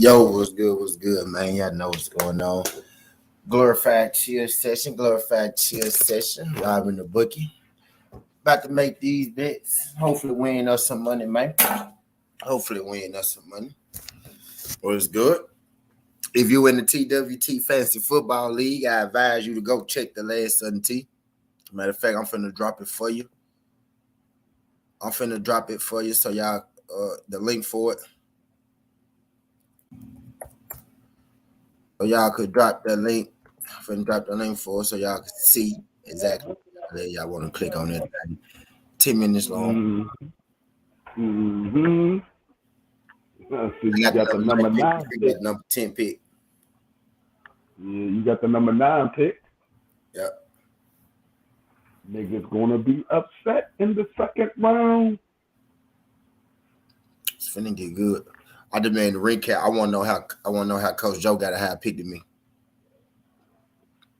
Yo, what's good, man? Y'all know what's going on. Glorified chill session, robbing the bookie. About to make these bets. Hopefully win us some money, man. Hopefully win us some money. What's good? If you in the TWT Fantasy Football League, I advise you to go check the last T. Matter of fact, I'm finna drop it for you. So y'all, the link for it. So y'all could drop the link. I'm finna drop the link for it so y'all can see exactly. Y'all want to click on it. 10 minutes long. Mm-hmm. So you got the number 9 pick. Number 10 pick. Yeah, you got the number 9 pick. Yep. Niggas gonna be upset in the second round. It's finna get good. I demand the recap. I want to know how Coach Joe got a high pick to me.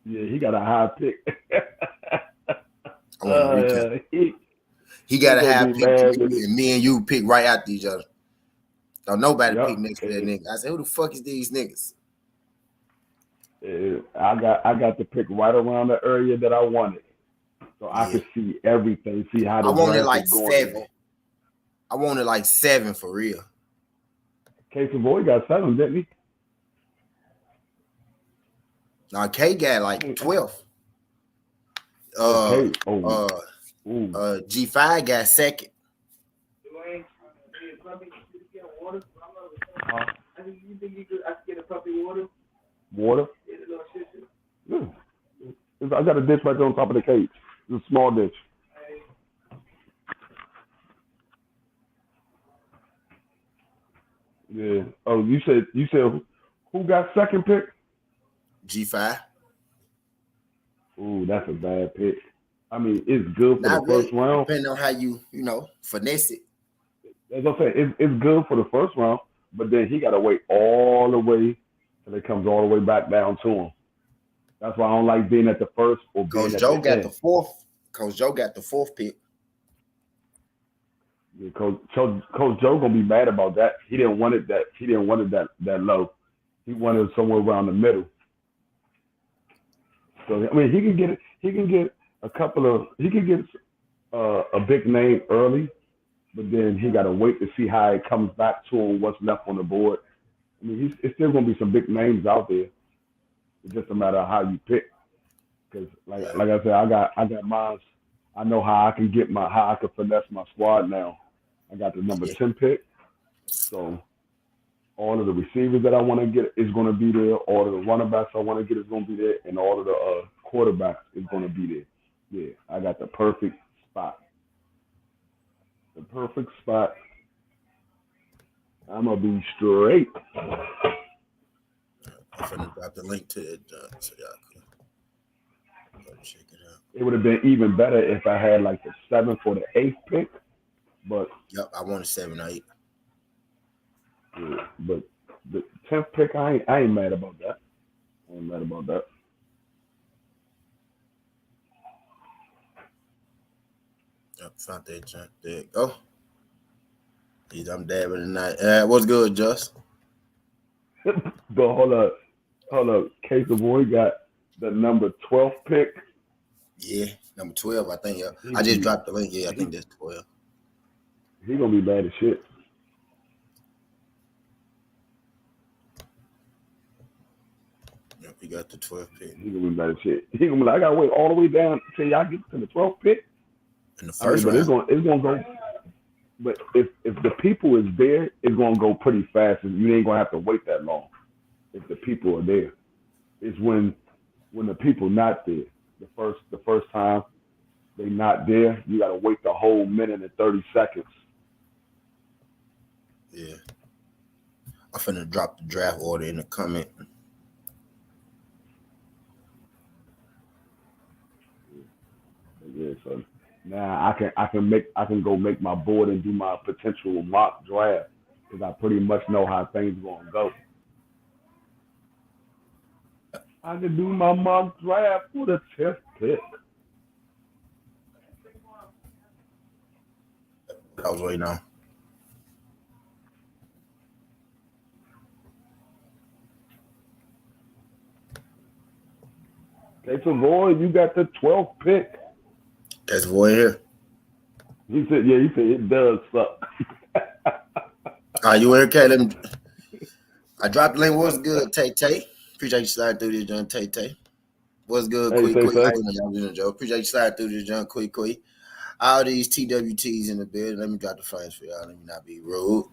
Yeah, he got a high pick. I want to recap. He got a high pick to me, and me and you pick right after each other. Don't nobody pick next to that nigga. I said, who the fuck is these niggas? I got to pick right around the area that I wanted, so I could see everything. See how the draft is going. 7. I wanted like 7 for real. Casey Boy got 7, didn't he? Now K got like 12. G5 got second. You think you could? I could get a puppy water. Water? Yeah. I got a dish right there on top of the cage. It's a small dish. Yeah. Oh, you said who got second pick? G5. Ooh, that's a bad pick. I mean, it's good for the first round. Depending on how you finesse it. As I say, it's good for the first round, but then he got to wait all the way till it comes all the way back down to him. That's why I don't like being at the first or being Coach at Joe the got end. the fourth. Coach Joe got the 4th pick. Yeah, Coach Joe gonna be mad about that. He didn't want it that low. He wanted it somewhere around the middle. So I mean, he can get a big name early, but then he got to wait to see how it comes back to him. What's left on the board. I mean, it's still gonna be some big names out there. It's just a matter of how you pick. Because like I said, I got mine. I know how I can finesse my squad now. I got the number 10 pick. So all of the receivers that I want to get is going to be there. All of the running backs I want to get is going to be there. And all of the quarterbacks is going to be there. Yeah, I got the perfect spot. I'm going to be straight. I'm going to drop the link to it so y'all can go check it out. It would have been even better if I had like the 7th or the 8th pick. But yep, I wanted 7 or 8. Yeah, but the 10th pick, I ain't mad about that. Yep, found that junk. There you go. I'm dabbing tonight. What's good, Just? But hold up. Case of Boy got the number 12 pick. Yeah, number 12, I think. Yeah. I just dropped the link. Yeah, I think that's 12. He gonna be bad as shit. Yep, he got the 12th pick. He gonna be bad as shit. He gonna be like, I gotta wait all the way down till y'all get to the 12th pick. In the first round. But it's gonna go. But if the people is there, it's gonna go pretty fast, and you ain't gonna have to wait that long. If the people are there, it's when the people not there. The first time they not there, you gotta wait the whole minute and 30 seconds. Yeah. I'm finna drop the draft order in the comment. Yeah, so now I can go make my board and do my potential mock draft because I pretty much know how things gonna go. I can do my mock draft for the 10th pick. I was waiting on. Okay, so Void, you got the 12th pick. That's Void here. He said it does suck. You here, Caleb? I dropped the link. What's good, Tay Tay? Appreciate you sliding through this, John Tay Tay. What's good, Hey, quick? Tay I Tay. know y'all doing, Joe. Appreciate you sliding through this, John, quick. All these TWTs in the building. Let me drop the flames for y'all. Let me not be rude.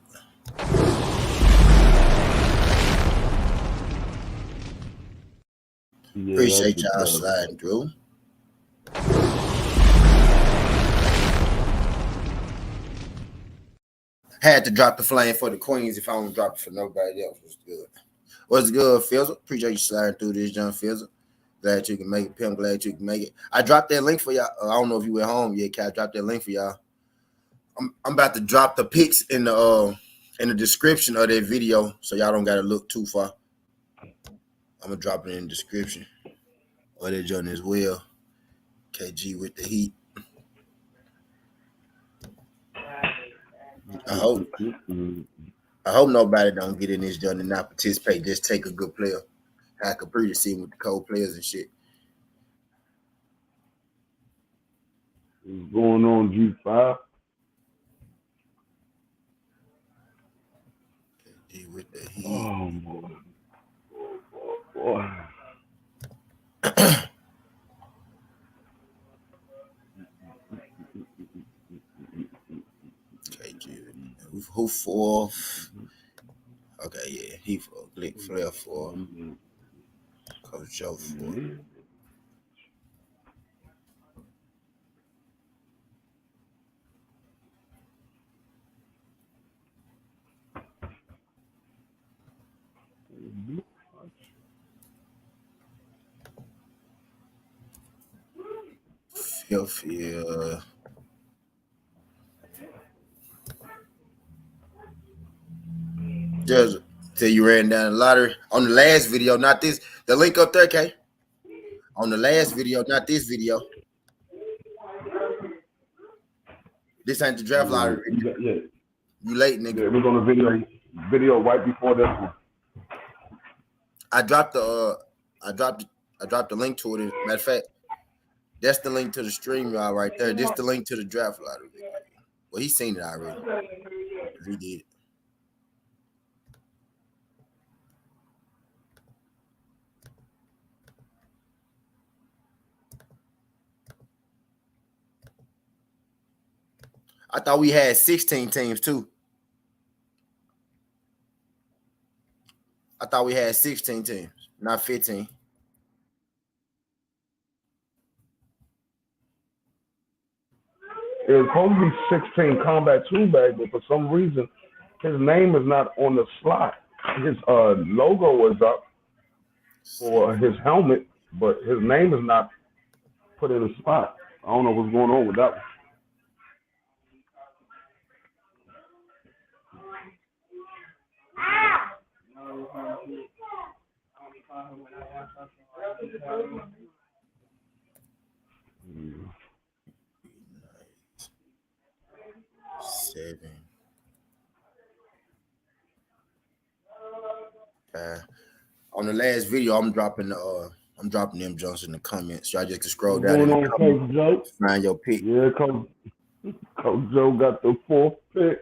Yeah, Appreciate y'all sliding through. Had to drop the flame for the queens if I don't drop it for nobody else. What's good, Fizzle? Appreciate you sliding through this, John Fizzle. Glad you can make it, Pim. Glad you can make it. I dropped that link for y'all. I don't know if you were home yet, Cat. I dropped that link for y'all. I'm about to drop the pics in the description of that video, so y'all don't gotta look too far. I'm gonna drop it in the description. Or that joint as well. KG with the heat. I hope nobody don't get in this joint and not participate. Just take a good player. I could pretty see with the cold players and shit. What's going on, G5? KG with the heat. Oh, boy. KG. Who fourth? Okay, yeah. He for Glick Flair for Coach Joe for. Philadelphia. Just till you ran down the lottery on the last video, not this. The link up there, K. On the last video, not this video. This ain't the draft lottery. Yeah. You late, nigga. Yeah, it was on the video right before this one. I dropped the link to it. Matter of fact, that's the link to the stream, y'all, right there. This the link to the draft lottery. Well, he's seen it already. He did. I thought we had 16 teams too. I thought we had 16 teams, not 15. It was supposed to be 16 Combat 2 bag, but for some reason, his name is not on the slot. His logo is up for his helmet, but his name is not put in the spot. I don't know what's going on with that one. Seven. On the last video, I'm dropping them Jones in the comments. Y'all just can scroll down in the comments, Joe? find your pick. Yeah, Coach Joe got the 4th pick.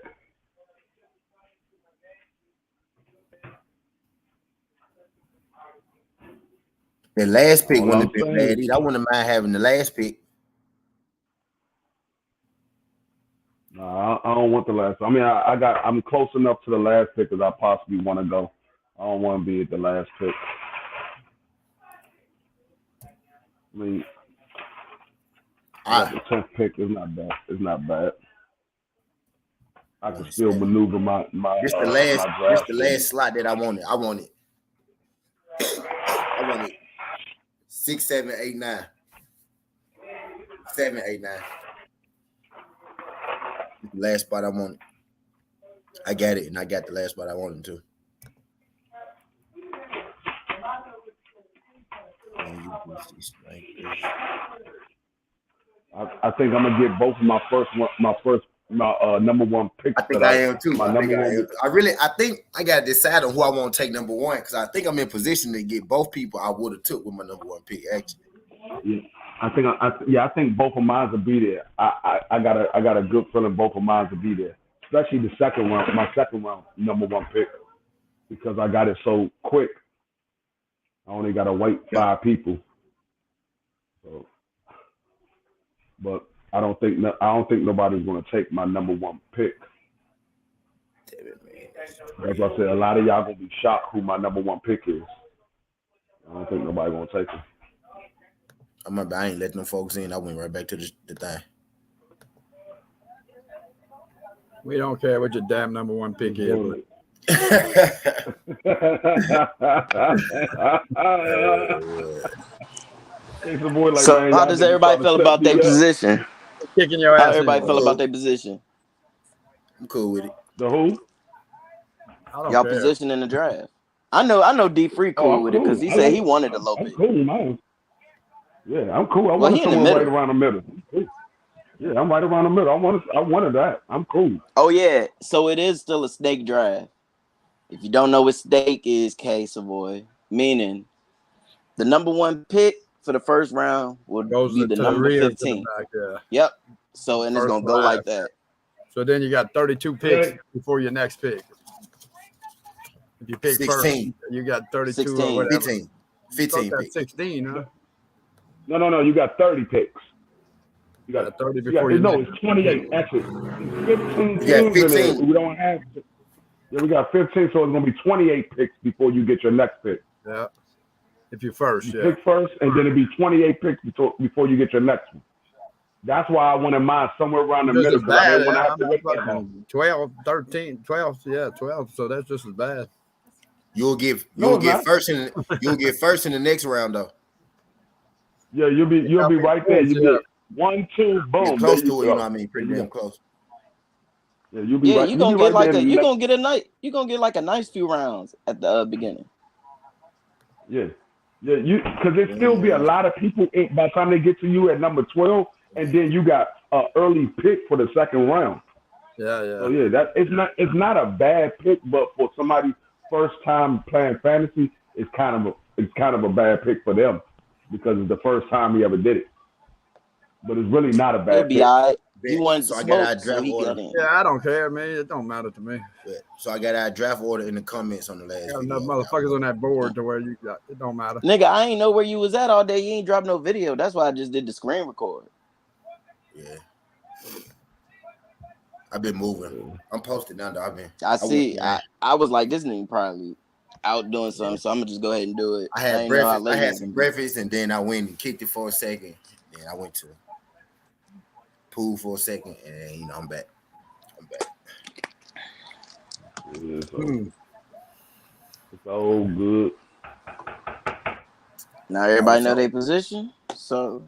The last pick wouldn't have been bad either. I wouldn't mind having the last pick. Nah, I don't want the last. I mean, I'm close enough to the last pick as I possibly want to go. I don't want to be at the last pick. I mean, the 10th pick is not bad. It's not bad. I can still maneuver my This the last slot that I wanted. I wanted 6, 7, 8, 9. 7, 8, 9. The last spot I wanted. I got it, and I got the last spot I wanted to. I think I'm gonna get both of my number one picks. I think I am too. I think I gotta decide on who I want to take number one because I think I'm in position to get both people I would have took with my number one pick. Actually, Yeah. I think both of mine will be there. I got a good feeling both of mine will be there, especially the second round, my second round number one pick, because I got it so quick. I only got to wait 5 people. So, but I don't think nobody's going to take my number one pick. That's why I said a lot of y'all gonna be shocked who my number one pick is. I don't think nobody gonna take him. I ain't letting them folks in. I went right back to the thing. We don't care what your damn number one pick is. So how does everybody feel about their position? Kicking your ass. How everybody feel about their position? I'm cool with it. The who? Y'all position in the draft. I know D Free cool with it because he said he wanted a low pick. Cool, man. Yeah, I'm cool. I want someone right around the middle. Yeah, I'm right around the middle. I wanted that. I'm cool. Oh yeah, so it is still a snake draft. If you don't know what snake is, K Savoy, meaning the number one pick for the first round would be the number 15. Yep. So and it's gonna go like that. So then you got 32 picks before your next pick. If you pick 16. first, you got 32 16, or whatever. 15 picks. 16, huh? No. You got 30 picks. You got 30 before you. No, it's 28. Actually, 15 Yeah, 15. In it. We don't have. Yeah, we got 15, so it's gonna be 28 picks before you get your next pick. Yeah. If you're first, you pick first, and then it'll be 28 picks before you get your next one. That's why I wanted mine somewhere around the middle. Bad, I have to wait 12, 13, 12. Yeah, 12. So that's just as bad. You'll get first in the next round though. Yeah, you'll be right there. You get 1, 2, boom. You're close to it, you know what I mean? Pretty damn close. Yeah, you'll be right. You're gonna get like a nice few rounds at the beginning. Yeah, because there still be a lot of people by the time they get to you at number 12, and then you got an early pick for the second round. Yeah. So yeah, it's not a bad pick, but for somebody first time playing fantasy, it's kind of a bad pick for them because it's the first time he ever did it. But it's really not a bad pick. All right. He wanted to smoke, so he got in. Yeah, I don't care, man. It don't matter to me. Yeah. So I got our draft order in the comments on the last. Got enough motherfuckers on that board to where you got it. Don't matter. Nigga, I ain't know where you was at all day. You ain't dropped no video. That's why I just did the screen record. Yeah. I've been moving. I'm posted now, though. I was like, this nigga probably out doing something, so I'm gonna just go ahead and do it. I had some breakfast, and then I went and kicked it for a second. Then I went to pool for a second, and I'm back. Yeah, it's all good. Now everybody know their position, so.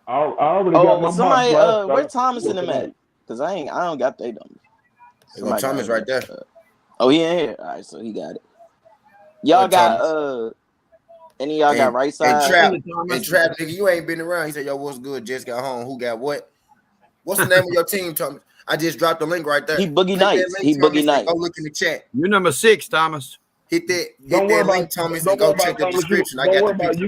I already got my somebody. Where Thomas in them at? Because I don't got their numbers. Thomas right there. He in here. All right, so he got it. Y'all got any of y'all got right side? And Trap, nigga, you ain't been around. He said, "Yo, what's good? Just got home. Who got what? What's the name of your team, Thomas?" I just dropped the link right there. He Boogie Nights. Boogie Nights. Go look in the chat. You're number 6, Thomas. Hit that link, Thomas, and go check the description. I got the picture.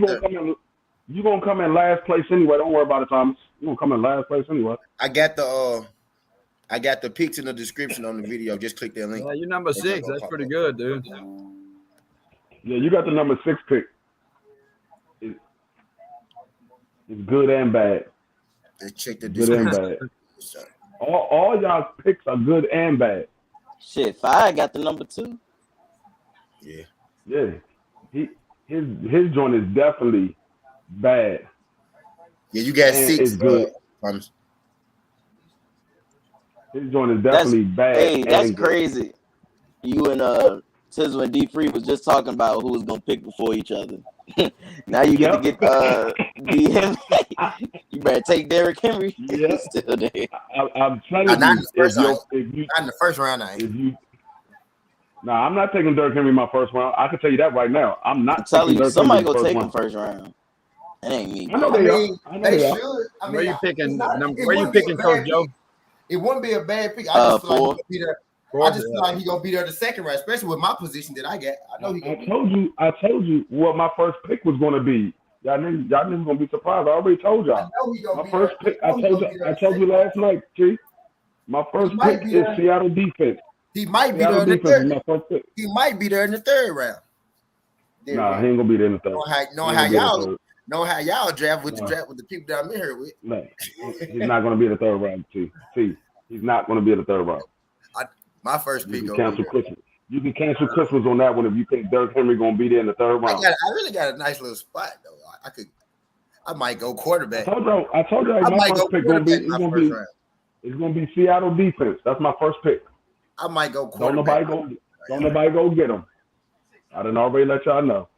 You gonna come in last place anyway. Don't worry about it, Thomas. You gonna come in last place anyway. I got the pics in the description on the video. Just click that link. Yeah, you're number 6. That's pretty good, dude. Yeah, you got the number 6 pick. It's good and bad. Let's check the description. Good and bad. All y'all's picks are good and bad. Shit, Fi got the number 2. Yeah. Yeah. His joint is definitely bad. Yeah, you got 6. It's good. His joint is definitely bad. Hey, that's crazy. You and Tizzle and D Free was just talking about who was gonna pick before each other. Now you get to get DM. You better take Derrick Henry. Yeah. Still there. I'm telling you, not in the first round. I'm not taking Derrick Henry in my first round. I can tell you that right now. I'm not telling you, somebody gonna take him first round. That ain't me. I know they should. Where you picking, Coach Joe? It wouldn't be a bad pick. I just feel like he'll be there. I just feel like he's gonna be there the second round, especially with my position that I got. I know he. I told you what my first pick was gonna be. Y'all niggas gonna be surprised. I already told I y'all. know he gonna My be first there. pick, I told you last night, G. My first pick is Seattle defense. He might be Seattle there in the defense is third. my first pick. He might be there in the third round. Nah, he ain't gonna be there in the third. Know how y'all draft with the people that I'm in here with. No, he's not gonna be in the third round, G. He's not gonna be in the third round. My first pick. You can cancel Christmas. You can cancel Christmas on that one if you think Derrick Henry gonna be there in the third round. I really got a nice little spot though. I might go quarterback. I told you my first pick it's gonna be Seattle defense. That's my first pick. I might go quarterback. Don't nobody go get him. I done already let y'all know.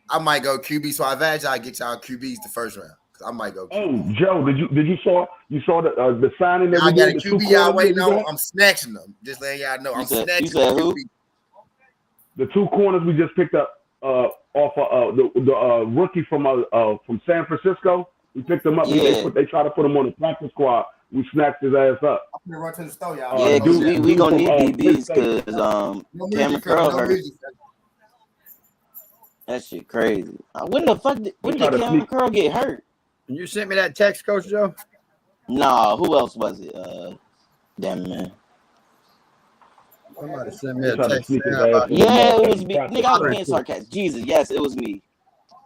I might go QB. So I've had y'all get y'all QBs the first round. I might go QB. Oh, Joe, did you saw the signing that we did? I did? got a QB y'all waiting on. I'm snatching them. Just letting y'all know. I'm snatching who? The two corners we just picked up off the rookie from San Francisco. We picked him up. Yeah. They tried to put him on the practice squad. We snatched his ass up. I'm gonna run to the store, y'all. Yeah, because we gonna need DBs because Cameron Curl hurt. That shit crazy. When the fuck did Cameron Curl get hurt? You sent me that text, Coach Joe? Nah, who else was it? Damn man. Somebody sent me a text. Yeah, it was me. Nigga, I was being sarcastic. Jesus, yes, it was me.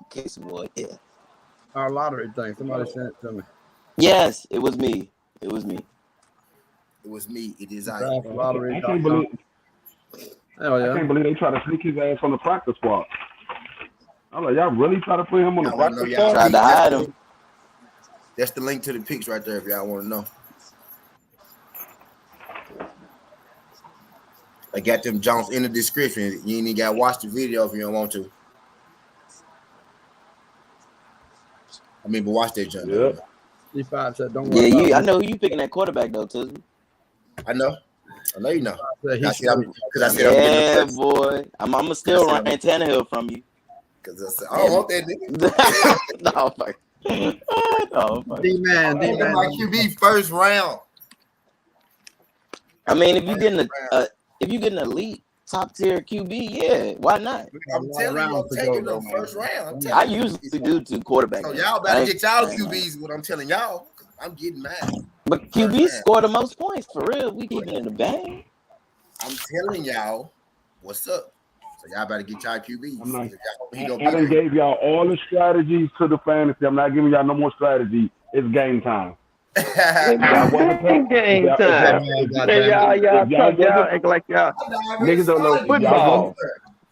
Case boy, yeah. Our lottery thing. Somebody sent it to me. Yes, it was me. It was me. It was me. It is I. I can't believe. I can't believe they try to sneak his ass on the practice squad. I'm like, y'all really try to put him on the practice squad? Tried to hide him. That's the link to the picks right there if y'all want to know. I got them Jones in the description. You ain't even got to watch the video if you don't want to. But watch that jump. Yeah. G5 said, don't worry. Yeah, I know who you picking that quarterback though, Tisby. I know you know. I said, boy. I'm still run Tannehill from you. Because I said, I don't want that nigga. No, fuck. D-man. My QB first round. I mean, if you get an elite top tier QB, yeah, why not? I'm telling you, I'm taking them first round. I usually do to quarterback. So y'all better get y'all QBs. What I'm telling y'all, I'm getting mad. But QB score the most points for real. We keeping in the bag. I'm telling y'all, what's up? So y'all better get y'all QBs. I done gave y'all all the strategies to the fantasy. I'm not giving y'all no more strategy. It's game time. Game time. Y'all act like y'all niggas don't know football.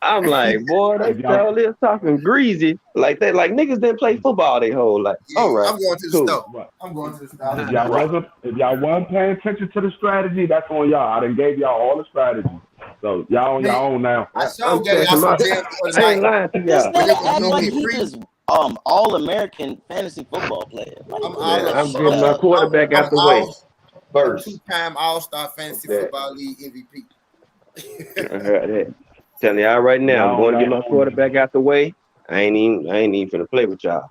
I'm like, boy, they all this talking greasy like that. Like niggas didn't play football their whole life. All right, I'm going to the store. Right. I'm going to the store. If y'all wasn't paying attention to the strategy, that's on y'all. I done gave y'all all the strategy. So y'all on y'all own now. I sure gave y'all some damn I ain't lying to y'all. This nigga act like he just all-American fantasy football player. I'm getting my quarterback out the way first. Two-time All-Star Fantasy Football League MVP. I heard that. Telling y'all right now, I'm going to get my quarterback out the way. I ain't even finna play with y'all.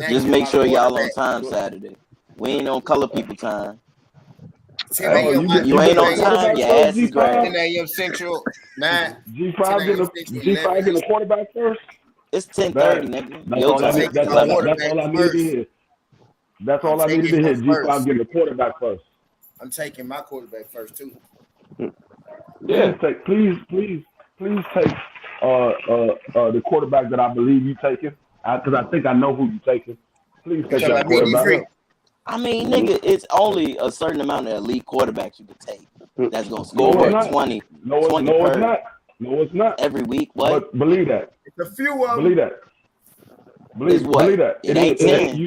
Just make sure y'all on time Saturday. We ain't on color people time. You ain't on time. Your ass is great. 10 a.m. Central. G5 getting the quarterback first. It's 10:30, nigga. That's all I needed to hear. G5 getting the quarterback first. I'm taking my quarterback first too. Yeah. Please take the quarterback that I believe you taking. Because I think I know who you taking. Please take that quarterback. I mean, nigga, it's only a certain amount of elite quarterbacks you can take. That's gonna score 20. No, it's not. Every week, what? But believe that. It's a few of them. Believe that. Believe that. It ain't 10.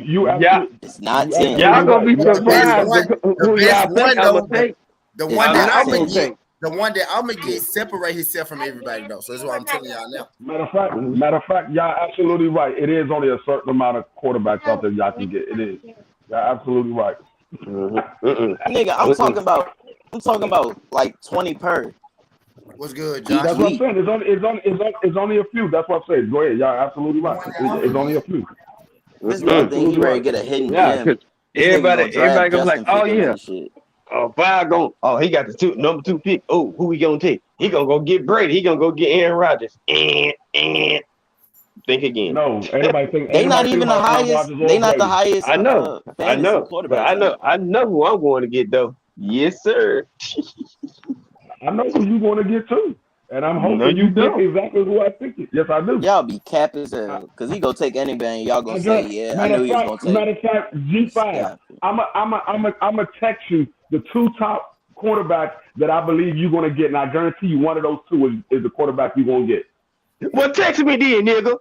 It's not 10. Y'all gonna be surprised who y'all think I'm gonna take. The one that I'm gonna get separate himself from everybody though. So that's what I'm telling y'all now. Matter of fact, y'all absolutely right. It is only a certain amount of quarterbacks out there y'all can get. It is. Y'all absolutely right. Nigga, I'm talking about like 20 per. What's good, Josh? That's what I'm saying. It's only a few. That's what I'm saying. Go ahead. Y'all absolutely right. It's only a few. This nigga think he ready to get a hidden gem. Everybody gonna like, oh yeah. Oh, he got the number 2 pick. Oh, who we gonna take? He gonna go get Brady. He gonna go get Aaron Rodgers. Think again. No, everybody think They not even the Aaron highest. Rodgers They not the overrated. highest. I know, but I know who I'm going to get though. Yes, sir. I know who you going to get too, and I'm No, hoping you you get don't. exactly who I think. Yes, I do. Y'all be cap as hell because he gonna take anybody. Y'all gonna say, yeah, I knew he was gonna take. Matter of fact, G5. I'm a text you the two top quarterbacks that I believe you're gonna get, and I guarantee you one of those two is the quarterback you're gonna get. Well, text me then, nigga.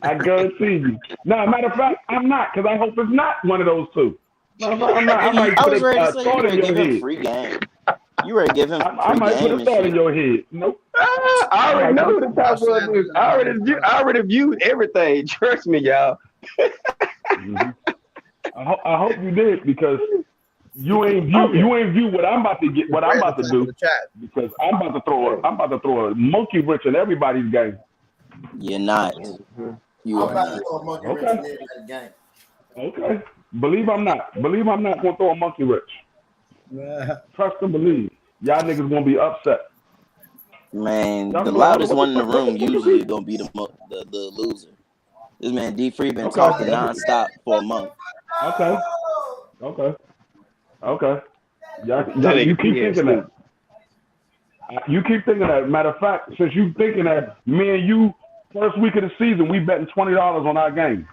I guarantee you. No, matter of fact, I'm not, because I hope it's not one of those two. No, I'm not. I might I put was ready a to say you thought in ready to your give him head. free game. You ready to give him free I might put game a thought and in shit. your head. Nope. I already know who the top one is. I already viewed everything. Trust me, y'all. Mm-hmm. I hope you did, because you ain't view what I'm about to get, what I'm about to do, because I'm about to throw a monkey wrench in everybody's game. You're not. You are not. Okay. Okay. Believe I'm not gonna throw a monkey wrench. Trust and believe. Y'all niggas gonna be upset. Man, the loudest one in the room usually gonna be the loser. This man D Free been talking nonstop for a month. Okay. Y'all, you keep thinking that. You keep thinking that. Matter of fact, since you thinking that, me and you, first week of the season, we betting $20 on our game.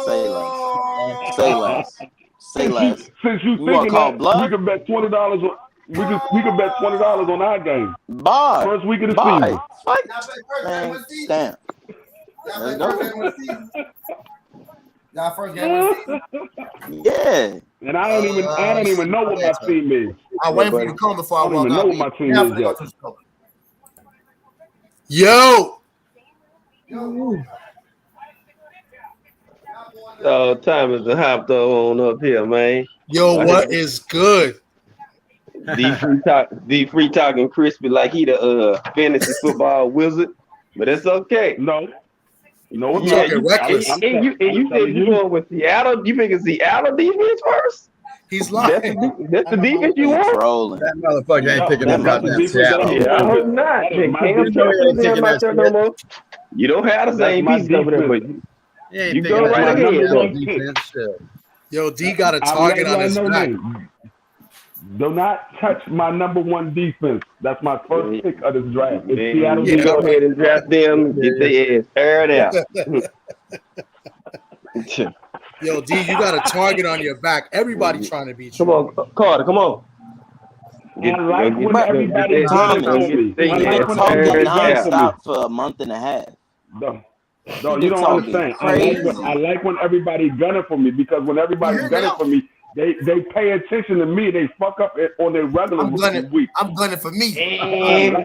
Say less. Say less. Say less. Since you thinking that, we could bet $20. We could bet $20 on our game. Bye. First week of the season. Man, stamp. Let's go. Y'all first game of the season? Yeah. And I don't even know what my team is. I'm waiting for you to come before I walk out. I don't even know what my team is yet. Yo. Oh, Thomas and hopped on up here, man. Yo, what is good? D Free talking crispy like he the fantasy football wizard, but it's okay. No, it's yeah, not. And you said you going with Seattle. You thinking Seattle defense first? He's lying. That's the defense you want? Trolling. That motherfucker ain't picking up goddamn Seattle. Yeah, I hope not. You don't have the same pieces over there, but you go right ahead. Yo, D got a target on his back. Do not touch my number one defense. That's my first pick of this draft. It's Seattle. You go ahead and draft them. Get their ass aired out. Yo, D, you got a target on your back. Everybody trying to beat you. Come on, Carter. Come on. I like when everybody You've been talking nonstop for a month and a half. No, you don't understand. I like when everybody gunning for me, because when everybody's gunning for me, they pay attention to me. They fuck up on their regular week. I'm gunning for me. Hey,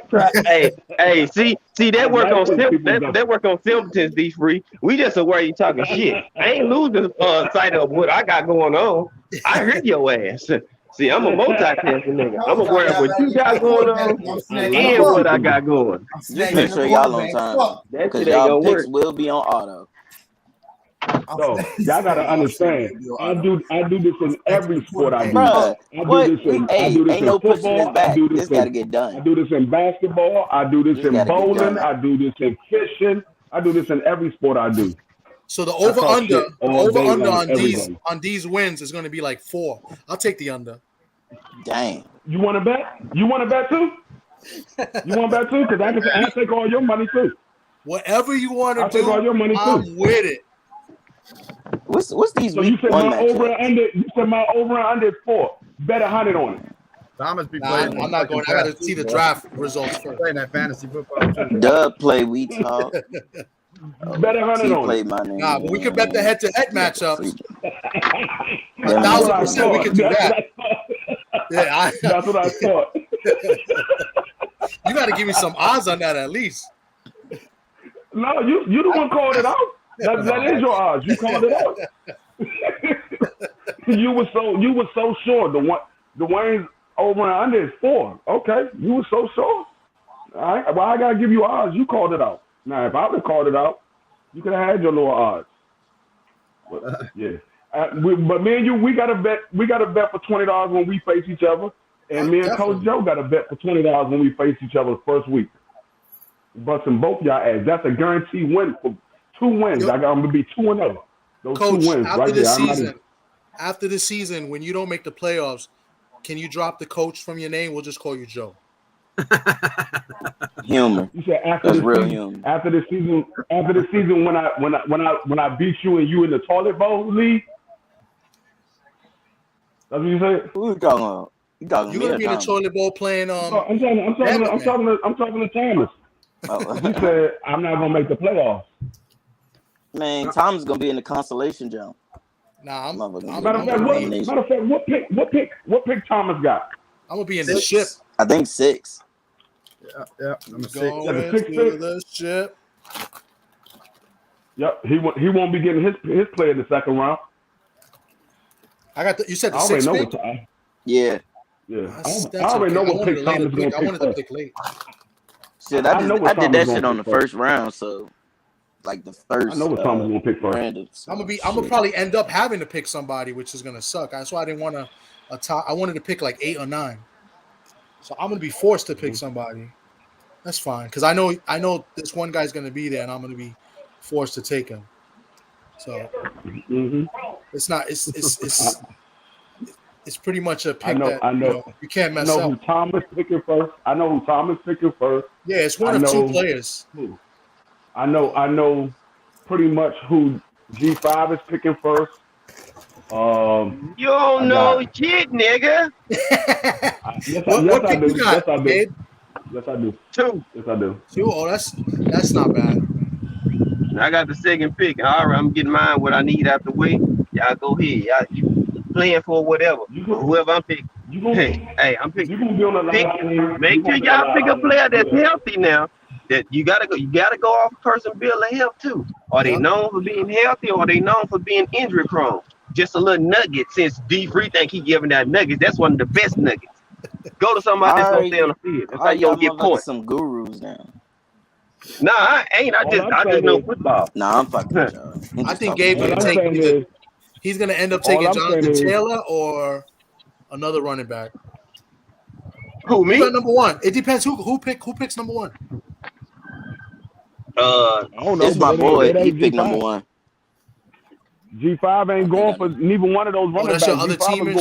see that work on that work on simpletons, D Free. We just aware you talking shit. I ain't losing sight of what I got going on. I heard your ass. See, I'm a multitasking nigga. I'm aware of what you got going on and what I got going. Just make sure y'all on time, because y'all picks will be on auto. So y'all gotta understand. I do this in every sport I do. Bruh, I do this in football. I do this gotta get done. I do this in basketball. I do this in bowling. I do this in fishing. I do this in every sport I do. So the over under on these wins is going to be like 4. I'll take the under. Dang. You want to bet? You want to bet too? You want to bet too? Because I take all your money too. Whatever you want to do, take all your money I'm too. with it. What's these so week one matchups? You said my over and under is 4. Bet 100 on it. Thomas be playing. I'm not going. I got to see the draft results first. Playing that fantasy football too. Dub play we talk. Bet 100 on it. Nah, but we could bet the head-to-head matchups. 1,000% we could do that. Yeah, that's what I thought. You got to give me some odds on that at least. No, you the one called it out. That is your odds. You called it out. You were so sure. The Wayne's over and under is 4. Okay, you were so sure. All right. Well, I gotta give you odds. You called it out. Now, if I would have called it out, you could have had your lower odds. But, yeah. But me and you, we got to bet for $20 when we face each other, and me and Coach Joe got to bet for $20 when we face each other first week. busting both y'all ass. That's a guaranteed win for 2 wins. I'm gonna be 2-0. Those Coach, 2 wins right there. After the season, when you don't make the playoffs, can you drop the coach from your name? We'll just call you Joe. Humor. You said after That's the real season, humor. after the season when I beat you and you in the toilet bowl league. That's what you said. Who you talking about? You're gonna be in the toilet bowl playing. I'm talking to Thomas. Oh. He said I'm not gonna make the playoffs. Man, Tom's gonna be in the consolation jump. Nah, matter of fact, what pick Thomas got? I'm gonna be in the ship. I think 6. Yeah. I'm going to the ship. Yep, he won't be getting his play in the second round. You said the 6th pick? Yeah. I already know what pick Thomas is going to pick. I wanted to pick late. Shit, I did that shit on the first round, so like the first. I know what Thomas is going to pick first. I'm gonna probably end up having to pick somebody, which is gonna suck. That's why I didn't want I wanted to pick like 8 or 9. So I'm gonna be forced to pick somebody. That's fine, because I know this one guy's gonna be there, and I'm gonna be forced to take him. So it's not. It's pretty much a pick you can't mess up. I know who Thomas picking first. Yeah, it's one of 2 players. I know pretty much who G5 is picking first. You don't know shit, nigga. What pick you got, Gabe? Yes, I do. 2. Yes, I do. 2? Oh, that's not bad. I got the second pick. All right, I'm getting mine. What I need out the way. Y'all go ahead. Y'all you playing for whatever. Whoever I'm picking. Hey, I'm picking. Make sure y'all pick a player that's healthy now. That you gotta go off a person bill of health too. Are they known for being healthy, or are they known for being injury prone? Just a little nugget. Since D Free think he giving out nuggets, that's one of the best nuggets. Go to somebody that's gonna stay on the field. That's how you gonna get points. Some gurus now. Nah, I ain't. I just know football. Nah, I'm fucking with y'all. I think Gabe gonna take. He's gonna end up taking Jonathan Taylor or another running back. Who, me? Number 1. It depends who picks number 1. I don't know. It's my boy. He picked number 1. G5 ain't going for neither one of those running backs. That's your other team and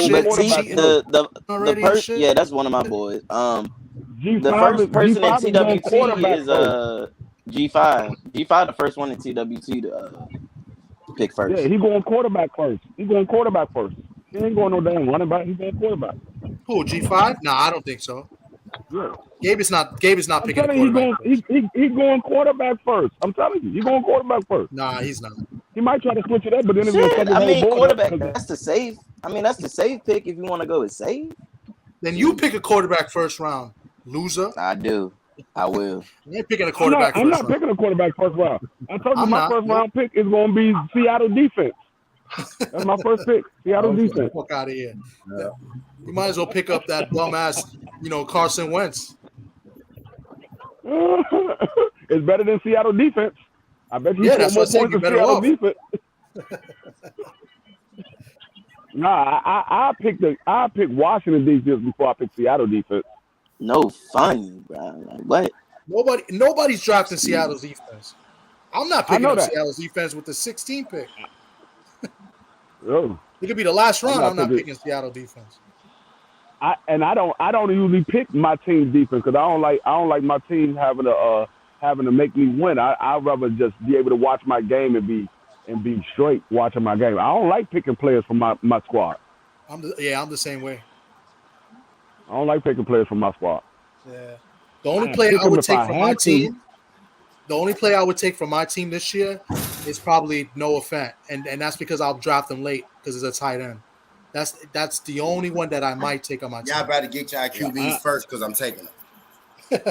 shit. Yeah, that's one of my boys. The first person in TWT is G5. G5 the first one in TWT to pick first. Yeah, he going quarterback first. He ain't going no damn running back. He's going quarterback. Who, G5? Nah, I don't think so. Yeah. Gabe is not picking a quarterback. He's going quarterback first. I'm telling you, he's going quarterback first. Nah, he's not. He might try to switch it up, but then quarterback. That's the safe. That's the safe pick if you want to go with safe. Then you pick a quarterback first round, loser. I do. I will. You're picking a quarterback. I'm not picking a quarterback first round. I told you my first round pick is going to be Seattle defense. That's my first pick. Seattle defense. Fuck out of here. Yeah. You might as well pick up that bum ass, Carson Wentz. It's better than Seattle defense. I bet you that's more what I'm saying. points than Seattle defense. Nah, I pick Washington defense before I pick Seattle defense. No funny, bro. Like, what? Nobody's drafting Seattle's defense. I'm not picking up Seattle's defense with the 16th pick. Oh. It could be the last round. I'm not picking Seattle defense. I don't usually pick my team's defense because I don't like my team having to make me win. I'd rather just be able to watch my game and be straight watching my game. I don't like picking players from my squad. I'm the same way. I don't like picking players from my squad. Yeah. The only player I would take from my team. The only player I would take from my team this year is probably Noah Fant, and that's because I'll draft him late because it's a tight end. That's the only one that I might take on my team. Y'all better get your QBs first because I'm taking them.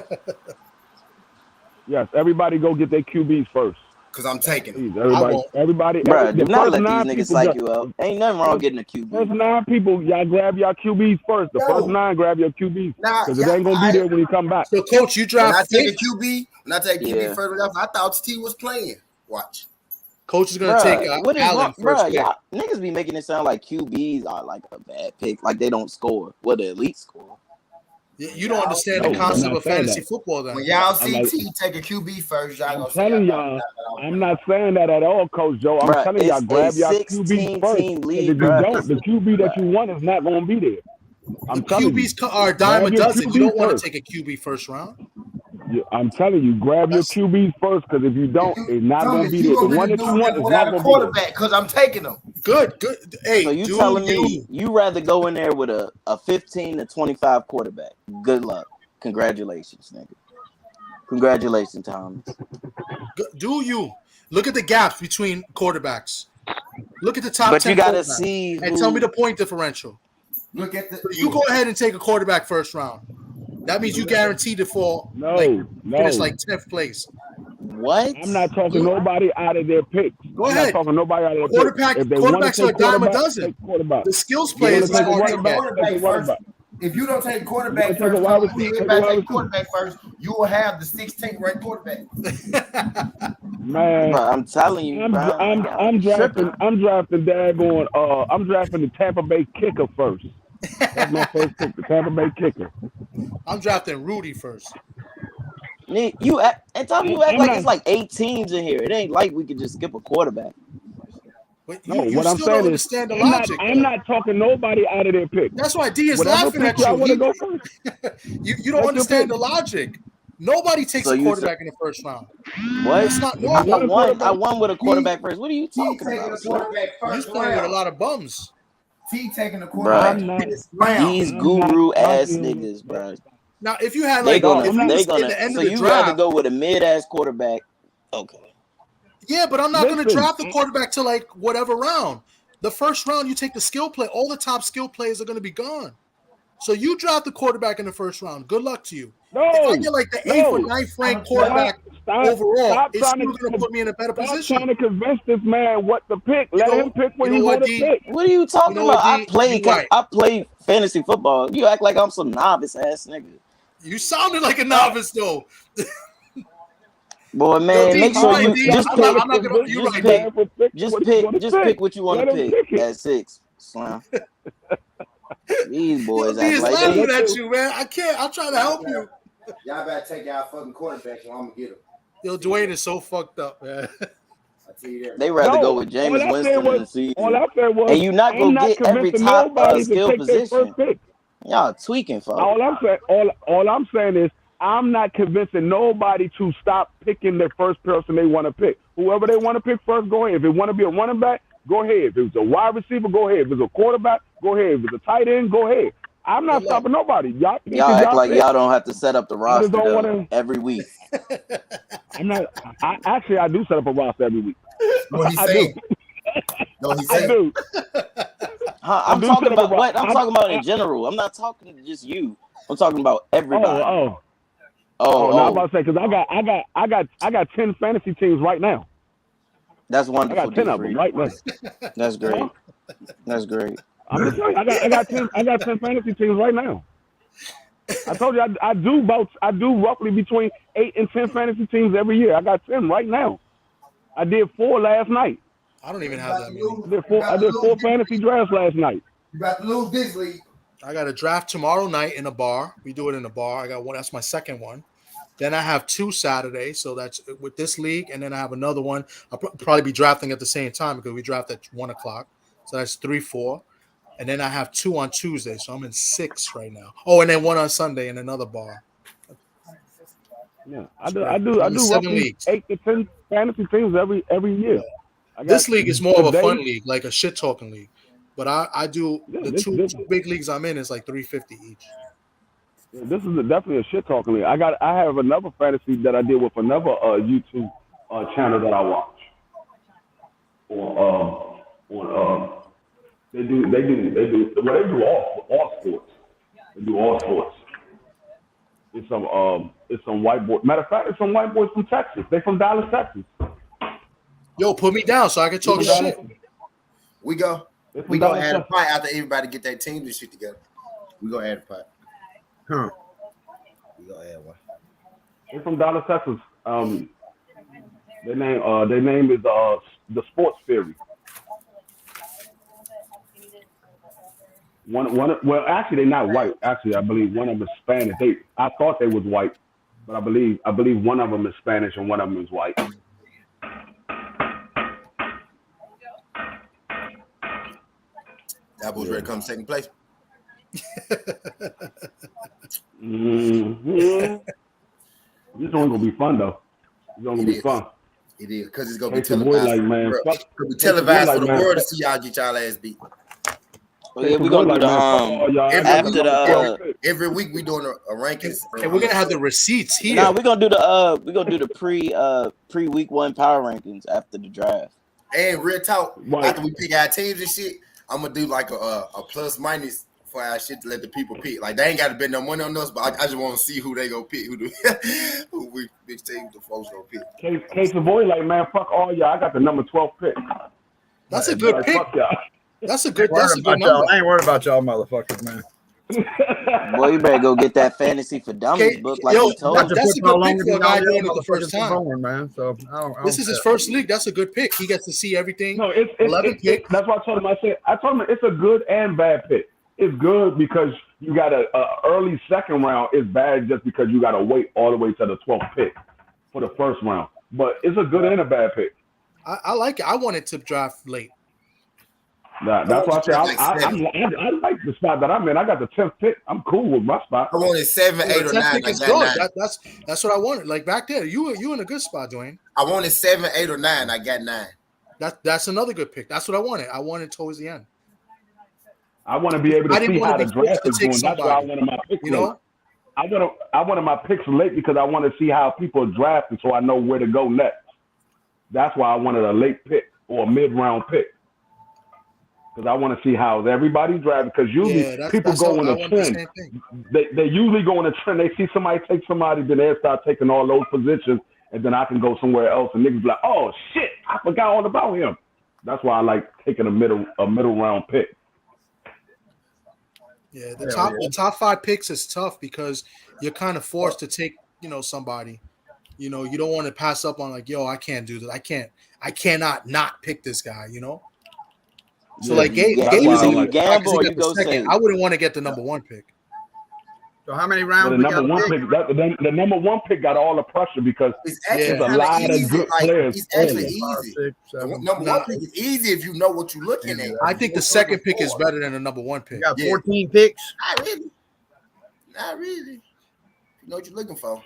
Yes, everybody go get their QBs first. Because I'm taking them. Everybody. Bro, do not let these niggas psych you out. Ain't nothing wrong getting a QB. First 9 people, y'all grab your QBs first. The first 9 grab your QBs. Because it ain't going to be there when you come back. So, Coach, you draft. When I take a QB, first enough, I thought T was playing. Watch. Coach is going to take Allen first pick. Niggas be making it sound like QBs are like a bad pick. Like they don't score. Well, the elite score. You don't understand the concept of fantasy football. Then when y'all see T take a QB first, y'all gonna telling y'all. I'm not saying that at all, Coach Joe. I'm telling y'all, grab y'all QB first. If you don't, the QB that you want is not going to be there. I'm telling you. QBs are a dime a dozen. You don't want to take a QB first round. I'm telling you, grab your QBs first, because if you don't, it's not going to be there. The one that you want is not going to be quarterback, because I'm taking them. Good. Hey, so you telling me you rather go in there with a 15 to 25 quarterback? Good luck. Congratulations, nigga. Congratulations, Thomas. Do you look at the gaps between quarterbacks? Look at the top 10. But you got to see and tell me the point differential. Look at the. You go ahead and take a quarterback first round. That means you guaranteed to fall. Finish like 10th place. What? I'm not talking nobody out of their picks. Go ahead. I'm not talking nobody out of their picks. If they quarterbacks are a dime a dozen. The skills players are quarterback first. If you don't take quarterback first, everybody take quarterback first, you will have the 16th ranked quarterback. Man, I'm telling you, I'm drafting daggone. I'm drafting the Tampa Bay kicker first. That's my first pick, the Tampa Bay kicker. I'm drafting Rudy first. You act like it's like 8 teams in here. It ain't like we could just skip a quarterback. What I'm saying is, I'm not talking nobody out of their pick. That's why D is laughing at you. You don't understand the logic. Nobody takes a quarterback in the first round. What? It's not normal. I won with a quarterback first. What are you talking about? He's playing with a lot of bums. T taking the quarterback. These guru ass niggas, bro. Now, if you had so you rather go with a mid ass quarterback? Okay. Yeah, but I'm not going to draft the quarterback to like whatever round. The first round, you take the skill play. All the top skill players are going to be gone. So you draft the quarterback in the first round. Good luck to you. If I get like the 8th or 9th ranked quarterback overall, it's still going to put me in a better position. Stop trying to convince this man what to pick. Let him pick what he want to pick. What are you talking about? I play fantasy football. You act like I'm some novice ass nigga. You sounded like a novice though. Boy, man, make sure you just pick what you want to pick at 6. Slam. These boys act like laughing at you, man. I can't. I'm trying to help you. Y'all better take y'all fucking quarterbacks, and I'm gonna get him. Yo, Dwayne is so fucked up, man. I tell you that. They rather go with Jameis Winston in the season, and you're not gonna get every top skill position. Y'all tweaking, folks. All I'm saying is, I'm not convincing nobody to stop picking the first person they want to pick. Whoever they want to pick first, go ahead. If it want to be a running back, go ahead. If it's a wide receiver, go ahead. If it's a quarterback, go ahead. If it's a tight end, go ahead. I'm not stopping nobody. Y'all act like y'all don't have to set up the roster every week. I'm not. I do set up a roster every week. What he saying? I do. I'm talking about what? I'm talking about in general. I'm not talking to just you. I'm talking about everybody. No, I'm about to say, because I got 10 fantasy teams right now. That's wonderful. I got 10 of them right now. That's great. That's great. I'm just saying, I got 10 fantasy teams right now. I told you I do roughly between 8 and 10 fantasy teams every year. I got 10 right now. I did 4 last night. I don't even have that many. I did 4 fantasy drafts last night. You about to lose this league. I got a draft tomorrow night in a bar. We do it in a bar. I got one. That's my second one. Then I have 2 Saturdays. So that's with this league. And then I have another one. I'll probably be drafting at the same time because we draft at 1 o'clock. So that's 3, 4. And then I have 2 on Tuesday. So I'm in 6 right now. Oh, and then 1 on Sunday in another bar. Yeah, I do roughly 8 to 10 fantasy teams every year. This league is more of a fun league, like a shit talking league. But I do the two big leagues I'm in is like $350 each. Yeah, this is definitely a shit talking league. I have another fantasy that I did with another YouTube channel that I watch. They do all sports. They do all sports. It's some white boy. Matter of fact, it's some white boys from Texas. They from Dallas, Texas. Yo, put me down so I can talk shit. We gonna add a pot after everybody get their teams and shit together. We gonna add a pot. We gonna add one. They're from Dallas, Texas. Their name is the Sports Theory. Well, actually, they're not white. Actually, I believe one of them is Spanish. I thought they was white, but I believe one of them is Spanish and one of them is white. That was ready to come second place. Mm-hmm. This one's gonna be fun though. It's gonna be fun. It is because it's gonna be televised. Like, man, it's gonna be televised for the world to see y'all get y'all ass beat. Well, yeah, we're gonna do the every week we doing a rankings, and we're gonna have the receipts here. Nah, we're gonna do the pre week 1 power rankings after the draft. And real talk, after we pick our teams and shit, I'm gonna do like a plus minus for our shit to let the people pick. Like they ain't got to bet no money on us, but I just want to see who they go pick, who we which team the folks gonna pick. Case of boy, like man, fuck all y'all. I got the number 12 pick. That's a good pick. Fuck y'all. That's a good number. I ain't worried about y'all motherfuckers, man. Boy, you better go get that fantasy for dummies book like you told me. That's a good pick for a guy doing it the first time. Man. So this is his first league. That's a good pick. He gets to see everything. No, it's that's why I told him. I told him it's a good and bad pick. It's good because you got a early second round. It's bad just because you got to wait all the way to the 12th pick for the first round. But it's a good and a bad pick. I like it. I wanted to draft late. That's why I say I like the spot that I'm in. I got the 10th pick. I'm cool with my spot. I wanted 7, 8, or 9. Pick is good. That's what I wanted. Like back there, you in a good spot, Dwayne. I wanted 7, 8, or 9. I got 9. That's another good pick. That's what I wanted. I wanted towards the end. I want to be able to see how the draft is going. That's why I wanted my picks late. I wanted my picks late because I want to see how people draft, and so I know where to go next. That's why I wanted a late pick or a mid-round pick. Because I want to see how everybody drafts. Because usually people go in a trend. They usually go in a trend. They see somebody take somebody, then they start taking all those positions, and then I can go somewhere else. And niggas be like, oh shit, I forgot all about him. That's why I like taking a middle round pick. Yeah, the top 5 picks is tough because you're kind of forced to take somebody. You don't want to pass up on like, yo, I can't do this. I cannot not pick this guy. So like Gabe is you gamble or you go second. I wouldn't want to get the number 1 pick. So how many rounds? The number 1 pick. The number 1 pick got all the pressure because there's a lot of good players. It's actually easy. Number 1 pick is easy if you know what you're looking at. I think the second pick is better than the number 1 pick. You got 14 picks. Not really. You know what you're looking for.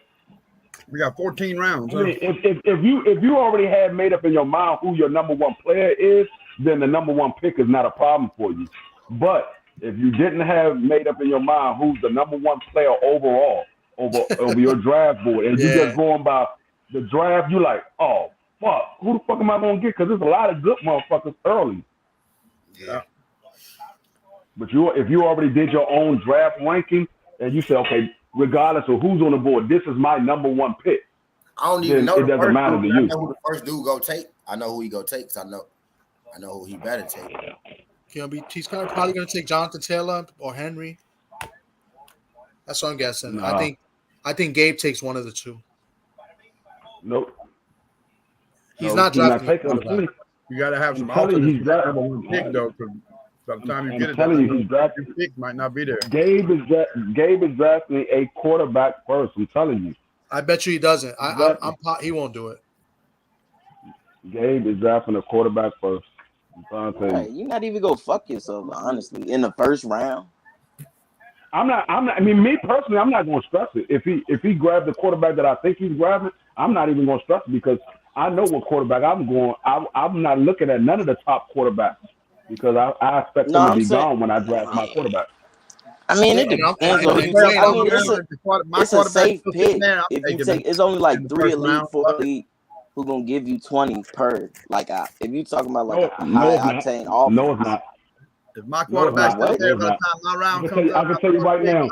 We got 14 rounds. I mean, if you already have made up in your mind who your number 1 player is, then the number 1 pick is not a problem for you. But if you didn't have made up in your mind who's the number 1 player overall over your draft board, and you just going by the draft, you like, oh fuck, who the fuck am I gonna get? Because there's a lot of good motherfuckers early. Yeah. But if you already did your own draft ranking, and you say, okay, regardless of who's on the board, this is my number 1 pick. I don't even know. It doesn't matter to you. I know who the first dude go take. I know who he go take. Cause I know who he better take. He's probably going to take Jonathan Taylor or Henry. That's what I'm guessing. Nah. I think Gabe takes one of the two. Nope. He's not drafting. You got to have some alternates. Number 1 pick though, because by the time you get it, he's drafting. Pick might not be there. Gabe is drafting a quarterback first. I'm telling you. I bet you he doesn't. He won't do it. Gabe is drafting a quarterback first. You're not even gonna fuck yourself, honestly, in the first round. I'm not. I mean, me personally, I'm not going to stress it. If he grabbed the quarterback that I think he's grabbing, I'm not even going to stress it because I know what quarterback I'm going. I'm not looking at none of the top quarterbacks because I expect them to be gone when I draft my quarterback. I mean, it depends. It's a safe pick. If you take, it's only like 3 elite, 4 elite who gonna give you 20 per. Like, if you talking about like a high octane offer. No, it's not. If my quarterback's not there by the time my round comes I can tell you right now,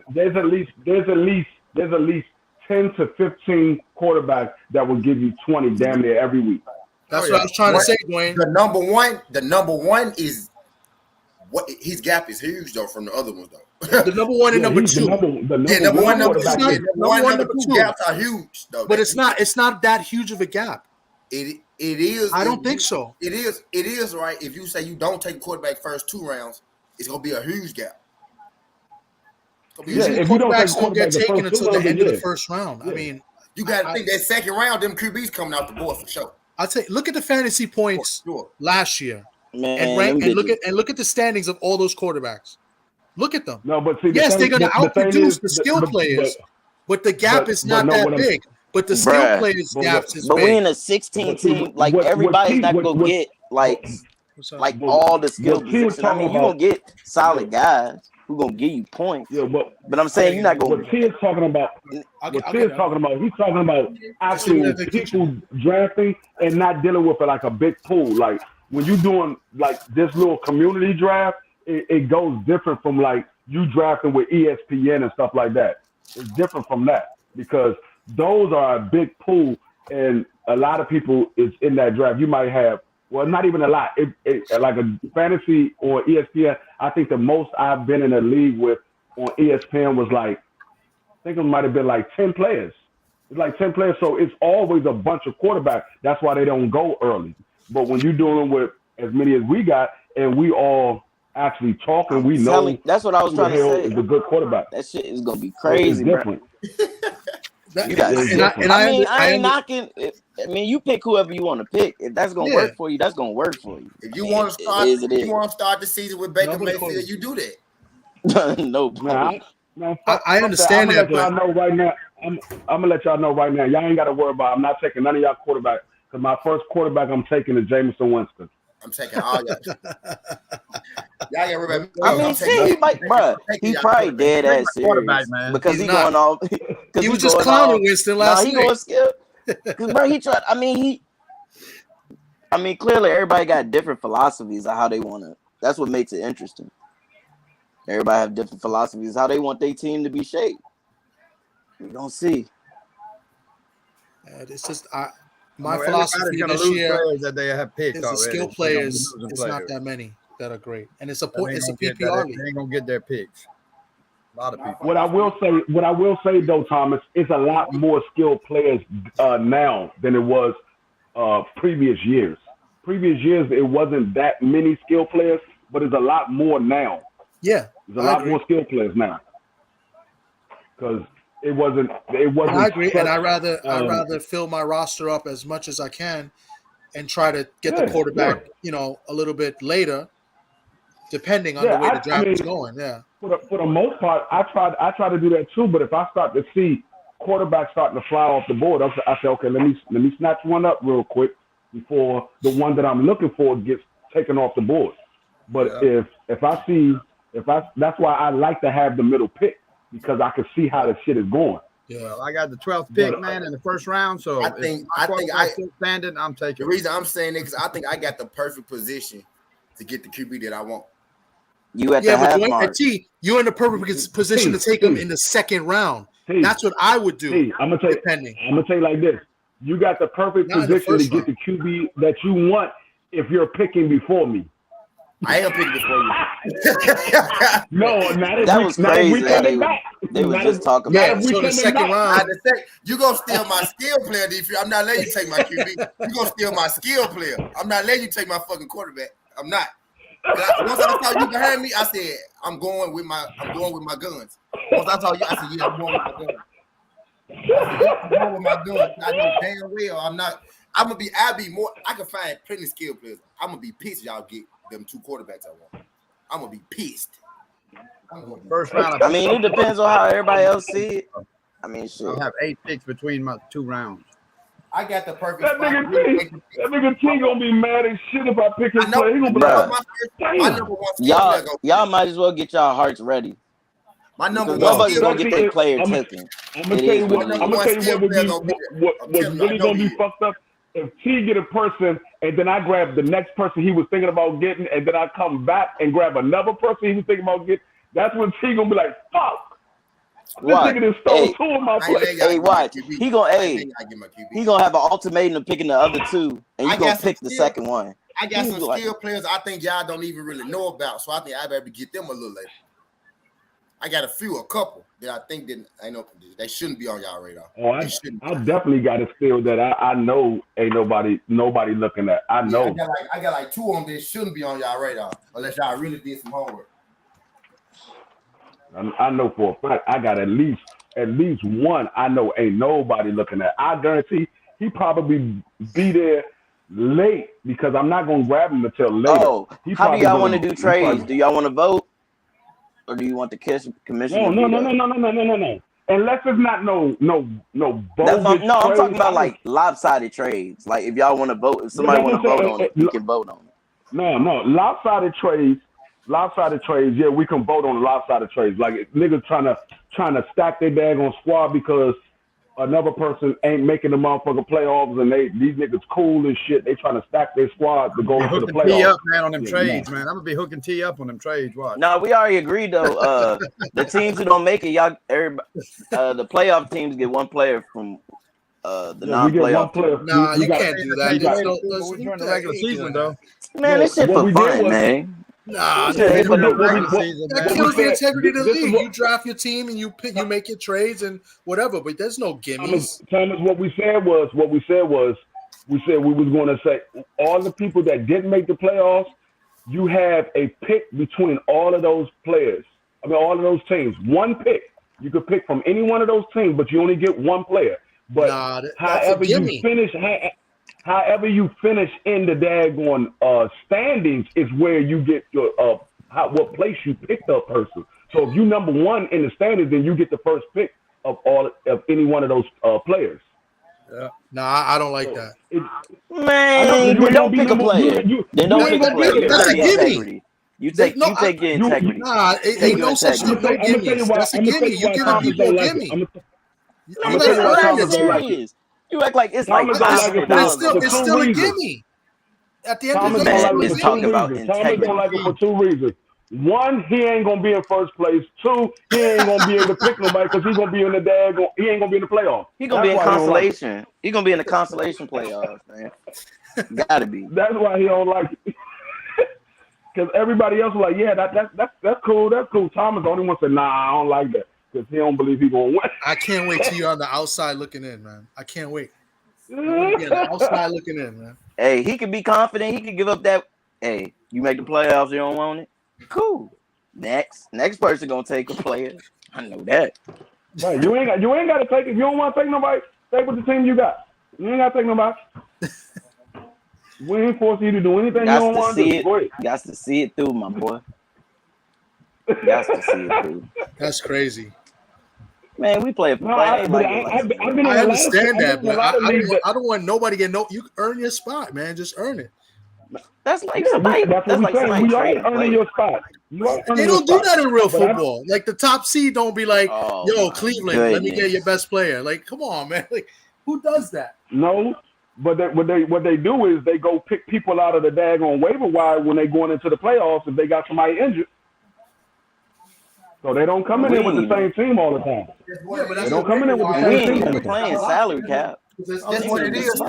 there's at least 10 to 15 quarterbacks that will give you 20 damn near every week. That's what I was trying to say, Dwayne. The number one is what his gap is huge though from the other ones though. The number 1 and number 2. Number one, number 2 gaps are huge though. But it's not that huge of a gap. It is. I don't think so. It is right. If you say you don't take quarterback first 2 rounds, it's gonna be a huge gap. Usually quarterbacks don't get taken until the end of the first round. I mean, you got to think that second round, them QBs coming out the board for sure. I'll tell you, look at the fantasy points last year, Man, and look at the standings of all those quarterbacks. Look at them. No, but see, yes, they're going to outproduce the skill players, but the gap is not that big. But the skill players gaps is big. But we in a 16 team, like everybody's not going to get like all the skill positions. I mean, you're going to get solid guys who going to give you points. Yeah, but I'm saying you're not going to. What T is talking about, he's talking about actual people drafting and not dealing with like a big pool. Like when you're doing like this little community draft, it goes different from like you drafting with ESPN and stuff like that. It's different from that because those are a big pool and a lot of people is in that draft. You might have, well, not even a lot. Like a fantasy or ESPN, I think the most I've been in a league with on ESPN was like, I think it might have been like 10 players. It's like 10 players. So it's always a bunch of quarterbacks. That's why they don't go early. But when you're doing with as many as we got and we all actually talking, we know that's what I was trying to say. Is a good quarterback. That shit is gonna be crazy, bro. I ain't knocking. I mean, you pick whoever you want to pick. If that's gonna work for you, that's gonna work for you. If you want to start the season with Baker Mayfield, you do that. No, I understand that. I'm gonna let y'all know right now. Y'all ain't got to worry about. I'm not taking none of y'all quarterbacks because my first quarterback I'm taking is Jameson Winston. I'm taking all y'all. Y'all get rid of me. I mean, he might, bro. He probably dead ass serious, man, because he's going off. He was just clowning Winston last night. He going skip because, bro, he tried. I mean, clearly everybody got different philosophies of how they want to. That's what makes it interesting. Everybody have different philosophies how they want their team to be shaped. We don't see. It's just my philosophy this year that they have picked is the skill players. It's not that many that are great, and it's a PPR league. They ain't gonna get their picks. A lot of people. What I will say though, Thomas, it's a lot more skilled players now than it was previous years. Previous years, it wasn't that many skilled players, but it's a lot more now. Yeah, there's a lot more skilled players now because it wasn't. I agree, and I rather fill my roster up as much as I can, and try to get the quarterback, a little bit later, depending on the way the draft is going. Yeah. For the most part, I try to do that too. But if I start to see quarterbacks starting to fly off the board, I say, okay, let me snatch one up real quick before the one that I'm looking for gets taken off the board. But that's why I like to have the middle pick because I can see how the shit is going. Yeah, well, I got the 12th pick, man, in the first round. So I think standing. I'm taking. The reason I'm saying it is I think I got the perfect position to get the QB that I want. You at the half mark. You're in the perfect position to take him in the second round. That's what I would do. I'm gonna tell you like this: you got the perfect position to get the QB that you want if you're picking before me. I am picking before you. No, not that was crazy. They were just talking about so the second round. You gonna steal my skill player, DP. I'm not letting you take my QB. You gonna steal my skill player. I'm not letting you take my fucking quarterback. I'm not. Once I saw you behind me, I said, I'm going with my guns. Once I saw you, I said, yeah, I'm going with my guns. I'm going with my guns. I know damn well I'll be more. I can find plenty of skill players. I'm gonna be pissed y'all get them two quarterbacks I want. I'm gonna be pissed. First round. I mean, it depends on how everybody else see it. I mean, shit. I'll have 8 picks between my 2 rounds. I got the perfect. That nigga T gonna be mad as shit if I pick his play. He gonna be like, y'all might as well get y'all hearts ready. My number one. Nobody's gonna get their player taken. I'm gonna tell you what's really gonna be fucked up. If T get a person and then I grab the next person he was thinking about getting, and then I come back and grab another person he was thinking about getting, that's when T gonna be like, fuck. This nigga just stole 2 of my plays. Hey, watch. He gonna have an ultimatum of picking the other 2, and you gonna pick the second one. I got some skill players I think y'all don't even really know about, so I think I better get them a little later. I got a couple that I think they shouldn't be on y'all radar. Oh, I definitely got a skill that I know ain't nobody looking at. I know. I got like 2 on this shouldn't be on y'all radar unless y'all really did some homework. I know for a fact I got at least one I know ain't nobody looking at. I guarantee he probably be there late because I'm not gonna grab him until later. Oh, how do y'all want to do trades? Do y'all want to vote, or do you want the commissioner? No. Unless it's not no bogus. I'm talking about like lopsided trades. Like if y'all want to vote, if somebody want to vote on it, we can vote on it. No, lopsided trades. Yeah, we can vote on lopsided trades. Like if niggas trying to stack their daggone squad because another person ain't making the motherfucking playoffs, and these niggas cool and shit. They trying to stack their squad to go to the playoffs. Tee up, man, on them trades, man. I'm gonna be hooking T up on them trades. Watch. No, we already agreed though. The teams who don't make it, everybody, the playoff teams get one player from the non-playoff. Nah, you can't do that. During the regular season, though. Man, this shit for fun, man. Nah, that kills the integrity of the league. You draft your team and you make your trades and whatever, but there's no gimmies. Thomas, what we said was we was going to say all the people that didn't make the playoffs, you have a pick between all of those players. I mean, all of those teams. One pick. You could pick from any one of those teams, but you only get one player. But however you finish in the daggone standings is where you get your what place you picked up person. So if you number one in the standings, then you get the first pick of any one of those players. Yeah. Nah, I don't like that. Man, don't pick a player. Then don't pick a player. That's a gimme. You take your integrity. Nah, ain't no such thing. No gimmies. That's a gimme. You giving people a gimme. You act like it's like it's still a gimme. At the end of the day, it's talking about integrity. Don't like it for two reasons. One, he ain't gonna be in first place. Two, he ain't gonna be able to pick nobody because he's gonna be in the he ain't gonna be in the playoffs. He's gonna be in consolation. He's gonna be in the consolation playoffs, man. Gotta be. That's why he don't like it. Because everybody else was like, yeah, that's cool. That's cool. Thomas the only one said, nah, I don't like that. Because he don't believe he gonna win. I can't wait till you're on the outside looking in, man. I can't wait. The outside looking in, man. Hey, he can be confident. He can give up that. Hey, you make the playoffs, you don't want it. Cool. Next person gonna take a player. I know that. Right, you ain't got to take. If you don't want to take nobody, take with the team you got. You ain't got to take nobody. We ain't forcing you to do anything you don't want to do. Got to see it through, my boy. Got to see it through. That's crazy. Man, we play. I understand that, but I don't want nobody to get you earn your spot, man. Just earn it. That's like somebody. That's like somebody trading earning your spot. They don't do that in real football. Like the top seed don't be like, "Yo, Cleveland, let me get your best player." Like, come on, man. Like, who does that? No, but what they do is they go pick people out of the daggone waiver wire when they going into the playoffs if they got somebody injured. So they don't come in there with the same team all the time. Yeah, but they don't come in there with the same team. We're playing salary cap. That's what it is.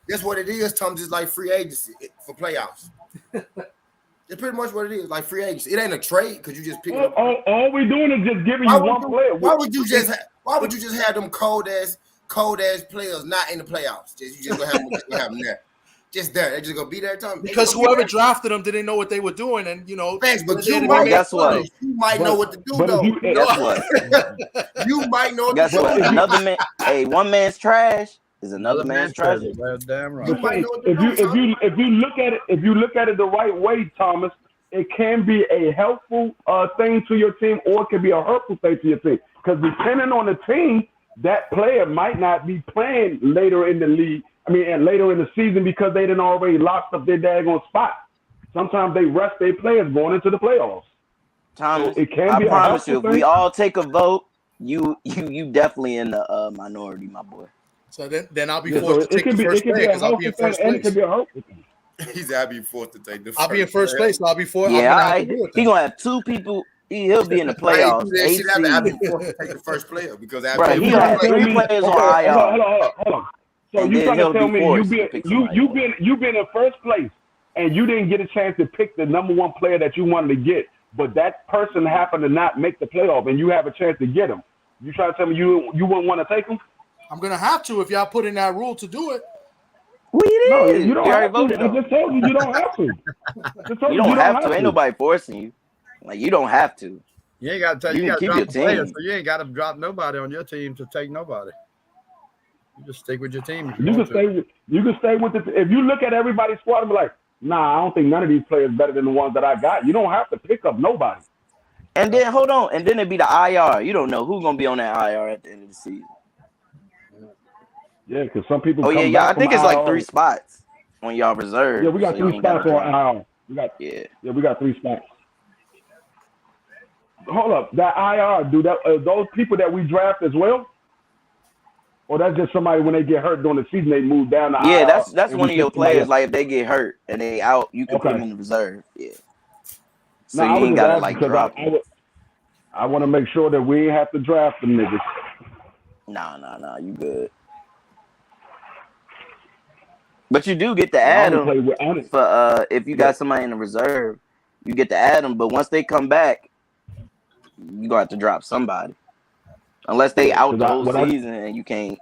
That's what it is. Tom, just like free agency for playoffs. It's pretty much what it is, like free agency. It ain't a trade because you just pick it up. All we doing is just giving you one player. Why would you just have them cold ass players not in the playoffs? You just gonna have them there. Just there. They're just gonna be there, Tom. Because whoever drafted them didn't know what they were doing, and thanks, but you might know what to do though. Guess what? You might know. Guess what? Another man. Hey, one man's trash is another man's treasure. Damn right. If you look at it the right way, Thomas, it can be a helpful thing to your team, or it can be a hurtful thing to your team. Because depending on the team, that player might not be playing later in the league. And later in the season because they didn't already locked up their daggone spot. Sometimes they rest their players going into the playoffs. Thomas, so it can I promise you, if we all take a vote, you definitely in the minority, my boy. So then I'll be forced to take the first play because I'll be in first place. He's I'll be forced to take the first. I'll be in first place, so I'll be forced. Yeah, he gonna have two people. He'll be in the playoffs. I'll be forced to take the first player because he gonna have 3 players on IR. Hold on. So you trying to tell me you've been in first place and you didn't get a chance to pick the number one player that you wanted to get, but that person happened to not make the playoff and you have a chance to get him. You trying to tell me you wouldn't want to take him? I'm gonna have to if y'all put in that rule to do it. No, you don't have to. I just told you don't have to. You don't have to. Ain't nobody forcing you. Like you don't have to. You ain't got to You can keep drop your a player, team. so you ain't got to drop nobody on your team to take nobody. You just stick with your team. If You can stay with it. If you look at everybody's squad and be like, nah, I don't think none of these players better than the ones that I got. You don't have to pick up nobody. And then hold on, and then it'd be the IR. You don't know who's gonna be on that IR at the end of the season. Yeah, because some people. Oh come yeah. back I think from it's like IR. 3 spots on y'all reserve. Yeah, we got so 3 spots on IR. We got we got 3 spots. Hold up, that IR, do that? Those people that we draft as well, or that's just somebody when they get hurt during the season they move down to Yeah, IR. that's one of your players. Like if they get hurt and they out, you can put them in the reserve. Yeah. So no, you ain't gotta like drop them. I want to make sure that we ain't have to draft them niggas. Nah, you good. But you do get to add them for if you got somebody in the reserve, you get to add them. But once they come back, you gonna have to drop somebody, unless they out the whole season and you can't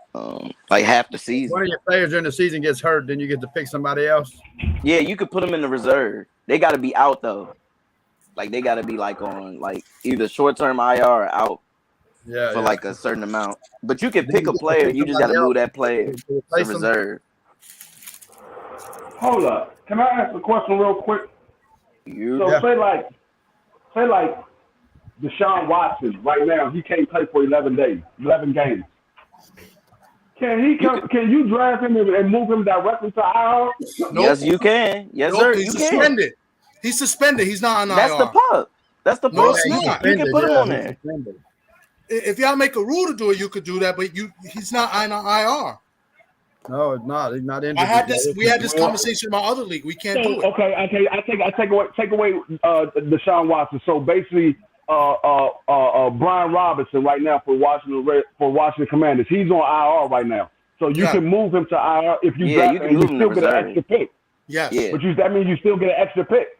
like half the season. One of your players during the season gets hurt, then you get to pick somebody else. Yeah, you could put them in the reserve. They got to be out though. Like they got to be like on like either short-term IR or out for like a certain amount. But you can pick a player. You just got to move that player to reserve. Hold up. Can I ask a question real quick? Say like Deshaun Watson right now, he can't play for 11 games. Can you draft him and move him directly to IR? Nope. Yes, you can. Yes, sir. He's suspended. He's suspended. He's not on IR. That's the pup. That's the pup. You can put him on there. If y'all make a rule to do it, you could do that, but he's not on IR. No, it's not. He's not in. We had this conversation in my other league. We can't do it. Okay, I take away Deshaun Watson. So basically, Brian Robinson right now for Washington Commanders, he's on IR right now. So you can move him to IR if you draft him, and you still get an extra pick. Yes. Yeah. But that means you still get an extra pick.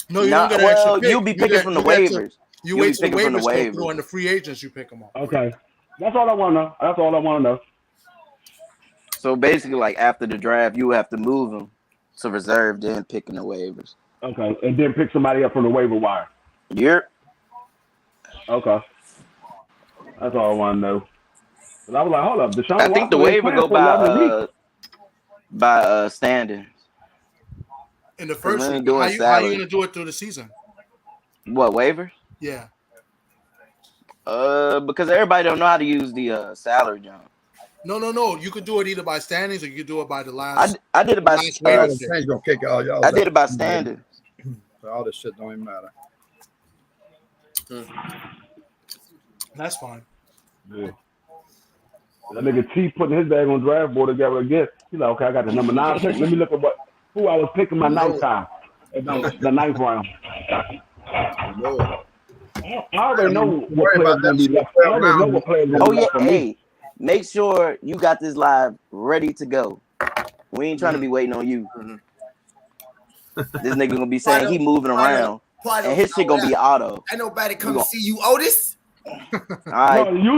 No, you don't get an extra pick. You'll be picking from the waivers. You wait till the waivers go through and the free agents you pick them up. Okay. That's all I want to know. So basically, like after the draft, you have to move them to reserve, then picking the waivers. Okay, and then pick somebody up from the waiver wire. Yep. Okay. That's all I want to know. But I was like, hold up, Deshaun. I think the waiver go by standings. In the first, how you gonna do it through the season? What waivers? Yeah. Because everybody don't know how to use the salary jump. No. You could do it either by standings or you could do it by the last. I did it by standings. I did it by standings. All this shit don't even matter. That's fine. Yeah. That nigga T putting his bag on draft board together again. He's like, okay, I got the number 9 pick. Let me look at who I was picking my ninth time. The 9th round. I already know what players going to be left. I already know what players going to be left for me. Make sure you got this live ready to go. We ain't trying to be waiting on you. This nigga gonna be saying he moving around, and his shit gonna be auto. Ain't nobody come to see you, Otis. All right. No,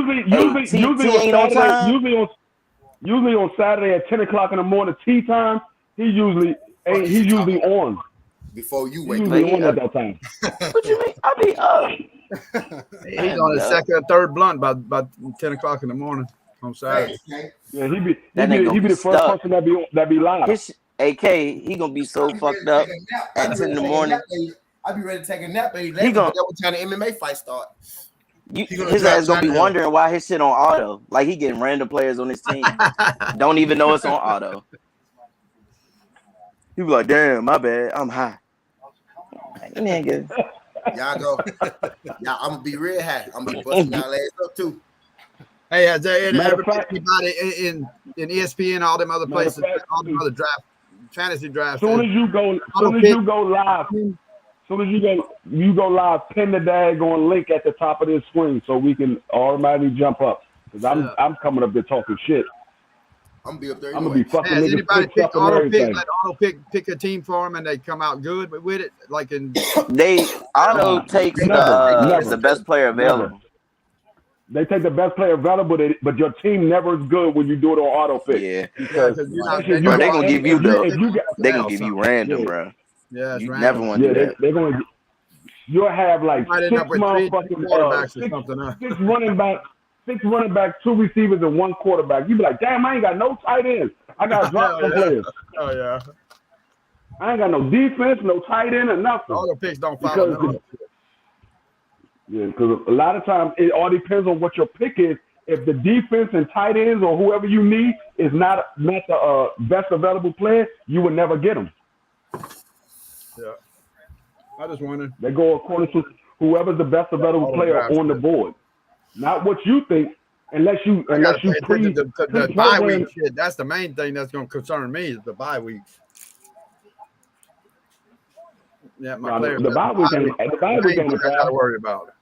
usually on Saturday at 10 o'clock in the morning tea time, he's usually on. Before you wake up. On at that time. What you mean? I be up. He's on his second or third blunt by 10 o'clock in the morning on Saturday. Yeah, he be the first person that be live. His AK, he gonna be so fucked up at 10 in the morning. I be ready to take a nap. He gonna what time the MMA fight start. His ass gonna be wondering why his shit on auto. Like he getting random players on his team. Don't even know it's on auto. He be like, damn, my bad, I'm high. Nigga. Y'all go. Y'all, I'm gonna be real high. I'm gonna be busting y'all ass up too. Hey, has there anybody in ESPN, all them other places, all them other fantasy drafts? Soon as you go live, you go live, pin the daggone link at the top of this screen so we can automatically jump up. Because I'm coming up there talking shit. I'm gonna be up there. I'm gonna be fucking niggas. Anybody pick auto pick a team for them and they come out good with it? Like they auto takes the best player available. Never. They take the best player available, but your team never is good when you do it on auto pick. Yeah, because they gonna give you they gonna give you random, bro. Yeah, you never want to do that. They're going to. you'll have like Might end six up with motherfucking quarterbacks or something. Huh? six running backs, 2 receivers, and 1 quarterback. You be like, damn, I ain't got no tight ends. I got to drop some players. Oh yeah. I ain't got no defense, no tight end, or nothing. All the picks don't follow. Because a lot of times it all depends on what your pick is. If the defense and tight ends or whoever you need is not the best available player, you will never get them. Yeah. I just wondered. They go according to whoever's the best available player on the board, not what you think. Unless you the bye week shit. That's the main thing that's going to concern me is the bye week. Yeah, my players. The bye week ain't a problem. I got to worry about it.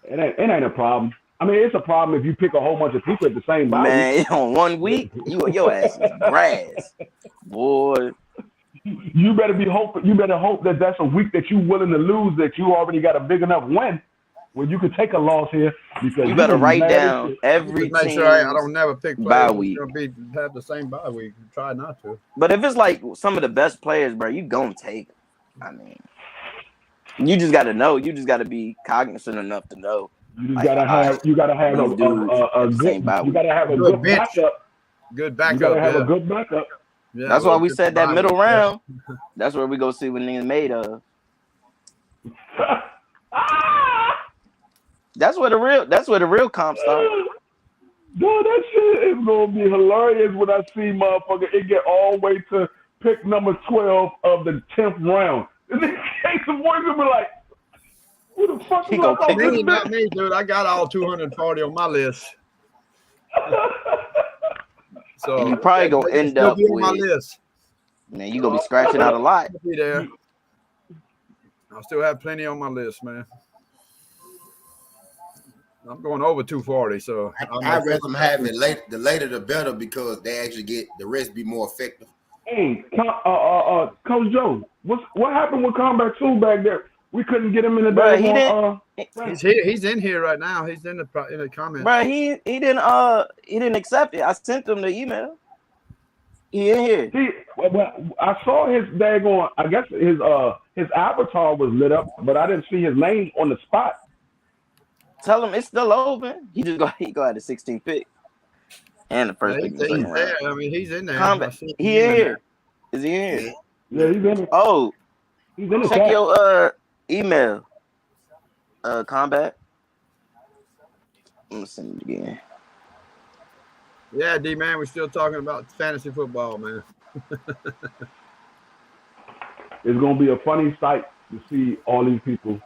It ain't a problem. I mean, it's a problem if you pick a whole bunch of people at the same bye week. On 1 week, your ass is grass, boy. You better hope that that's a week that you're willing to lose, that you already got a big enough win where you can take a loss here, because you better write down every make sure I don't never pick bye week. Have the same bye week. Try not to. But if it's like some of the best players, bro, you gonna take. I mean, you just got to know. You just got to be cognizant enough to know. You just gotta have a good backup. Good backup. You gotta have a good backup. Yeah, that's why we said that middle round. That's where we go see what niggas made of. That's where the real comp start. Dude, that shit is gonna be hilarious when I see motherfucker. It get all the way to pick number 12 of the 10th round. And then the boys will be like, "Who the fuck is up on this?" Not me, dude. I got all 240 on my list. So and you probably gonna end up with my list. Man, you gonna be scratching out a lot. Be there. I still have plenty on my list, man. I'm going over 240, so I'd rather have it late. The later the better, because they actually get the rest be more effective. Hey, Coach Joe, what happened with Combat 2 back there? We couldn't get him in the day. He's here. He's in here right now. He's in the comments. Bro, he didn't accept it. I sent him the email. He in here. I saw his daggone. I guess his avatar was lit up, but I didn't see his name on the spot. Tell him it's still open. He go at the 16th pick and the first pick. He's there. I mean, he's in there. He in here. Is he in here? Yeah, he's in there. Oh, he's in the check chat. your email. Combat. I'm gonna send it again. Yeah, D man, we're still talking about fantasy football, man. It's gonna be a funny sight to see all these people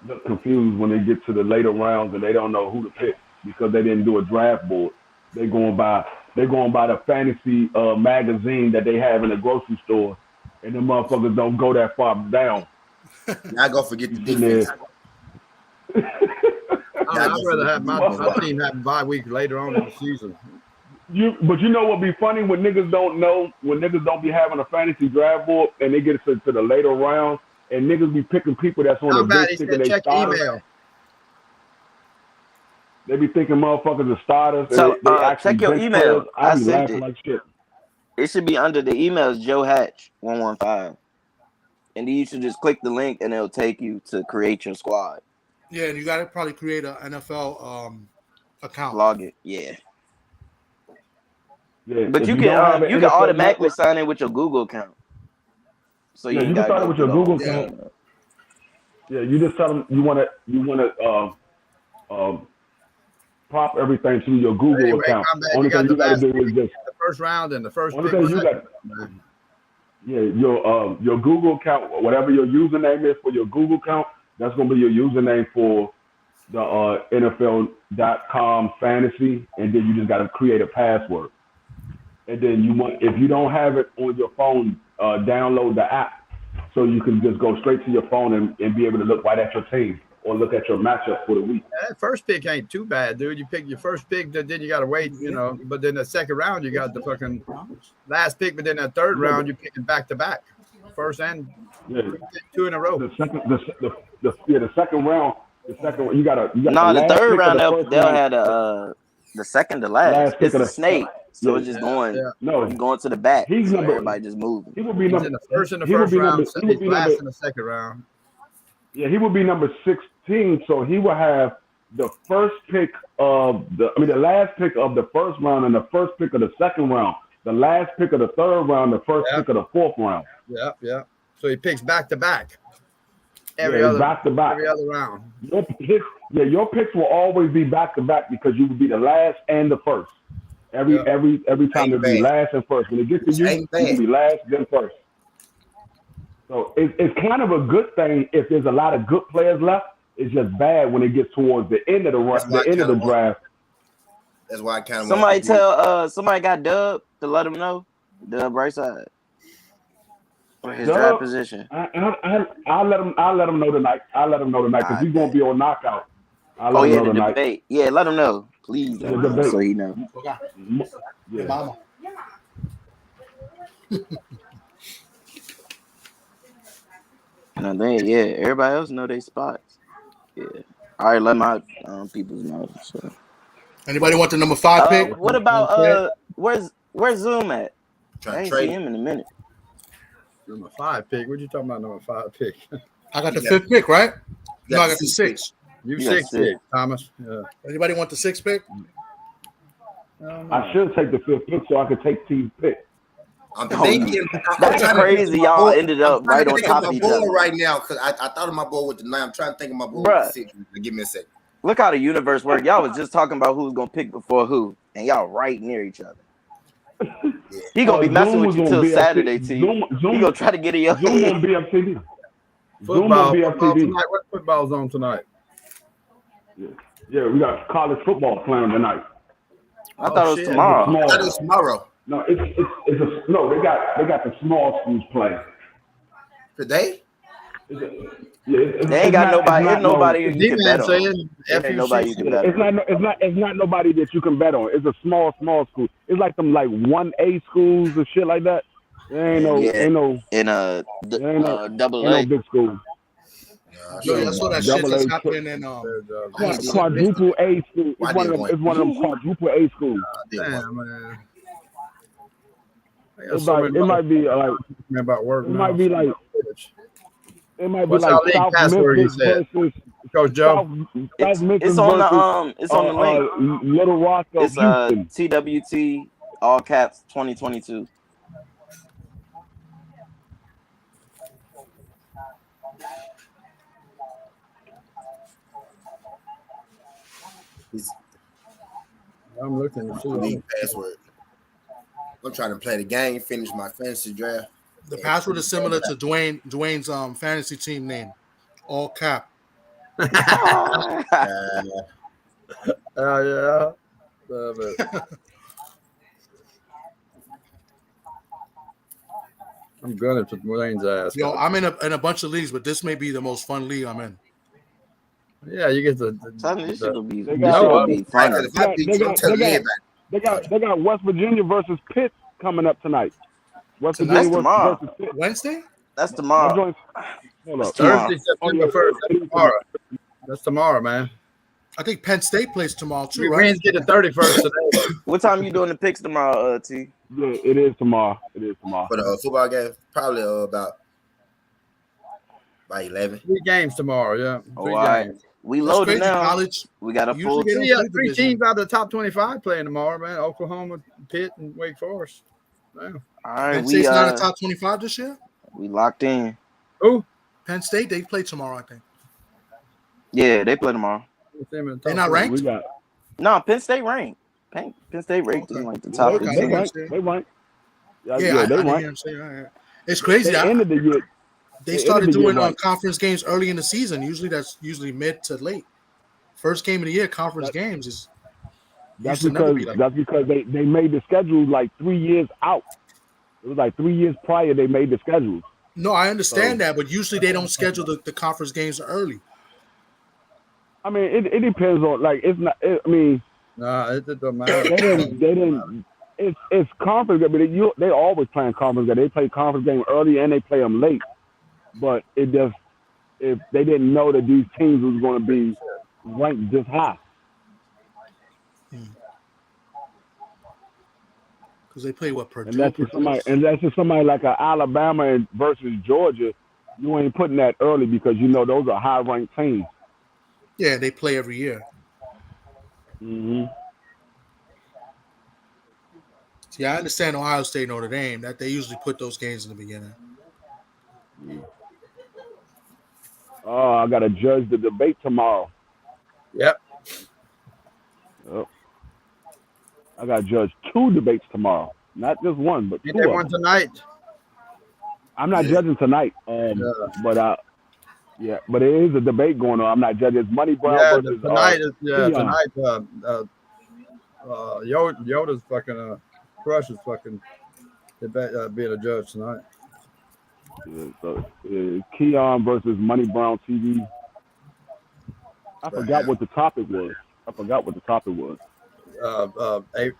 look confused when they get to the later rounds and they don't know who to pick because they didn't do a draft board. They're going by the fantasy magazine that they have in the grocery store, and the motherfuckers don't go that far down. Now I go forget the defense. I'd rather have my team have bye week later on in the season. But you know what be funny when niggas don't be having a fantasy draft board and they get to the later rounds and niggas be picking people that's on the big stick and they check email. They be thinking motherfuckers are starters. So they check your email. I sent it. Like shit. It should be under the emails Joe Hatch 115, and then you should just click the link and it'll take you to create your squad. Yeah, and you got to probably create an NFL account. Log it. Yeah. Yeah, but you can automatically sign in with your Google account. So you can sign in with your Google account. Yeah, you just tell them you want to prop everything through your Google account. Only thing you got to do is just the first round and the first. Only thing you got. Yeah, your Google account, whatever your username is for your Google account, that's gonna be your username for the NFL.com fantasy, and then you just got to create a password. And then if you don't have it on your phone, download the app so you can just go straight to your phone and be able to look right at your team or look at your matchup for the week. That first pick ain't too bad, dude. You pick your first pick, then you got to wait, But then the second round, you got the fucking last pick, but then that third round, you're picking back to back, first and two in a row. The second round, you got. No, the third round they'll have the second to last. It's a snake. So it's just going, going to the back. So everybody just moving. He will be in the first round. He's last in the second round. Yeah, he would be number 16, so he will have the first pick of the last pick of the first round and the first pick of the second round, the last pick of the third round, the first pick of the fourth round. Yeah. So he picks back to back. Back to back. Every other round. Your picks will always be back to back because you will be the last and the first. Every time it'll be last and first. When it gets to you, you can be last then first. So it's kind of a good thing if there's a lot of good players left. It's just bad when it gets towards the end of the draft. That's why I kind of somebody tell somebody got Dub to let him know. Dub right side. For his draft position. I'll let him know tonight. Because he's gonna be on knockout. I'll let him know tonight. Debate. Yeah, let him know. Please so he know. Yeah. No, everybody else know their spots. Yeah. All right, let my people know. So. Anybody want the number 5 pick? What about where's Zoom at? I ain't see him in a minute. Number 5 pick. What you talking about? Number 5 pick. I got the 5th pick, right? No, I got the 6th. You 6th pick, Thomas. Yeah. Anybody want the 6th pick? I should take the 5th pick so I could take T's pick. I'm thinking that's crazy. Y'all ended up right on top of each other right now because I thought of my board with the 9. I'm trying to think of my board with the 6. Give me a second. Look how the universe works. Y'all was just talking about who's gonna pick before who, and y'all right near each other. He gonna be messing with you till Saturday, T. He gonna try to get in your head. Zoom on BFTV. Football tonight. What football's on tonight? Yeah, we got college football playing tonight. I thought it was tomorrow. I thought it was tomorrow. No, they got the small schools playing today. They ain't got nobody. It's nobody you can bet on. It's not nobody that you can bet on. It's a small school. It's like them 1A schools and shit like that. There ain't no double A big school. I saw that shit that's happening in quadruple A school. It's one of them quadruple A schools. Damn, man. It might be about work. It might be like South Memphis versus Coach Joe. It's on the link. Little Rock. It's TWT all caps 2022. I'm looking to see the password. I'm trying to play the game, finish my fantasy draft. The password is similar to Dwayne's fantasy team name, all cap. Yeah. Love it. I'm gonna put Dwayne's ass. Yo, I'm in a bunch of leagues, but this may be the most fun league I'm in. Yeah, you get They got West Virginia versus Pitt coming up tonight. That's tomorrow. Versus Pitt. Wednesday? That's tomorrow. Thursday, September 1st. That's tomorrow. That's tomorrow, man. I think Penn State plays tomorrow too, right? Rams get the 31st today. What time you doing the picks tomorrow, T? Yeah, it is tomorrow. For the football game, probably about by 11. 3 games tomorrow, yeah. 3 games. We loaded now. College. We got a full 3 teams out of the top 25 playing tomorrow, man. Oklahoma, Pitt, and Wake Forest. Wow. All right, Penn State's not a top 25 this year? We locked in. Who? Penn State, they play tomorrow, I think. Yeah, they play tomorrow. They're not ranked? No, Penn State ranked. Penn State ranked in like the top. They ranked. Yeah, they ranked. It's crazy. At the end of the year, they started doing conference games early in the season. That's usually mid to late. First game of the year, conference games is. That's because they made the schedule like 3 years out. It was like 3 years prior they made the schedule. No, I understand that, but usually they don't schedule the conference games early. I mean, it depends on it's not. Nah, it doesn't matter. They didn't. It's conference game, but they always playing conference game. They play conference game early and they play them late. But it just if they didn't know that these teams was going to be ranked this high. Because they play what Purdue. And that's just somebody like Alabama versus Georgia. You ain't putting that early because you know those are high ranked teams. Yeah, they play every year. Mm-hmm. See, I understand Ohio State, Notre Dame, that they usually put those games in the beginning. Oh, I got to judge the debate tomorrow. Yep. I got to judge 2 debates tomorrow. Not just one, but 2 Ain't there one tonight? I'm not judging tonight. But but it is a debate going on. I'm not judging. It's Money Brown versus tonight is Keon. tonight. Yoda's fucking Crush is fucking being a judge tonight. Yeah, so Keon versus Money Brown TV. I forgot what the topic was.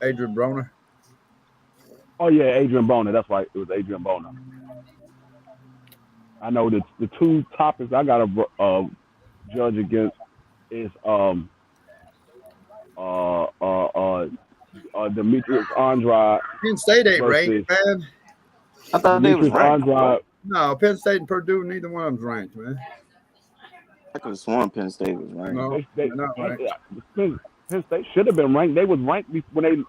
Adrian Broner. Oh yeah, Adrian Broner. That's right. It was Adrian Broner. I know the 2 topics I got to judge against is Demetrius Andrade. Penn State ain't ranked, man. I thought they was ranked. No, Penn State and Purdue, neither one of them's ranked, man. I could have sworn Penn State was ranked. No, they're not ranked. Penn State should have been ranked. They was ranked when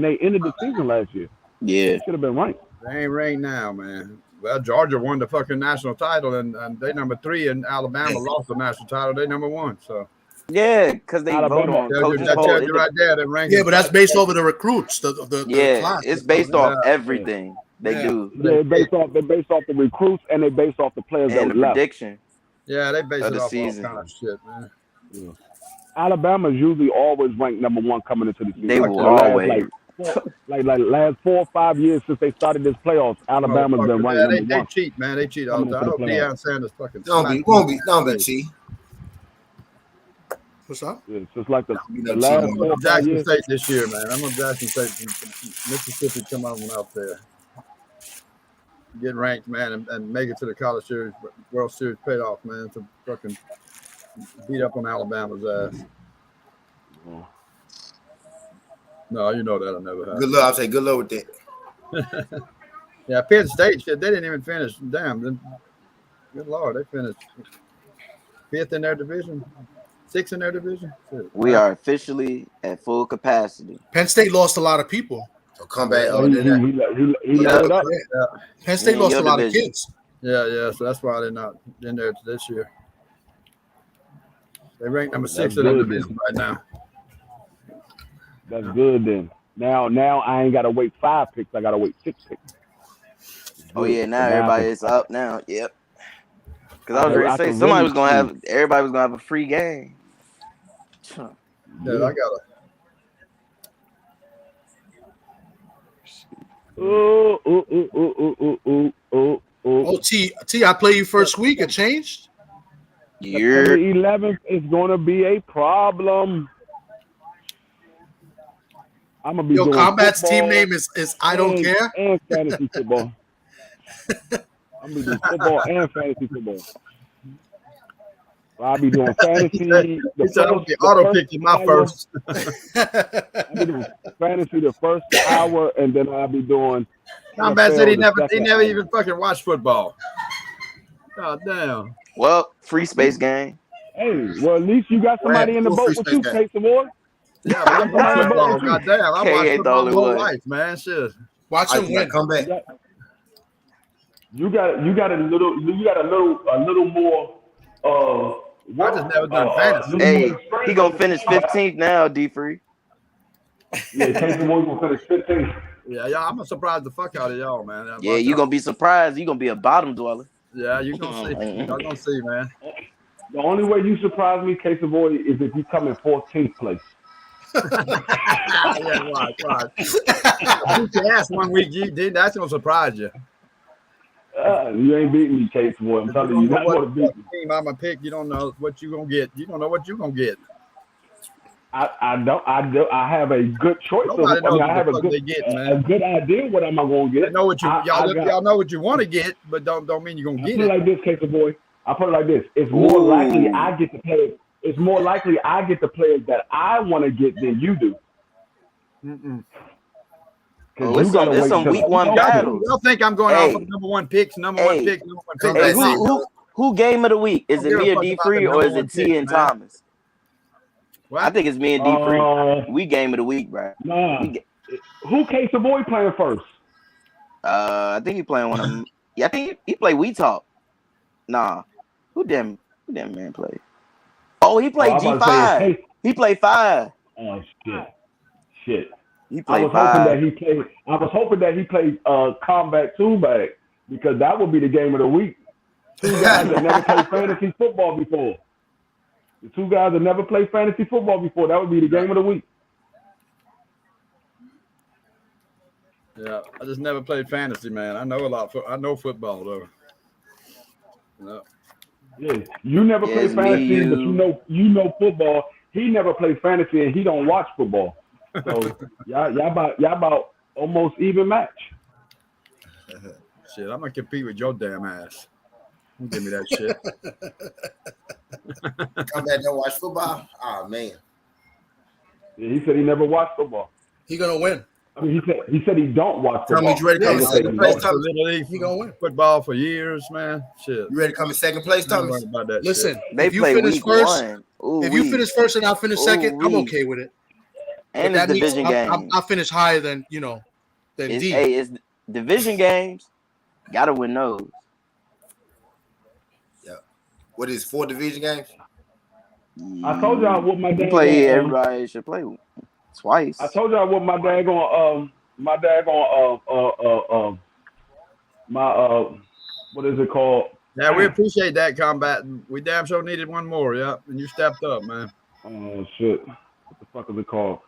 they ended the season last year. Yeah, should have been ranked. They ain't ranked now, man. Well, Georgia won the fucking national title, and they number 3, and Alabama lost the national title. They number 1. So yeah, because they vote on coaches. That tells you right there. That ranking. Yeah, but that's based over the recruits. The class. It's based off everything they do. Yeah, based off the recruits and they based off the players and that the left. prediction. Yeah, they base it off season. all kind of shit, man. Yeah. Alabama's usually always ranked number 1 coming into the season. They will always. Like last 4 or 5 years since they started this playoffs, Alabama's been ranked number 1. They cheat, man. They cheat all the time. I hope Deion Sanders fucking Don't be cheat. What's up? Yeah, it's just like the last 4 or 5 Jackson years. State this year, man. I'm on Jackson State, Mississippi. Come on out there, get ranked, man, and make it to the College Series, World Series payoff, man. To fucking beat up on Alabama's ass. No, you know that'll never happen. Good luck. I'll say good luck with that. Yeah, Penn State, shit, they didn't even finish. Damn, good Lord, they finished 5th in their division, 6th in their division. Shit. We are officially at full capacity. Penn State lost a lot of people. So come back. He let it up. Penn State lost a lot of kids. Yeah. So that's why they're not in there this year. They rank number 6 in the division right now. That's good then. Now I ain't gotta wait 5 picks. I gotta wait 6 picks. Oh yeah, now everybody is up now. Yep. Because I was ready to say everybody was gonna have a free game. Yeah, I got it. Oh, T, I play you first week. It changed. September 11th is gonna be a problem. I'm gonna be doing Combat's team name is I don't care and fantasy football. I'm gonna be doing football and fantasy football. So I'll be doing fantasy. Auto picking my first. I'll be doing fantasy the first hour, and then I'll be doing. Combat said he never even fucking watched football. God damn. Well, free space game. Hey, well at least you got somebody in the boat with you, Case Award. Yeah, but I'm watching football. God damn, I watched football my whole life, man. Shit. Watch him win. Come back. You got a little more. I just never done fantasy. Hey, he gonna finish 15th now, D3. Yeah, Case Award gonna finish 15th. Yeah, I'm gonna surprise the fuck out of y'all, man. Yeah, you gonna be surprised. You gonna be a bottom dweller. Yeah, you gonna see. Y'all gonna see, man. The only way you surprise me, Case Award, is if you come in 14th place. Yeah, right. Beat your ass one week, you did. That's gonna surprise you. You ain't beating me, Case Award. I'm telling you, you're not gonna beat me. Team I'm gonna pick. You don't know what you gonna get. You don't know what you gonna get. I don't. I have a good choice. I have a good idea what am I gonna get. I know what y'all know what you want to get, but don't mean you're gonna get it. Like this, Case Boy. I put it like this: it's more likely I get the players. It's more likely I get the players that I want to get than you do. It's some week 1 battles. Y'all think I'm going off of number 1 picks, Hey, who game of the week? Is it me or D Free or is it T and Thomas? What? I think it's me and D Free. We game of the week, bro. Nah. Who K Savoy playing first? I think he playing one of them. Yeah, I think he played We Talk. Nah. Who damn man play? Oh, he played G5. He played 5. Oh shit. He played I was hoping that he played Combat 2-Bag because that would be the game of the week. 2 guys that never played fantasy football before. The 2 guys that never played fantasy football before, that would be the game of the week. Yeah, I just never played fantasy, man. I know a lot. I know football though. No. Yeah, you never played fantasy, but you know football. He never played fantasy, and he don't watch football. So y'all about almost even match. Shit, I'm gonna compete with your damn ass. Don't give me that shit. Come back and watch football. Oh man. Yeah, he said he never watched football. He gonna win. I mean, he said he don't watch football. Tell me you ready to come in second place, Tommy? He gonna win Football for years, man. Shit. You ready to come in second place, Tommy? Listen, they if you finish first, if you finish first and I finish second, I'm okay with it. And it's division games. I finish higher than D. Hey, it's division games. Gotta win those. Yeah. What is 4 division games? I told y'all what my dad play. Everybody should play twice. I told y'all what my dad what is it called? Yeah, we appreciate that, Combat. We damn sure needed one more, yeah. And you stepped up, man. Oh shit. What the fuck is it called?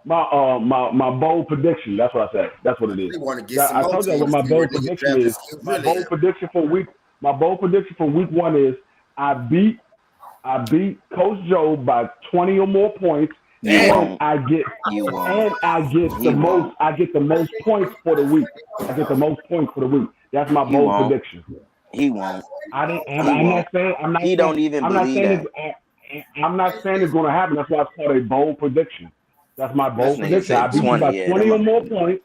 My bold prediction. That's what I said. That's what it is. I told you what my bold prediction is. My bold prediction for week 1 is I beat Coach Joe by 20 or more points, and I get the most points for the week. I get the most points for the week. That's my bold prediction. He won't. I'm not saying it's going to happen. That's why it's called a bold prediction. That's my bold prediction. I beat you by 20 or more points.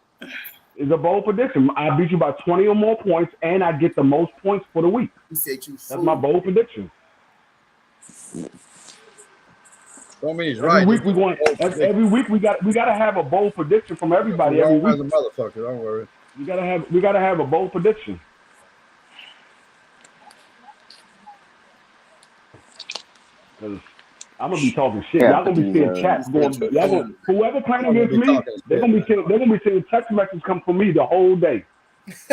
It's a bold prediction. I beat you by 20 or more points, and I get the most points for the week. That's my bold prediction. Don't mean he's right. Every week we got to have a bold prediction from everybody every week. As a motherfucker, don't worry. We gotta have a bold prediction. Because I'm gonna be talking shit. Y'all gonna be seeing chats going. Whoever playing against me, they're gonna be seeing text messages come from me the whole day. If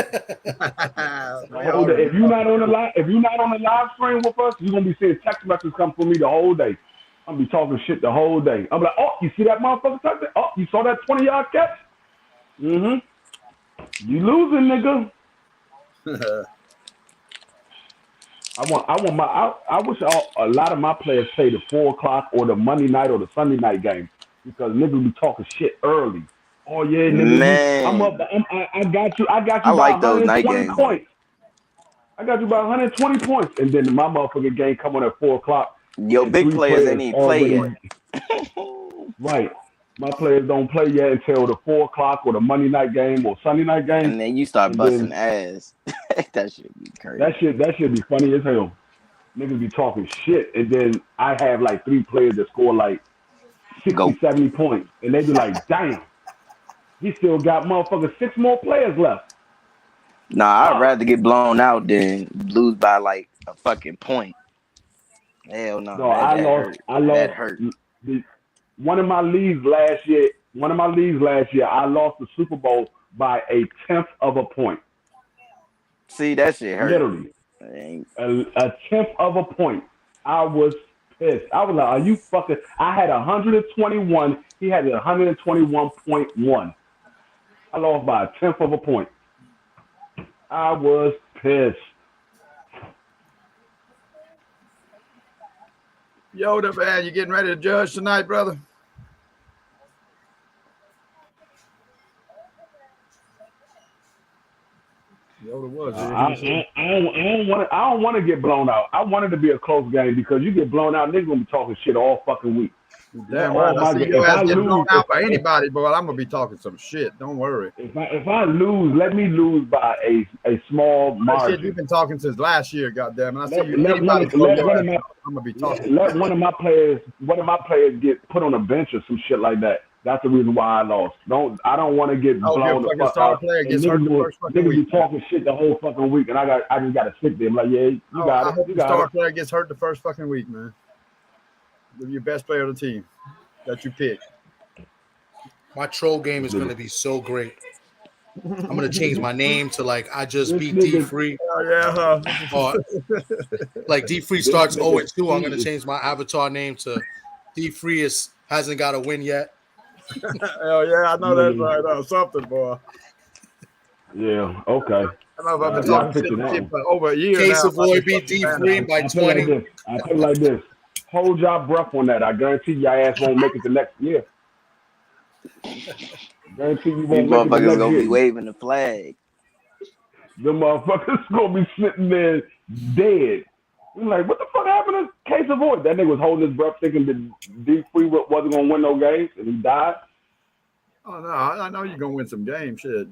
you're not on the live stream with us, you're gonna be seeing text messages come from me the whole day. I'm gonna be talking shit the whole day. I'm like, oh, you see that motherfucker touchdown? Oh, you saw that 20-yard catch? Mm-hmm. You losing, nigga. I wish a lot of my players play the 4 o'clock or the Monday night or the Sunday night game because niggas be talking shit early. Oh yeah, nigga. Man. I'm up. I got you. I like those night games. Points. I got you by 120 points, and then my motherfucking game come on at 4 o'clock. Yo, big players ain't even play yet. Right. My players don't play yet until the 4 o'clock or the Monday night game or Sunday night game. And then you start busting ass. That should be crazy. That should be funny as hell. Niggas be talking shit. And then I have like 3 players that score like 60, 70 points. And they be like, damn, he still got motherfucking 6 more players left. Nah, I'd rather get blown out than lose by like a fucking point. Hell no. I lost. That hurt. One of my leagues last year, I lost the Super Bowl by 1/10 of a point. See, that shit hurt. Literally. A 1/10 of a point. I was pissed. I was like, are you fucking... I had 121. He had 121.1. I lost by 1/10 of a point. I was pissed. Yoda, man, you getting ready to judge tonight, brother? Yoda was. I don't want to get blown out. I want it to be a close game because you get blown out, niggas gonna be talking shit all fucking week. Damn right. I see your ass getting blown out by anybody, boy. I'm gonna be talking some shit. Don't worry. If I lose, let me lose by a small margin. Shit, you've been talking since last year, goddamn. I see you. I'm gonna be talking. Let one of my players get put on a bench or some shit like that. That's the reason why I lost. I don't want to get blown the fuck out. Niggas be talking shit the whole fucking week, and I just gotta sit there. I'm like, yeah, you got it. I hope the star player gets hurt the first fucking week, man. You're your best player of the team that you pick. My troll game is gonna be so great. I'm gonna change my name to like I just beat D Free. Oh yeah. Or like D Free starts 0-2. I'm gonna change my avatar name to D Free hasn't got a win yet. Hell yeah, I know that's right. Something, boy. Yeah. Okay. I know I've been talking shit for over a year now. Case Avoid beat D Free by 20. I feel like this. Hold y'all breath on that. I guarantee y'all ass won't make it the next year. Guarantee you won't make it the next year. Motherfuckers gonna be waving the flag. The motherfuckers gonna be sitting there dead. I'm like, what the fuck happened to Case Avoid? That nigga was holding his breath thinking that D Free wasn't gonna win no games, and he died. Oh no, I know you're gonna win some games, shit.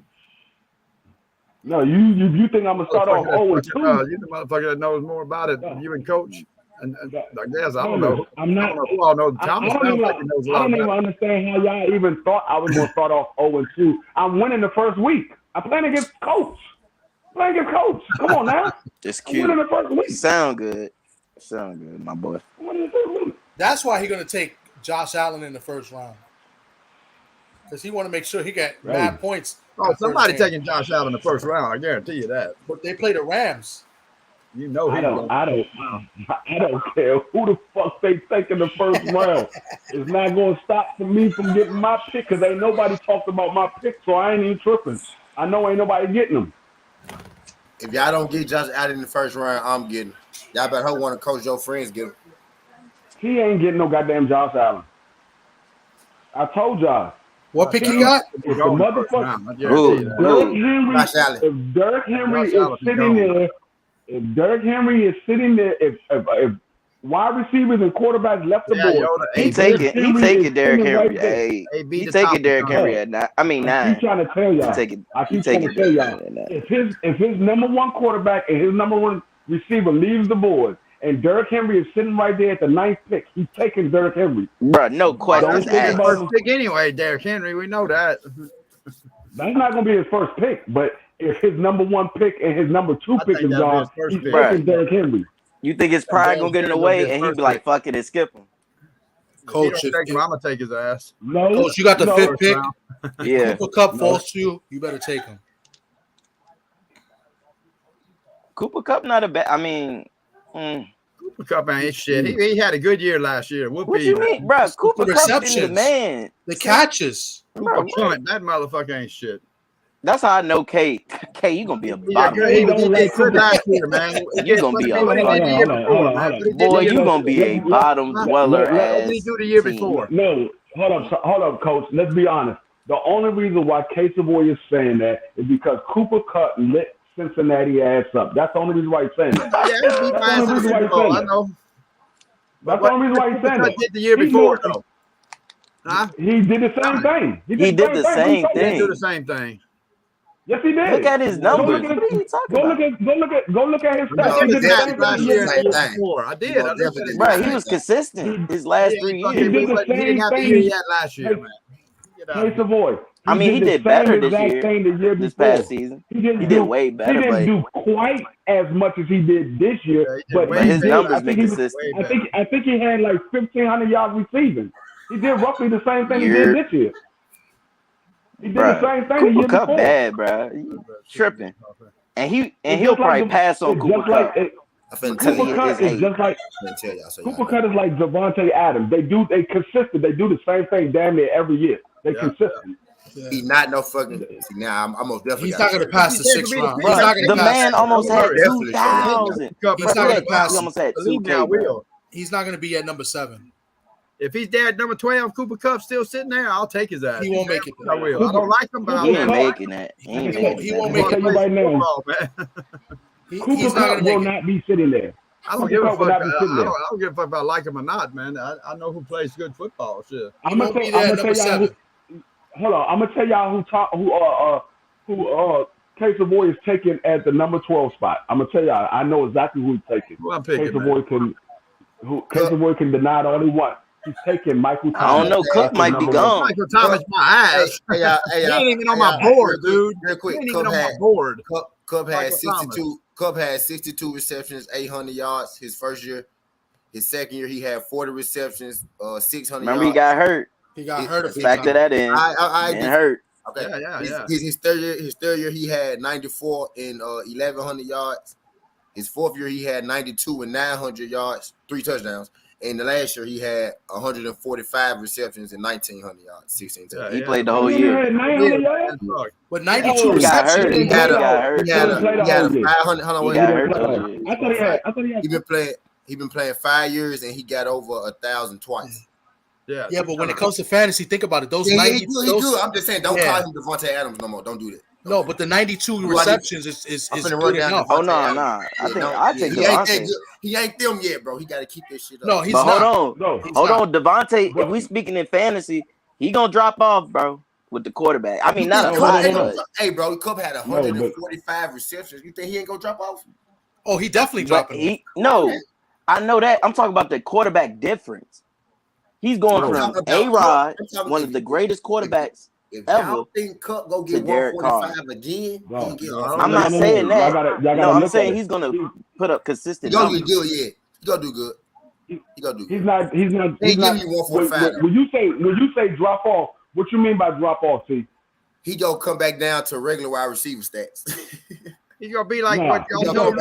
No, you think I'm gonna start off 0-2? You the motherfucker that knows more about it than you and Coach. And I guess I don't know. I'm not. I don't know who all knows. Thomas sounds like he knows a lot. I don't even understand how y'all even thought I was gonna start off 0-2. I'm winning the first week. I'm playing against Coach. Come on now. It's cute. I'm winning the first week. Sound good, my boy. That's why he's gonna take Josh Allen in the first round. Because he want to make sure he got mad points. Oh, somebody taking Josh Allen in the first round. I guarantee you that. But they play the Rams. You know I don't care who the fuck they take in the first round. It's not going to stop for me from getting my pick because ain't nobody talked about my pick, so I ain't even tripping. I know ain't nobody getting them. If y'all don't get Josh Allen in the first round, I'm getting. Y'all better hope one of Coach Joe friends get him. He ain't getting no goddamn Josh Allen. I told y'all. What pick you got? If the motherfucker, if Derrick Henry is sitting there. If Derrick Henry is sitting there, if wide receivers and quarterbacks left the board, he taking Derrick Henry. Hey, he taking Derrick Henry at 9. I mean 9. I keep trying to tell y'all. I keep trying to tell y'all. If his number one quarterback and his number one receiver leaves the board, and Derrick Henry is sitting right there at the 9th pick, he's taking Derrick Henry. Bro, no question. First pick anyway, Derrick Henry. We know that. That's not going to be his first pick, but if his number one pick and his number 2 pick is gone, he's taking Derrick Henry. You think his pride gonna get in the way and he'd be like, fuck it and skip him? Coach, I'm gonna take his ass. No, Coach, you got the 5th pick. Yeah. Cooper Kupp falls to you. You better take him. Cooper Kupp not a bad. I mean, Cooper Kupp ain't shit. He had a good year last year. What you mean, bro? Cooper Kupp is the man. The catches. Cooper Kupp, that motherfucker ain't shit. That's how I know K, you gonna be a bottom. He did good last year, man. You gonna be a boy. You gonna be a bottom dweller. What did he do the year before? No, hold up, Coach. Let's be honest. The only reason why Case Avoid is saying that is because Cooper Kupp lit Cincinnati ass up. That's the only reason why he's saying that. I know. That's the only reason why he's saying that. Did the year before though? Huh? He did the same thing. He did the same thing. He did the same thing. Yes, he did. Look at his numbers. What are you talking about? Go look at his stats. I did. Bro, he was consistent his last 3 years. He did the same thing. He had last year, man. Case Avoid. I mean, he did better this past season. He did way better. He didn't do quite as much as he did this year, but his numbers been consistent. I think he had like 1,500 yards receiving. He did roughly the same thing he did this year. He did the same thing the year before. Cooper Kupp bad, bro. You tripping. And he'll probably pass on Cooper Kupp. Cooper Kupp is just like Cooper Kupp is like Devontae Adams. They consistent. They do the same thing damn near every year. They consistent. He's not no fucking. Now I'm almost definitely. He's not going to pass the 6th round. The man almost had 2,000. He's not going to pass. He almost had 2K. He's not going to be at number 7. If he's there at number 12, Cooper Kupp still sitting there, I'll take his ass. He won't make it. I will. I don't like him, but he ain't making that. He won't make it right now. Cooper Kupp will not be sitting there. I don't give a fuck. I don't give a fuck about like him or not, man. I know who plays good football. Shit. I'm gonna tell y'all hold on. I'm gonna tell y'all who Casey Boy is taking at the number 12 spot. I'm gonna tell y'all. I know exactly who he's taking. Who I'm picking, Casey Boy can deny it all he wants. He's taking Michael Thomas. I don't know. Cook might be gone. Michael Thomas, my ass. He ain't even on my board, dude. Real quick, he ain't even on my board. Cup had 62. Cup had 62 receptions, 800 yards his first year. His second year, he had 40 receptions, 600 Remember, yards. He got hurt. He got hurt. Factor that in. I hurt. Okay. Yeah. His third year, he had 94 and 1,100 yards. His fourth year, he had 92 and 900 yards, 3 touchdowns. And the last year, he had 145 receptions and 1,900 yards, 16 touchdowns. He played the whole year. But 92 receptions. He got hurt. He got hurt. 500. Hold on, I thought he had. He been playing 5 years and he got over 1,000 twice. Yeah, but when it comes to fantasy, think about it. Those he 90, good. I'm just saying, don't call him Devontae Adams no more. Don't do that. No, but the 92 receptions is good enough. Oh no. I take Devontae. He ain't them yet, bro. He got to keep this shit up. No, he's but not. Hold on, Devontae. If we speaking in fantasy, he gonna drop off, bro, with the quarterback. I mean, not a lot, but hey, bro, Cup had 145 receptions. You think he ain't gonna drop off? Oh, he definitely dropping. No, I know that. I'm talking about the quarterback difference. He's going from A-Rod, one of the greatest quarterbacks ever, think Cup go get 145 again? I'm not saying that. No, I'm saying he's gonna put up consistent. He gonna do good, yeah. He gonna do good. He gonna do good. He's not. He give you 145. When you say drop off, what you mean by drop off, T? He gonna come back down to regular wide receiver stats. He's gonna be like what y'all know.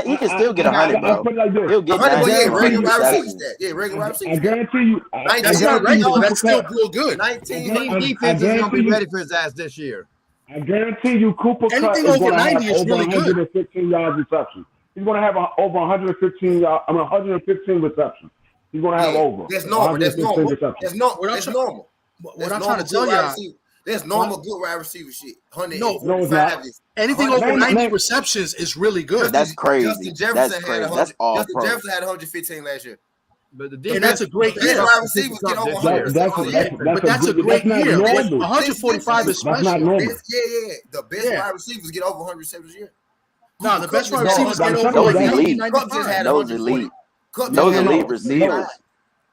He can still get 100, bro. He'll get 100, regular wide receiver stats. Yeah, regular wide receiver. I guarantee you. That's not regular. That's still real good. 19 defense is gonna be ready for his ass this year. I guarantee you, Cooper Kupp is over going to 90 have is over really good. 115 yards reception. He's going to have over 115 yards. 115 receptions. He's going to have over. That's normal. That's normal. What I'm trying to tell you. That's normal good wide receiver shit. Anything over 90 receptions is really good. That's crazy. Justin Jefferson had That's all Justin Jefferson had 115 last year. But and that's a great year. Wide receivers get over 100. But that's a great year. 145 is special. That's not normal. Yeah. The best wide receivers get over 100 receptions a year. No, the best wide receivers get over those like elite. 95. Those elite. Those elite receivers.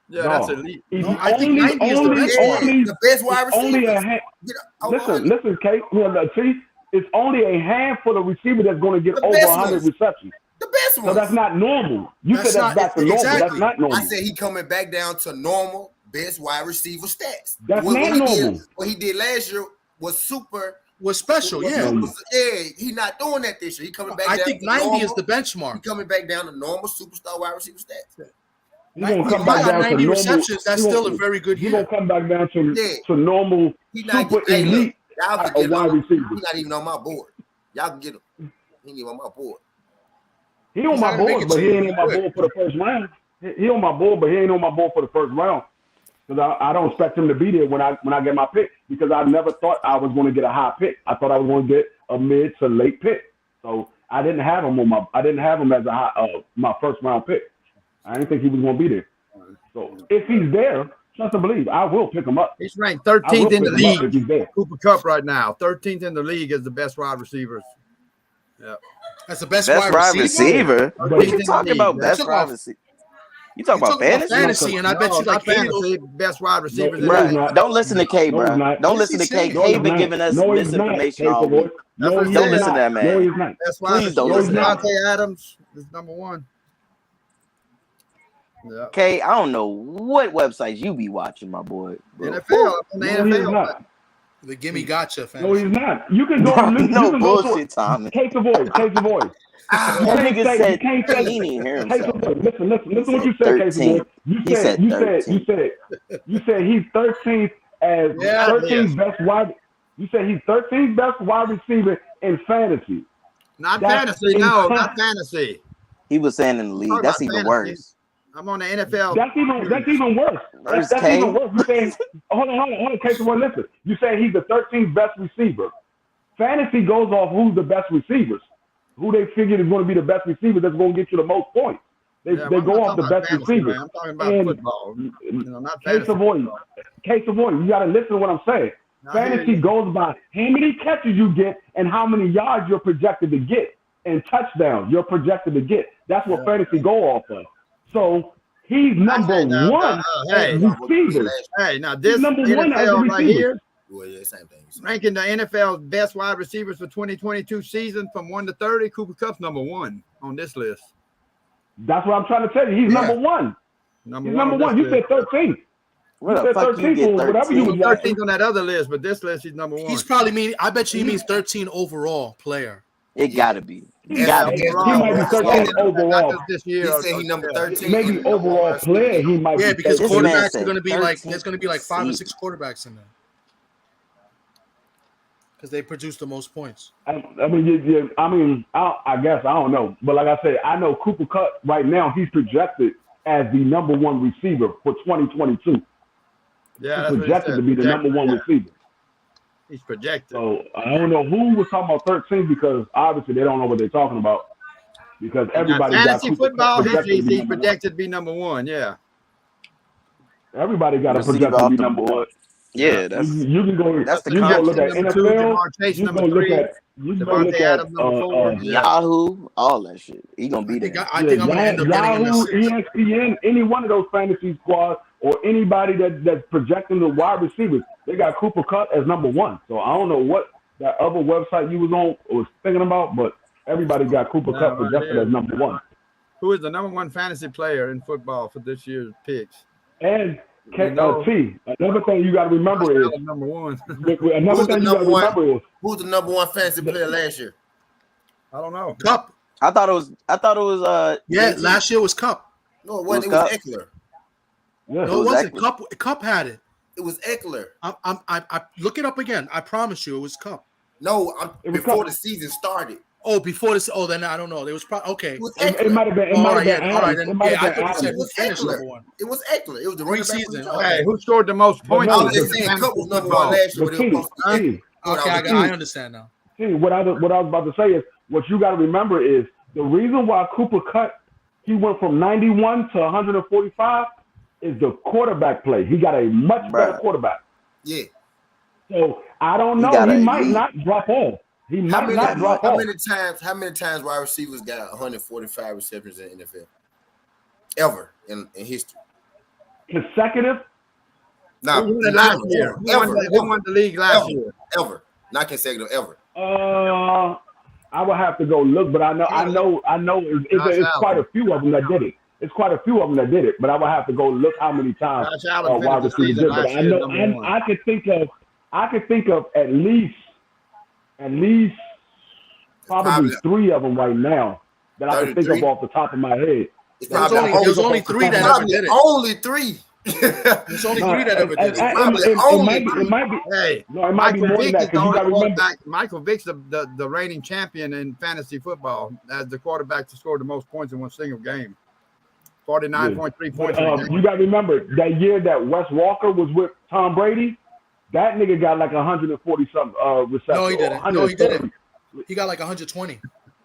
Yeah, that's elite. No, I think 90 is the best one. The best wide receiver. Listen, Kate. It's only a handful of receivers that's going to get over 100 receptions. The best one. So that's not normal. You said that's back to normal. Exactly. That's not normal. I said he coming back down to normal best wide receiver stats. That's not normal. What he did last year was super. Was special, Yeah, he's not doing that this year. He coming back. I down think to 90 normal. is the benchmark. He coming back down to normal superstar wide receiver stats. He's gonna come back down to 90 normal. receptions. That's still a very good year. He's gonna come back down to normal, super elite wide receiver. He's not even on my board. Y'all can get him. He ain't even on my board. He on my board, but he ain't on my board for the first round. He on my board, but he ain't on my board for the first round. Because I don't expect him to be there when I get my pick. Because I never thought I was going to get a high pick. I thought I was going to get a mid to late pick. So I didn't have him as a high, my first round pick. I didn't think he was going to be there. So if he's there, trust and believe, I will pick him up. He's ranked 13th in the league. If he's there. Cooper Kupp right now, 13th in the league is the best wide receivers. Yeah, that's the best wide receiver. What you talking about? Best wide receiver. You talking about fantasy, and I bet you like fantasy best wide receivers. Don't listen to K, bro. Don't listen to K. K been giving us misinformation all week. Don't listen to that man. No, he's not. Please don't listen to that. Devontae Adams is number one. Yeah. K, I don't know what websites you be watching, my boy. NFL. On the NFL. The gimme gotcha fan. No, he's not. You can go. No bullshit, Tommy. Take the voice. That nigga said he didn't hear himself. Listen what you said, Casey boy. You said he's 13th as 13th best wide. You said he's 13th best wide receiver in fantasy. Not fantasy, no, not fantasy. He was saying in the league. That's even worse. I'm on the NFL. That's even worse. That's even worse. You saying, hold on, Casey boy, listen. You saying he's the 13th best receiver. Fantasy goes off who's the best receivers. who they figured is going to be the best receiver that's going to get you the most points. They go off the best receiver. I'm talking about football. Not Case of Avoid, you got to listen to what I'm saying. Fantasy goes by how many catches you get and how many yards you're projected to get and touchdowns you're projected to get. That's what fantasy go off of. So he's number one at receivers. Hey, now this NFL right here, ranking the NFL's best wide receivers for 2022 season from 1 to 30, Cooper Kupp's number 1 on this list. That's what I'm trying to tell you. He's number one. He's number one. You said 13. Where the fuck you get 13? 13th on that other list, but this list he's number 1. He's probably meaning. I bet you he means 13 overall player. It gotta be. He might be 13 overall. This year, he said he's number 13. Maybe overall player, he might be. Yeah, because quarterbacks are going to be like there's going to be like 5 or 6 quarterbacks in there because they produce the most points. I guess I don't know, but like I said, I know Cooper Kupp right now. He's projected as the number 1 receiver for 2022. Yeah, he's projected to be the number 1 receiver. He's projected. So I don't know who was talking about 13 because obviously they don't know what they're talking about. Because everybody got fantasy football, he's projected to be number 1. Yeah. Everybody got a projected to be number 1. Yeah, that's you can go. That's the you can go look at NFL. You can look at. You can look at Yahoo, all that shit. He gonna be there. I think I'm gonna end up getting Yahoo, ESPN, any one of those fantasy squads or anybody that's projecting the wide receivers, they got Cooper Kupp as number 1. So I don't know what that other website you was on was thinking about, but everybody got Cooper Kupp projected as number 1. Who is the number 1 fantasy player in football for this year's picks? And another thing you got to remember is number 1. Another thing you got to remember is who's the number 1 fantasy player last year? I don't know. Kupp. I thought it was. Yeah, last year was Kupp. No, it wasn't. It was Eckler. Yeah. No, it wasn't. Kupp had it. It was Eckler. I look it up again. I promise you, it was Kupp. No, before the season started. Oh, before this. Oh, then I don't know. It was probably okay. It might have been. It might have been. All right, then. I thought you said it was Eckler. It was Eckler. It was the preseason. Okay, who scored the most points? I was just saying, Kupp was number 1 last year. Okay, I understand now. See, what I was about to say is what you got to remember is the reason why Cooper Kupp he went from 91 to 145 is the quarterback play. He got a much better quarterback. Yeah. So I don't know. He might not drop off. He might not drop off. How many times wide receivers got 145 receptions in the NFL? Ever in history? Consecutive? No, last year. Who won the league last year? Ever. Not consecutive, ever. I would have to go look, but I know it's quite a few of them that did it. It's quite a few of them that did it, but I would have to go look how many times wide receivers did. But I know I could think of at least probably 3 of them right now that I can think of off the top of my head. There's only 3 that ever did it. Only 3. There's only 3 that ever did it. It might be. Hey, no, it might be more than that. Because you got to remember, Michael Vick's the reigning champion in fantasy football as the quarterback to score the most points in one single game. 49.3 points. You got to remember that year that Wes Walker was with Tom Brady. That nigga got like 140 something receptions. No, he didn't. No, he didn't. He got like 120.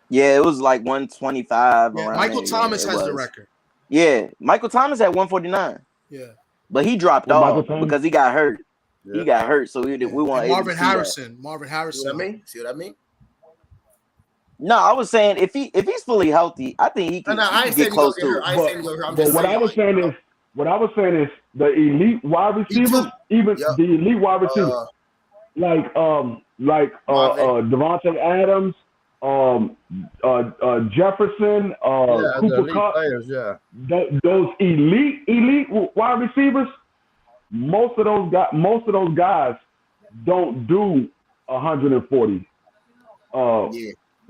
Yeah, it was like 125. Yeah, Michael Thomas has the record. Yeah, Michael Thomas had 149. Yeah, but he dropped off because he got hurt. Yeah. He got hurt, so we want Marvin Harrison. Marvin Harrison. See what I mean? No, I was saying if he's fully healthy, I think he can get close to it. But what I was saying is the elite wide receivers, the elite wide receivers, like Devontae Adams, Jefferson, Cooper Kupp, those elite wide receivers. Most of those guys don't do 140.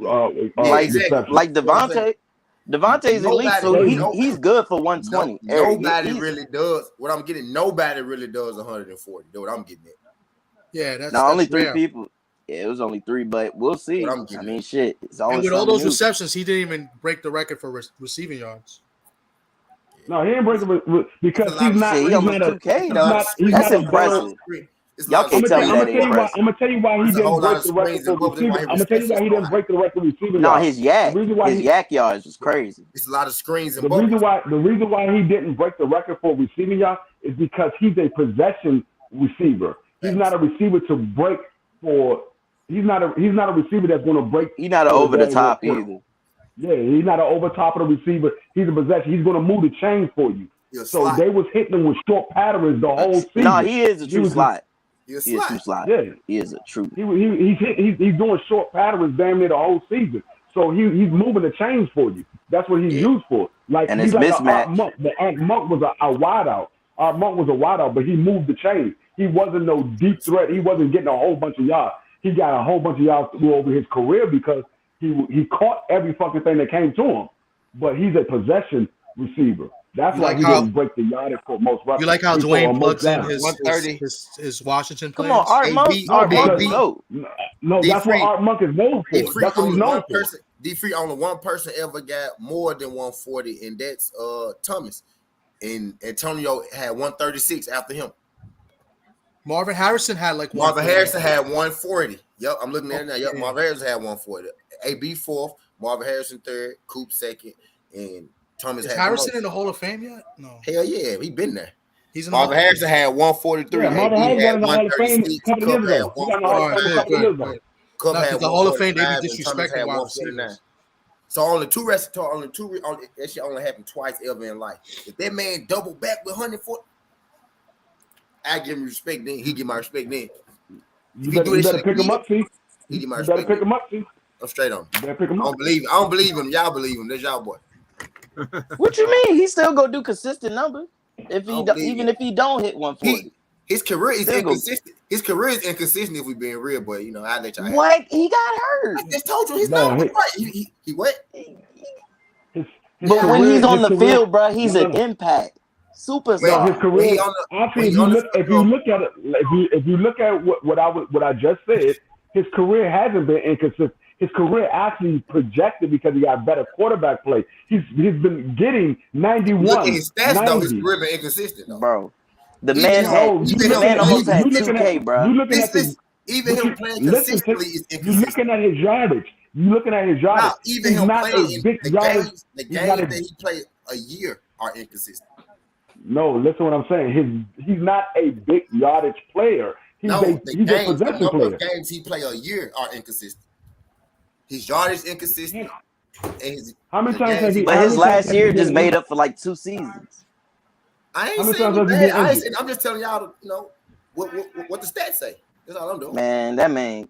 Like Devontae. Devontae's elite, so he's good for 120. Nobody really does. What I'm getting, nobody really does 140. That's what I'm getting at. Yeah, that's only 3 rare. people. Yeah, it was only 3, but we'll see. I mean, shit. And with all those receptions, he didn't even break the record for receiving yards. No, he didn't break it because he's not. He's almost 2K. That's impressive. Y'all can't tell me that ain't impressive. I'm gonna tell you why he didn't break the record for receivers. I'm gonna tell you why he didn't break the record for receivers. No, his yak yards was crazy. It's a lot of screens and the reason why he didn't break the record for receiving yards is because he's a possession receiver. He's not a receiver to break for. He's not a receiver that's going to break. He's not an over the top either. Yeah, he's not an over top of the receiver. He's a possession. He's going to move the chains for you. So they was hitting him with short patterns the whole season. No, he is a true slot. He is a true slot. Yeah, he is a true. He's doing short patterns damn near the whole season. So he's moving the chains for you. That's what he's used for. Like and he's it's like mismatch. Art Monk. But Art Monk was a wideout. Art Monk was a wideout, but he moved the chains. He wasn't no deep threat. He wasn't getting a whole bunch of yards. He got a whole bunch of yards over his career because he caught every fucking thing that came to him. But he's a possession receiver. That's why he didn't break the yardage for most records. You like how Dwayne plugs in his Washington players? Come on, Art Monk. No, that's what Art Monk is known for. That's what he's known for. D3 only one person ever got more than 140, and that's Thomas. And Antonio had 136 after him. Marvin Harrison had like 140. Marvin Harrison had 140. Yep, I'm looking at it now. Yep, Marvin Harrison had 140. AB fourth, Marvin Harrison third, Coop second, and Thomas. Is Harrison in the Hall of Fame yet? No. Hell yeah, he been there. He's in Marvin Harrison had 143. Yeah, Marvin Harrison had 136. Cup had the Hall of Fame. They be disrespecting wide receivers. So only two that shit only happened twice ever in life. If that man double back with 140, I give him respect then. He give my respect then. You better pick him up, see. He give my respect. You better pick him up, see. I'm straight on. You better pick him up. I don't believe him. Y'all believe him. That's y'all boy. What you mean? He still gonna do consistent numbers if he if he don't hit 140. His career is inconsistent. His career is inconsistent if we being real, but you know I let y'all. What? He got hurt. I just told you his number was right. He what? But when he's on the field, bro, he's an impact. Superstar. His career. If you look at what I just said, his career hasn't been inconsistent. His career actually projected because he got better quarterback play. He's been getting 91. Look at his stats 90. Though. His career been inconsistent though. Bro. The man almost had 2K, bro. Even him playing consistently is inconsistent. You're looking at his yardage. Now, even him playing the games that he played a year are inconsistent. No, listen what I'm saying. He's not a big yardage player. He's a possession player. The games he play a year are inconsistent. His yardage inconsistent. How many times has he? But his last year just made up for like 2 seasons. I ain't saying I'm just telling y'all, you know, what the stats say. That's all I'm doing. Man, that man.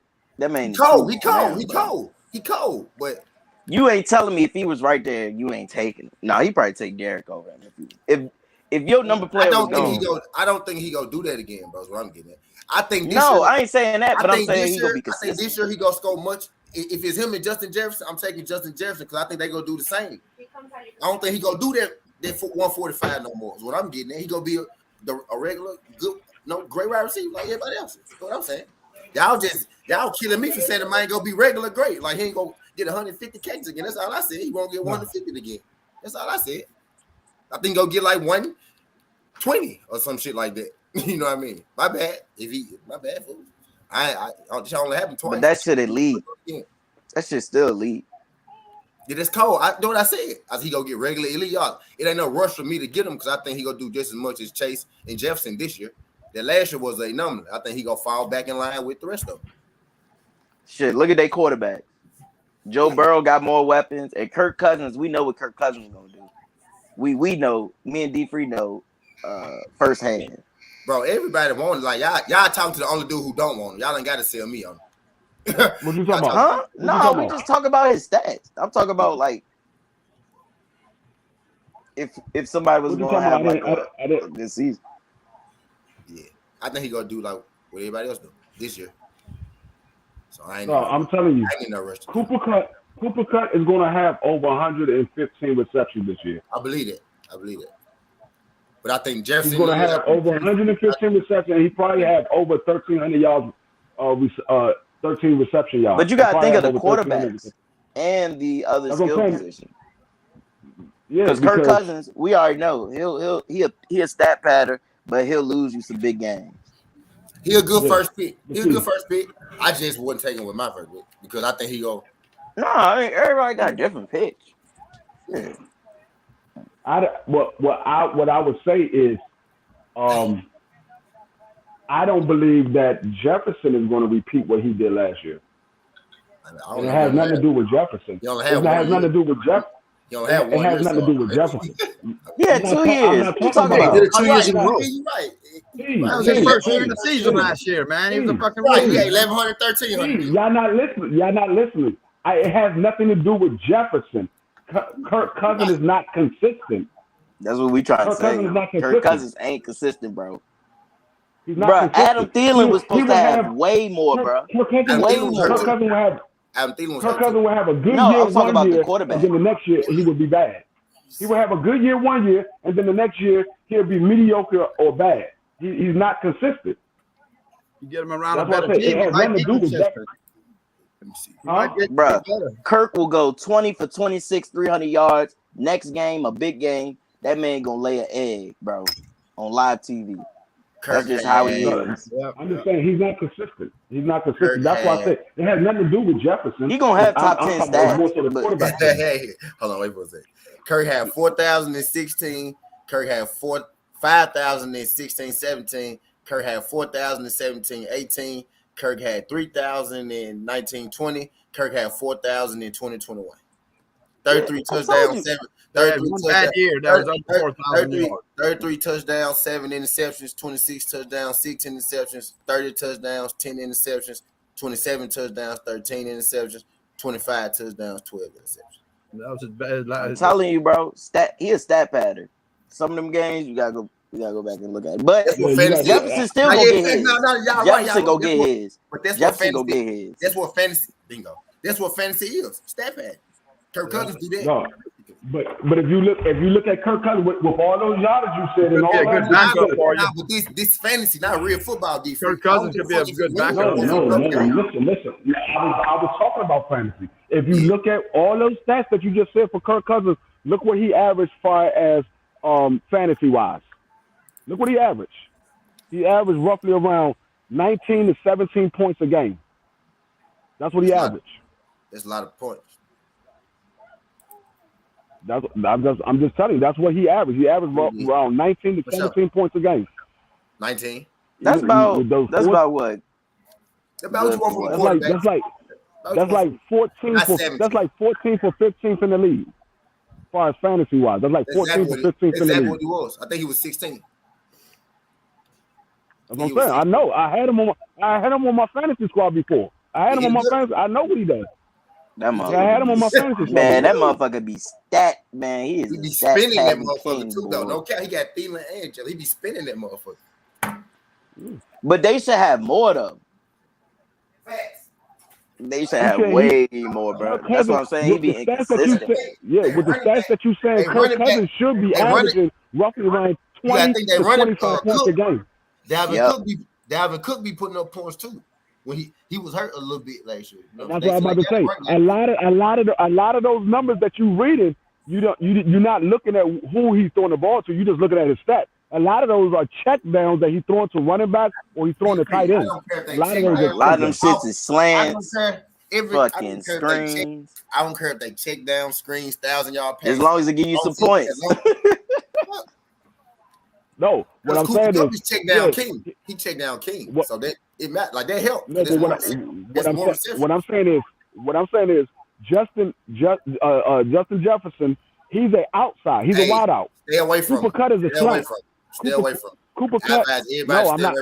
He cold. But you ain't telling me if he was right there, you ain't taking it. No, he probably take Derek over him. If your number player, I don't think he go do that again, bro. Is what I'm getting at. I think I ain't saying that, but I'm saying he gonna be consistent. I think this year he gonna score much. If it's him and Justin Jefferson, I'm taking Justin Jefferson because I think they gonna do the same. I don't think he gonna do that 145 no more. Is what I'm getting at. He gonna be a regular good, great wide receiver like everybody else. That's what I'm saying. Y'all killing me for saying the man ain't gonna be regular great. Like he ain't gonna get 150 Ks again. That's all I said. He won't get 150 again. That's all I said. I think he'll get like 120 or some shit like that. You know what I mean? My bad. My bad, fool. I only happened twice. But that shit elite. That shit still elite. Yeah, that's cold. I know what I said. He gonna get regular elite yards. It ain't no rush for me to get him because I think he gonna do just as much as Chase and Jefferson this year. That last year was a number. I think he gonna fall back in line with the rest of them. Shit, look at their quarterback. Joe Burrow got more weapons, and Kirk Cousins. We know what Kirk Cousins is gonna do. We know. Me and D3 know firsthand. Bro, everybody want like y'all talking to the only dude who don't want him. Y'all ain't got to sell me on him. What you talking about? Huh? No, we just talk about his stats. I'm talking about like if somebody was going to have like this season. Yeah, I think he gonna do like what everybody else do this year. So I'm telling you, I ain't no rush. Cooper Kupp is going to have over 115 receptions this year. I believe it. But I think Jefferson is going to have over 115 receptions, and he probably have over 1,300 yards, 13 reception yards. But you got to think of the quarterbacks and the other skill position. Yeah, because Kirk Cousins, we already know he a stat pattern, but he'll lose you some big games. He a good first pick. He a good first pick. I just wouldn't take him with my first pick because I think he go. No, I mean, everybody got different picks. Yeah. What I would say is, I don't believe that Jefferson is going to repeat what he did last year. And it has nothing to do with Jefferson. It has nothing to do with Jefferson. It has nothing to do with Jefferson. Yeah, 2 years. What you talking about? He did it 2 years in a row. That was his first year in the season last year, man. He was a fucking right. rookie. Yeah, 1,100, 1,300. Y'all not listening. It has nothing to do with Jefferson. Kirk Cousins is not consistent. That's what we trying to say. Kirk Cousins ain't consistent, bro. He's not consistent. Adam Thielen was supposed to have way more, bro. Kirk Cousins would have a good year one year, and then the next year he would be bad. He would have a good year one year, and then the next year he'll be mediocre or bad. He's not consistent. You get him around a better team. It has nothing to do with Jefferson. Bro, Kirk will go 20 for 26, 300 yards. Next game, a big game. That man gonna lay an egg, bro, on live TV. That's just how he is. I'm just saying he's not consistent. That's why I say it has nothing to do with Jefferson. He gonna have top 10 stats. Hold on, wait for a second. Kirk had 4,016. Kirk had 5,016, 17. Kirk had 4,017, 18. Kirk had 3,019, 20. Kirk had 4,020, 21. 33 touchdowns, 33 touchdowns, 7 interceptions, 26 touchdowns, 6 interceptions, 30 touchdowns, 10 interceptions, 27 touchdowns, 13 interceptions, 25 touchdowns, 12 interceptions. That was his bad. I'm telling you, bro. He a stat pattern. Some of them games you gotta go back and look at it. But Jefferson still gonna get his. Jefferson go get his. Jefferson go get his. That's what fantasy. Bingo. That's what fantasy is. Stat pattern. Kirk Cousins do that. No. But if you look at Kirk Cousins with all those yardage you said and all that, but this fantasy, not real football defense. Kirk Cousins could be a good backup. No. Listen. I was talking about fantasy. If you look at all those stats that you just said for Kirk Cousins, look what he averaged as far as fantasy wise. Look what he averaged. He averaged roughly around 19 to 17 points a game. That's what he averaged. That's a lot of points. I'm just telling you, that's what he averaged. He averaged around 19 to 17 points a game. 19. That's about what? That's about what you want from a quarterback. That's like 14 for 15th in the league. As far as fantasy wise, that's like 14 for 15th in the league. Exactly what he was. I think he was 16. That's what I'm saying. I know. I had him on my fantasy squad before. I had him on my fantasy. I know what he does. That motherfucker. I had him on my fantasy squad. Man, that motherfucker be stat. Man, he be spinning that motherfucker too, though. No cap. He got Thielen and Jelly. He be spinning that motherfucker. But they should have more though. Facts. They should have way more, bro. That's what I'm saying. He be inconsistent. With the stats that you saying, Kirk Cousins should be averaging roughly around 20 to 25 points a game. Dalvin Cook be putting up points too. When he was hurt a little bit last year. That's what I'm about to say. A lot of those numbers that you reading, you're not looking at who he's throwing the ball to. You're just looking at his stats. A lot of those are check downs that he's throwing to running back or he's throwing to tight end. A lot of them shits is slants, fucking screens. I don't care if they check down screens, 1,000-yard passes. As long as they give you some points. No, what I'm saying is he checked down King. He checked down King. So that it matters. Like that helped. No, what I'm saying is Justin Jefferson. He's an outside. He's a wide out. Stay away from Cooper Kupp is a slant. Stay away from Cooper Kupp. No, I'm not.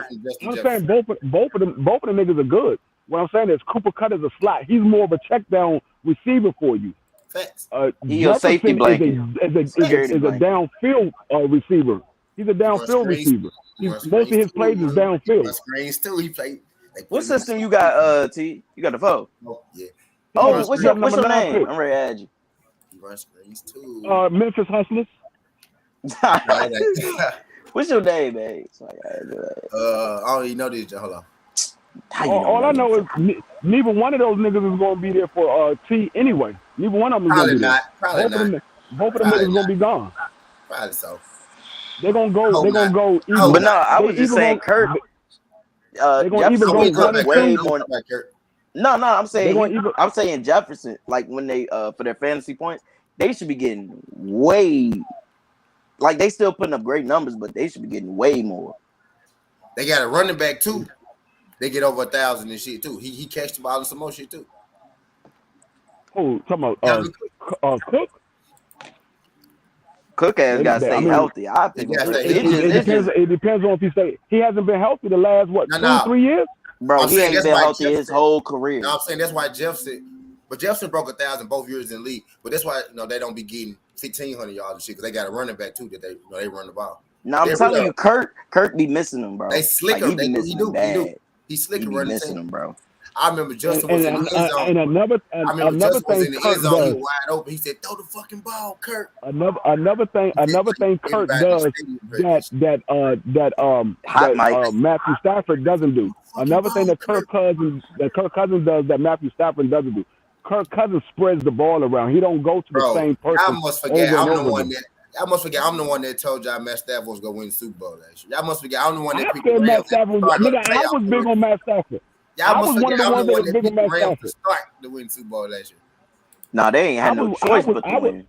I'm saying both of them niggas are good. What I'm saying is Cooper Kupp is a slot. He's more of a check down receiver for you. Facts. He's a safety blanket. Is a downfield receiver. He's a downfield receiver. Most of his plays is downfield. Screens too. He played. What system you got? T. You got the phone. Oh yeah. Oh, what's your name? I'm ready to add you. He runs screens too. Memphis Hustlers. What's your name, man? So I don't even know this. Hold on. All I know is neither one of those niggas is going to be there for T anyway. Neither one of them is going to be there. Probably not. Both of them niggas going to be gone. Probably so. They're gonna go. They're gonna go. But no, I was just saying, Kirk. Jefferson go was one and way two. more. No, I'm saying Jefferson, like when they for their fantasy points, they should be getting way, like they still putting up great numbers, but they should be getting way more. They got a running back too. They get over 1,000 and shit too. He catch the ball and some more shit too. Oh, talking about Cook. Cook has got to stay healthy. I think it depends on if he stay. He hasn't been healthy the last 3 years. Bro, he ain't been healthy his whole career. No, I'm saying that's why Jefferson broke 1,000 both years in the league. But that's why they don't be getting 1,500 yards and shit because they got a running back too that they run the ball. No, I'm telling you, Kirk be missing them, bro. They slick him. He do. He's slick and running missing him, bro. I remember Justin was in the end zone. And another thing, in the end zone, he was wide open. He said, "Throw the fucking ball, Kirk." Another thing Kirk does that Matthew Stafford doesn't do. Another thing that Kirk Cousins does that Matthew Stafford doesn't do. Kirk Cousins spreads the ball around. He don't go to the same person. I must forget. I must forget. I'm the one that told y'all Matt Stafford was gonna win the Super Bowl last year. Y'all must forget. I'm the one that picked Matt Stafford. I was big on Matt Stafford. I was one of the ones that was big on Matt Stafford to start to win Super Bowl last year. Nah, they ain't had no choice but to win.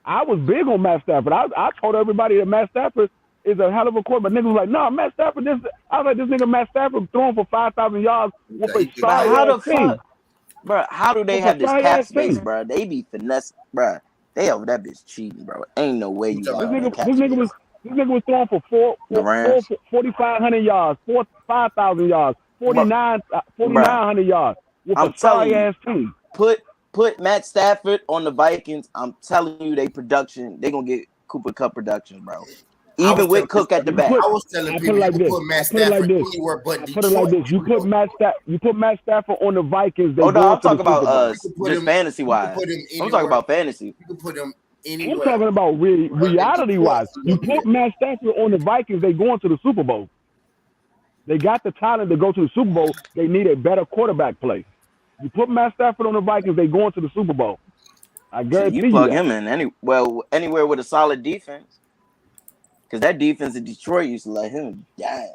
I was big on Matt Stafford. I told everybody that Matt Stafford is a hell of a quarterback. Niggas was like, no, Matt Stafford. I was like, this nigga Matt Stafford throwing for 5,000 yards with a sorry team. Bro, how do they have this cap space, bro? They be finesse, bro. They over that bitch cheating, bro. Ain't no way you got this nigga was throwing for 4,500 yards, 5,000 yards, 4,900 yards with a sorry ass team. Put Matt Stafford on the Vikings. I'm telling you, they gonna get Cooper Kupp production, bro. Even with Cook at the back. I was telling people you put Matt Stafford anywhere but Detroit. Put it like this: you put Matt Stafford on the Vikings. I'm talking about just fantasy wise. I'm talking about fantasy. You can put him anywhere. I'm talking about reality wise. You put Matt Stafford on the Vikings, they going to the Super Bowl. They got the talent to go to the Super Bowl. They need a better quarterback play. You put Matt Stafford on the Vikings, they going to the Super Bowl. I guarantee you. You plug him in anywhere with a solid defense. Because that defense in Detroit used to let him down.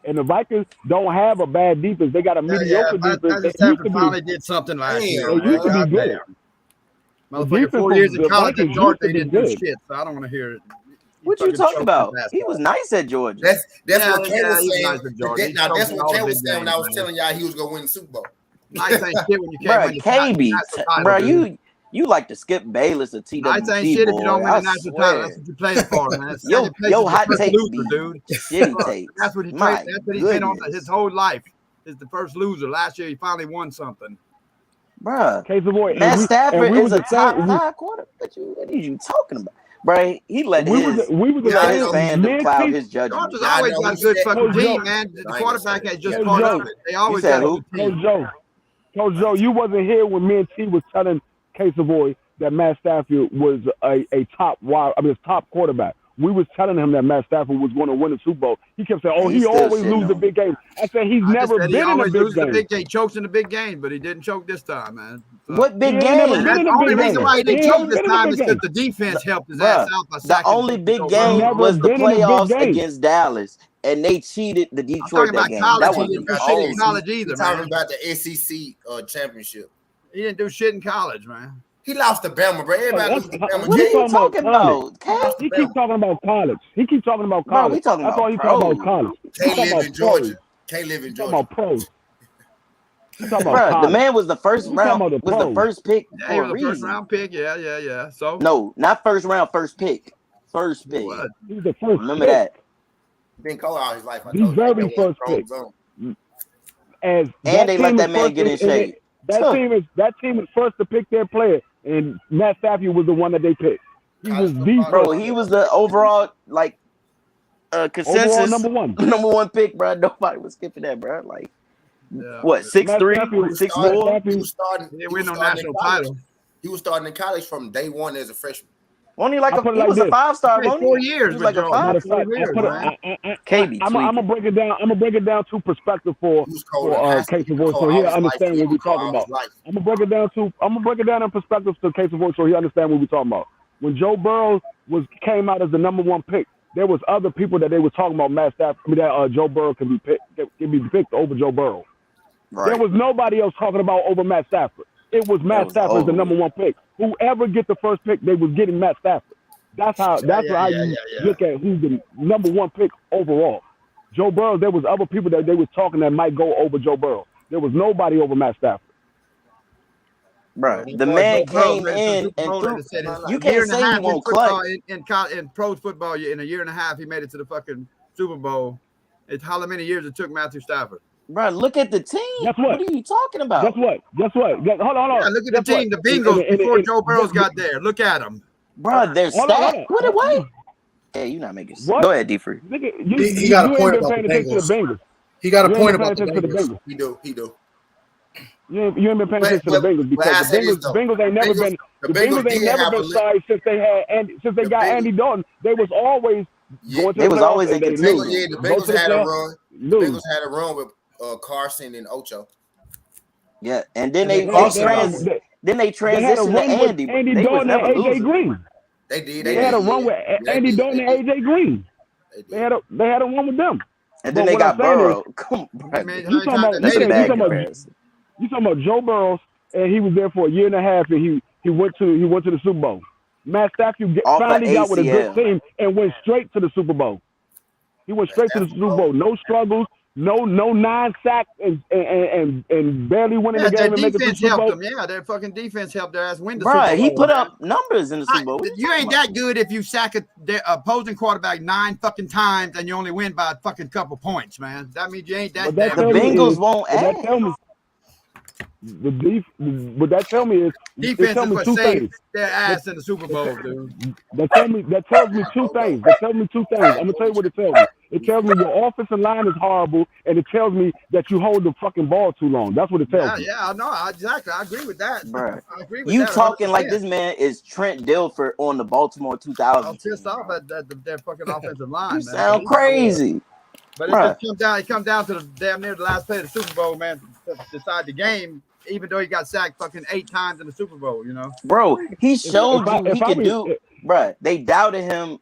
And the Vikings don't have a bad defense. They got a mediocre defense. Stafford finally did something last year. They used to be good. Motherfucker, 4 years in college at Georgia, they didn't do shit, so I don't want to hear it. What you talking about? He was nice at Georgia. That's what Kay was saying. Now that's what Kay was saying when I was telling y'all he was gonna win the Super Bowl. Nice ain't shit when you can't win the KB, bro, you like to skip Bayless or TWD. Nice ain't shit if you don't win the national title. That's what you playing for, man. Yo, hot take, dude. Shitty take. That's what he played. That's what he's been on his whole life. Is the first loser. Last year he finally won something. Bruh, Matt Stafford is a top 5 quarterback. What are you talking about? Bro, he let his fandom cloud his judgment. Georgia's always got a good fucking team, man. The quarterback has just caught up. They always got a good team. Coach Joe, you wasn't here when me and T was telling Casavoy that Matt Stafford was a top quarterback. We was telling him that Matt Stafford was going to win the Super Bowl. He kept saying, "Oh, he always loses the big game." I said he's never been in a big game. He chokes in the big game, but he didn't choke this time, man. What big game? That's the only reason why he didn't choke this time is because the defense helped his ass out by sacking. The only big game was the playoffs against Dallas, and they cheated the Detroit that game. That wasn't college either, man. Talking about the SEC championship. He didn't do shit in college, man. He lost to Bama, bro. Everybody loses to Bama. What are you talking about? He keeps talking about college. Bro, we talking about college. Can't live in Georgia. Can't live in Georgia. About pros. Bro, the man was the first round. Was the first pick for a reason. First round pick. Yeah. So no, not first round. First pick. First pick. He's the first. Remember that. Been called all his life. He's very first pick. And they let that man get in shape. That team is first to pick their player, and Matt Stafford was the one that they picked. He was he was the overall consensus overall number one pick, bro. Nobody was skipping that, bro. Like what 6'3", 6'4"? He was starting. He win no national title. He was starting in college from day one as a freshman. Only he was a 5-star. 4 years. He was like a 5 star. KB, I'm gonna break it down. I'm gonna break it down to perspective for Case of Voice, so he'll understand what we're talking about. I'm gonna break it down in perspective to Case of Voice, so he understand what we're talking about. When Joe Burrow came out as the number 1 pick, there was other people that they were talking about Matt Stafford. I mean, that Joe Burrow can be picked over Joe Burrow. Right. There was nobody else talking about over Matt Stafford. It was Matt Stafford as the number one pick. Whoever get the first pick, they was getting Matt Stafford. That's how you look at who's the number one pick overall. Joe Burrow, there was other people that they was talking that might go over Joe Burrow. There was nobody over Matt Stafford. Bro, the man came in and threw. You can't say he won't clutch. In pro football, in a year and a half, he made it to the fucking Super Bowl. It's how many years it took Matthew Stafford. Bro, look at the team. What are you talking about? Guess what? Hold on. Yeah, look at the team. The Bengals before Joe Burrows got there. Look at them. Bro, they're stacked. What? Hey, you're not making sense. Go ahead, D-Free. He got a point about the Bengals. He got a point about the Bengals. He do. You ain't been paying attention to the Bengals because the Bengals ain't never been. The Bengals ain't never been sorry since they got Andy Dalton. They was always going to. They was always in contention. Yeah, the Bengals had a run. The Bengals had a run with Carson and Ocho. Yeah, and then they transitioned to Andy. Andy Dalton and AJ Green. They did. They had a run with Andy Dalton and AJ Green. They had a run with them. And then they got Burrow. Come on, you talking about Joe Burrow, and he was there for a year and a half, and he went to the Super Bowl. Matt Stafford finally got with a good team and went straight to the Super Bowl. He went straight to the Super Bowl. No struggles, no 9 sacks, and barely winning the game and making the Super Bowl. Yeah, their fucking defense helped their ass win the Super Bowl. He put up numbers in the Super Bowl. You ain't that good if you sack the opposing quarterback 9 fucking times and you only win by a fucking couple points, man. That means you ain't that. The Bengals won't add. What that tell me is defense is what saved their ass in the Super Bowl, dude. That tells me two things. I'm gonna tell you what it tells me. It tells me your offensive line is horrible, and it tells me that you hold the fucking ball too long. That's what it tells me. Yeah, no, exactly. I agree with that. Bro, you talking like this man is Trent Dilfer on the Baltimore 2000. I'm pissed off at their fucking offensive line. You sound crazy. But it comes down to the damn near the last play of the Super Bowl, man, to decide the game. Even though he got sacked fucking 8 times in the Super Bowl, you know. Bro, he showed he could do. Bro, they doubted him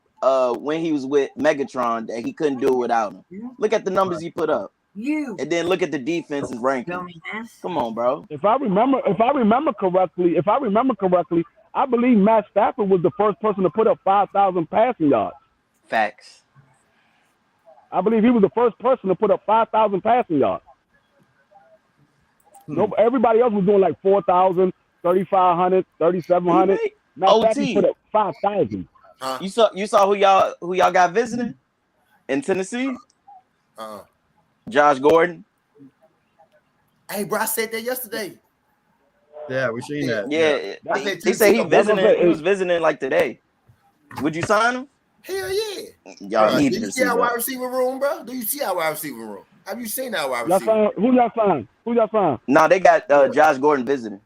when he was with Megatron that he couldn't do it without him. Look at the numbers he put up. And then look at the defense's ranking. Come on, bro. If I remember correctly, I believe Matt Stafford was the first person to put up 5,000 passing yards. Facts. I believe he was the first person to put up 5,000 passing yards. No, everybody else was doing like 4,000, 3,500, 3,700. Matt Stafford put up 5,000. You saw who y'all got visiting in Tennessee? Josh Gordon. Hey, bro, I said that yesterday. Yeah, we seen that. Yeah, they say he visiting. He was visiting like today. Would you sign him? Hell yeah. Y'all need to see. Do you see our wide receiver room, bro? Do you see our wide receiver room? Have you seen our wide receiver? Who y'all signed? No, they got Josh Gordon visiting.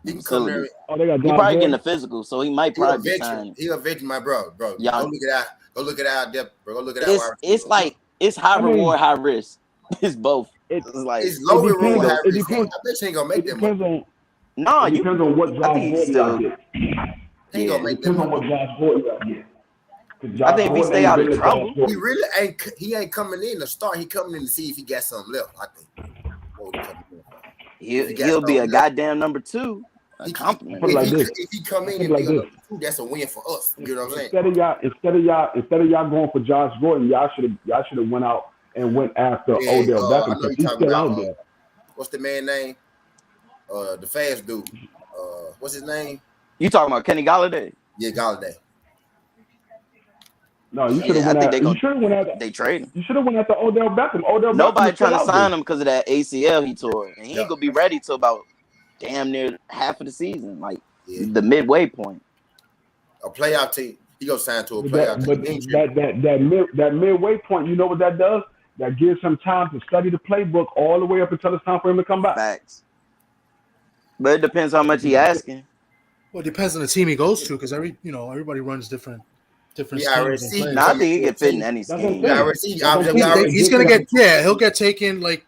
He can come there. Oh, they got he probably getting a physical, so he might probably be signed. He'll veteran, my bro. Y'all, go look at our depth, bro. Go look at our. It's like it's high reward, high risk. It's both. It's like it's low reward, high risk. I bet you ain't gonna make that money. No, you depends on what Josh Gordon get. He ain't gonna make that money. What Josh Gordon get. I think if he stay out of trouble, he really ain't. He ain't coming in to start. He coming in to see if he got something left. I think. He'll be a goddamn number 2. If he come in and be a number 2, that's a win for us. You know what I'm saying? Instead of y'all going for Josh Gordon, y'all should have went out and went after Odell Beckham. He's still out there. What's the man name? The fast dude. What's his name? You talking about Kenny Golladay? Yeah, Golladay. No, you should have went after. They trade him. You should have went after Odell Beckham. Nobody trying to sign him because of that ACL he tore, and he ain't gonna be ready till about damn near half of the season, like the midway point. A playoff team. He gonna sign to a playoff team. But that midway point, you know what that does? That gives him time to study the playbook all the way up until it's time for him to come back. Facts. But it depends how much he asking. Well, it depends on the team he goes to, because everybody runs different schemes. I think he can fit in any scheme. He's gonna get he'll get taken by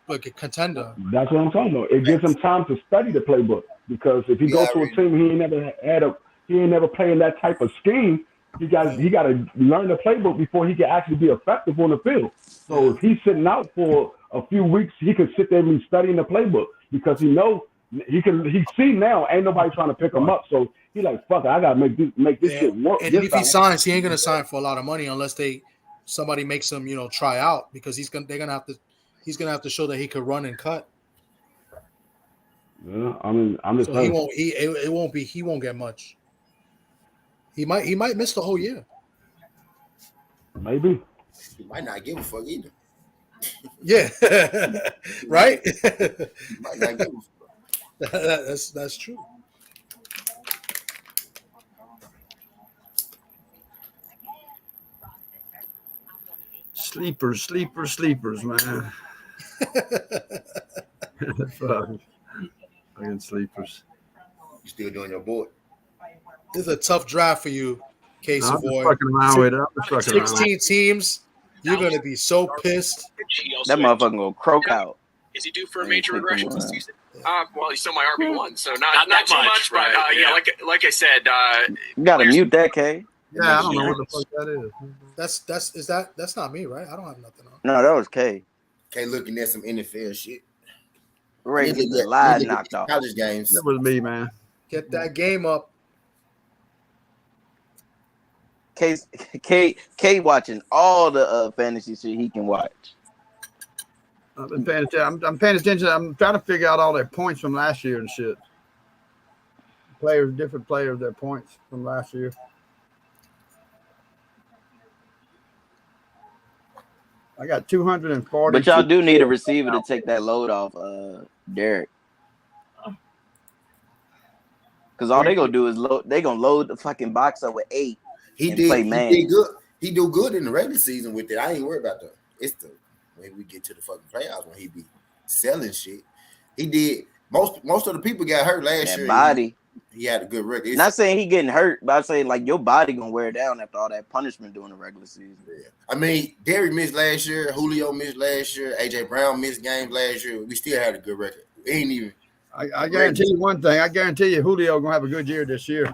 like a contender. That's what I'm talking about. It gives him time to study the playbook, because if he goes to a team he ain't never played in that type of scheme, he got to learn the playbook before he can actually be effective on the field. So if he's sitting out for a few weeks, he can sit there and be studying the playbook because he knows he see now ain't nobody trying to pick him up. So he like, fuck it, I gotta make this shit work. And if he signs, he ain't gonna sign for a lot of money unless somebody makes him, try out because he's gonna have to show that he could run and cut. Yeah, I mean, I'm just saying. He won't get much. He might miss the whole year. Maybe. He might not give a fuck either. Yeah. Right? He might not give a fuck. That's true. Sleepers, man. Fucking sleepers. You still doing your board? This is a tough draft for you, Casey boy. Fucking around with it. 16 teams. You're gonna be so pissed. That motherfucker gonna croak out. Is he due for a major regression this season? Well, he's still my RB1, so not too much. But like I said, you gotta mute that, K. Yeah, I don't know what the fuck that is. That's not me, right? I don't have nothing on. No, that was K. K looking at some NFL shit. Ready to get the lie knocked off. College games. That was me, man. Get that game up. K watching all the fantasy shit he can watch. I've been paying attention. I'm paying attention. I'm trying to figure out all their points from last year and shit. Different players, their points from last year. I got 240. But y'all do need a receiver to take that load off Derek. Because all they gonna do is load the fucking box up with 8. He did good. He do good in the regular season with it. I ain't worried about that. It's when we get to the fucking playoffs when he be selling shit. He did most of the people got hurt last year. Body. He had a good record. Not saying he getting hurt, but I'm saying like your body gonna wear down after all that punishment during the regular season. Yeah. I mean, Derrick missed last year, Julio missed last year, AJ Brown missed games last year. We still had a good record. We ain't even. I guarantee you one thing. I guarantee you Julio gonna have a good year this year.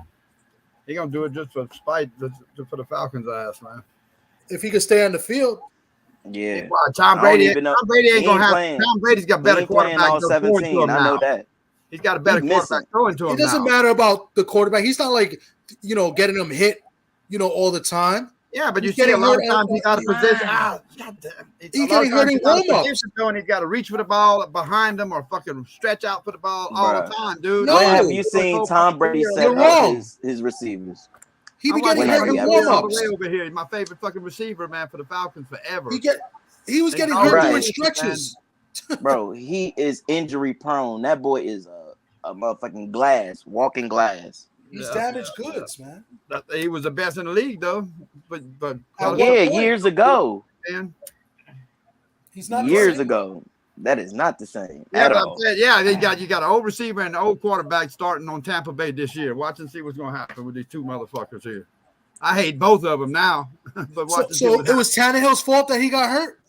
He gonna do it just for spite for the Falcons' ass, man. If he could stay on the field. Yeah. Tom Brady ain't gonna have. Tom Brady's got better quarterback. 17. I know that. He's got a better quarterback throwing to him. It doesn't matter about the quarterback. He's not like getting him hit, all the time. Yeah, but you see a lot of times he got a position. He's getting hurt in warm-ups. And he's got to reach for the ball behind him or fucking stretch out for the ball all the time, dude. No. When have you seen Tom Brady set up his receivers? He be getting hurt in warm-ups. Over here, my favorite fucking receiver, man, for the Falcons forever. He was getting hurt during stretches. Bro, he is injury prone. That boy is a motherfucking walking glass. He's damaged goods, man. He was the best in the league, though. But years ago. Man. He's not years ago. That is not the same at all. You got an old receiver and an old quarterback starting on Tampa Bay this year. Watch and see what's going to happen with these two motherfuckers here. I hate both of them now. But so it was Tannehill's fault that he got hurt?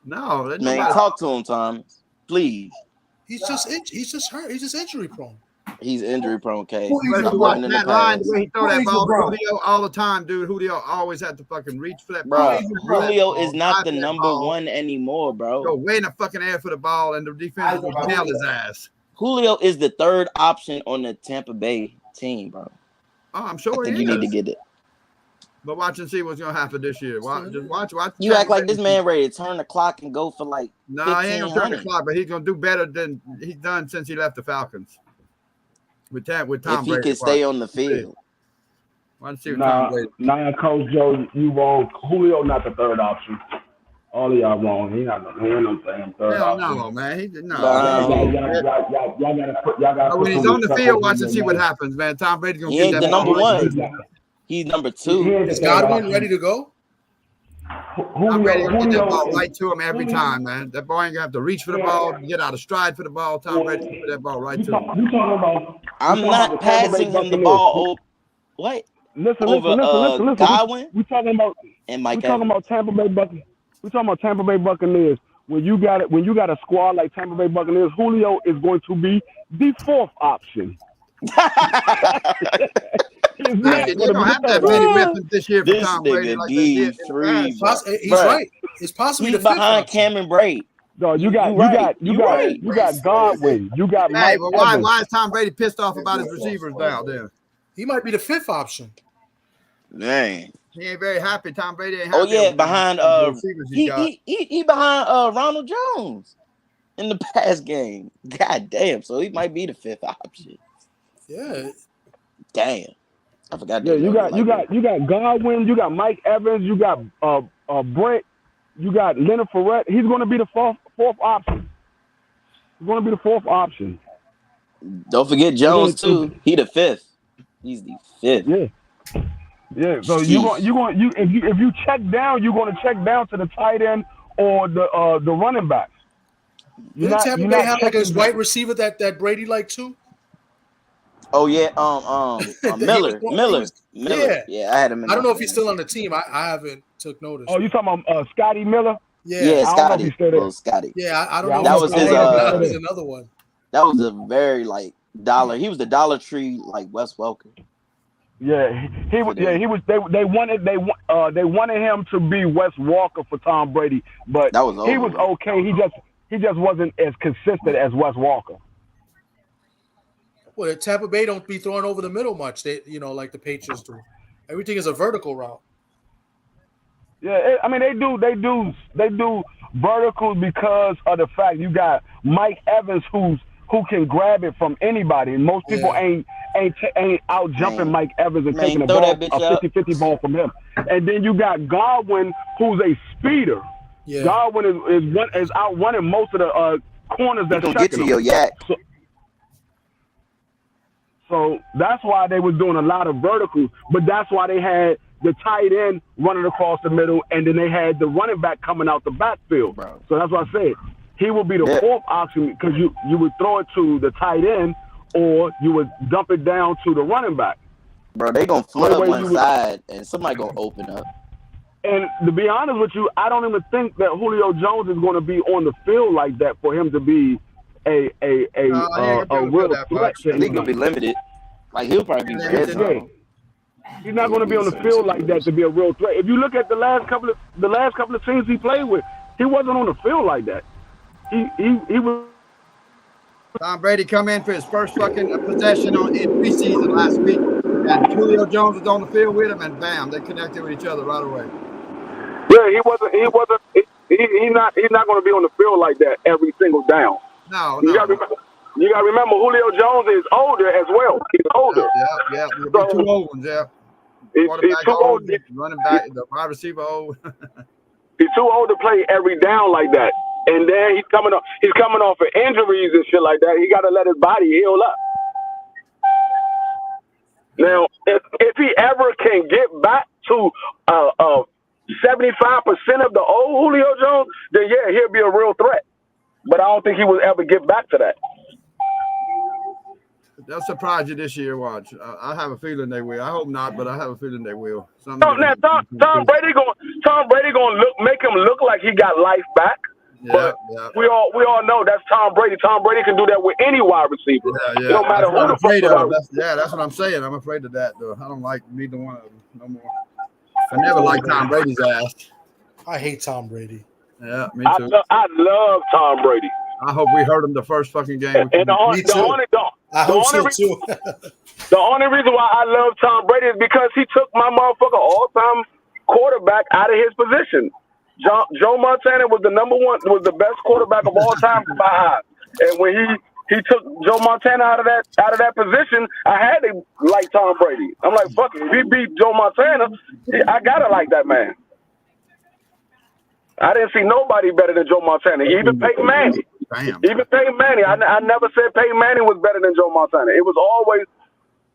No, man, talk to him, Thomas. Please. He's just hurt. He's just injury prone. He's injury prone, K. That line, the way he throw that ball, Julio all the time, dude. Julio always had to fucking reach for that ball. Julio is not the number one anymore, bro. Go way in the fucking air for the ball, and the defense will nail his ass. Julio is the third option on the Tampa Bay team, bro. Oh, I'm sure I think you need to get it. But watch and see what's gonna happen this year. Watch. You act like this man ready to turn the clock and go for like. No, he ain't gonna turn the clock, but he's gonna do better than he's done since he left the Falcons. With Tom Brady, if he can stay on the field. Nah, Coach Joe, you wrong. Julio not the third option. All of y'all wrong. He ain't no damn third option. No, man. Y'all gotta when he's on the field, watch and see what happens, man. Tom Brady's gonna get that the number one. He's number 2. Is Godwin ready to go? Tom Brady gonna get that ball right to him every time, man. That boy ain't gonna have to reach for the ball, get out of stride for the ball. Tom Brady put that ball right to him. I'm not passing him the ball. What? Listen. Godwin. We talking about Tampa Bay Buccaneers. We talking about Tampa Bay Buccaneers. When you got a squad like Tampa Bay Buccaneers, Julio is going to be the 4th option. They don't have that many weapons this year for This Tom Brady nigga like they did in the D3, past. bro. He's Bruh, right. It's possibly He's the fifth behind option. Cameron Braid. No, you got Godwin. You got Hey, Mike but Evans. why is Tom Brady pissed off about his receivers now? Then He might be the fifth option. Dang. he ain't very happy. Tom Brady ain't happy. Oh yeah, behind the receivers he got. he behind Ronald Jones in the pass game. God damn. So he might be the fifth option. Yeah. Damn. I forgot. Yeah, you got Godwin, you got Mike Evans, you got Brent, you got Leonard Fournette. He's going to be the fourth option. He's going to be the fourth option. Don't forget Jones too. He the fifth. He's the fifth. Yeah. Yeah. So if you check down, you're going to check down to the tight end or the running back. Didn't Tampa Bay have like his wide receiver that Brady liked too? Oh yeah, Miller. Yeah, I had him. I don't know if he's still on the team. I haven't took notice. Oh, you talking about Scotty Miller? Yeah, Scotty. Scotty. Yeah, I don't know. That was his. That was another one. That was a very dollar. He was the Dollar Tree Wes Welker. Yeah, he was. Yeah, he was. They wanted him to be Wes Walker for Tom Brady, but he was okay. He just wasn't as consistent as Wes Walker. Well, Tampa Bay don't be throwing over the middle much. They, like the Patriots do. Everything is a vertical route. Yeah, I mean they do verticals because of the fact you got Mike Evans who can grab it from anybody. And most people ain't out jumping Mike Evans and taking a 50-50 ball from him. And then you got Godwin who's a speeder. Yeah. Godwin is out running most of the corners that's checking get to your yak. So that's why they was doing a lot of verticals, but that's why they had the tight end running across the middle, and then they had the running back coming out the backfield. Bro. So that's what I said. He would be the fourth option because you would throw it to the tight end or you would dump it down to the running back. Bro, they going to flood one side, and somebody going to open up. And to be honest with you, I don't even think that Julio Jones is going to be on the field like that for him to be a real threat. He's going to be limited. He'll probably be red zone. He's not going to be on the field like that to be a real threat. If you look at the last couple of teams he played with, he wasn't on the field like that. He was. Tom Brady come in for his first fucking possession in preseason last week, and Julio Jones was on the field with him, and bam, they connected with each other right away. Yeah, he wasn't. He's not going to be on the field like that every single down. No. You got to remember, Julio Jones is older as well. He's older. Yeah. So, two old ones, yeah. He's too old. Running back, the wide receiver old. He's too old to play every down like that. And then he's coming off of injuries and shit like that. He got to let his body heal up. Now, if he ever can get back to 75% of the old Julio Jones, then yeah, he'll be a real threat. But I don't think he will ever get back to that. They'll surprise you this year. Watch. I have a feeling they will. I hope not, but I have a feeling they will. Tom Brady gonna make him look like he got life back. But we all know that's Tom Brady. Tom Brady can do that with any wide receiver. Yeah. No matter who the afraid of. That's what I'm saying. I'm afraid of that, though. I don't like neither one of them no more. I never liked Tom Brady's ass. I hate Tom Brady. Yeah, me too. I love Tom Brady. I hope we hurt him the first fucking game. And the only reason why I love Tom Brady is because he took my motherfucker all-time quarterback out of his position. Joe Montana was the best quarterback of all time in my eyes. And when he took Joe Montana out of that position, I had to like Tom Brady. I'm like, fuck it. If he beat Joe Montana, I gotta like that man. I didn't see nobody better than Joe Montana. Even Peyton Manning. Even Peyton Manning. I never said Peyton Manning was better than Joe Montana. It was always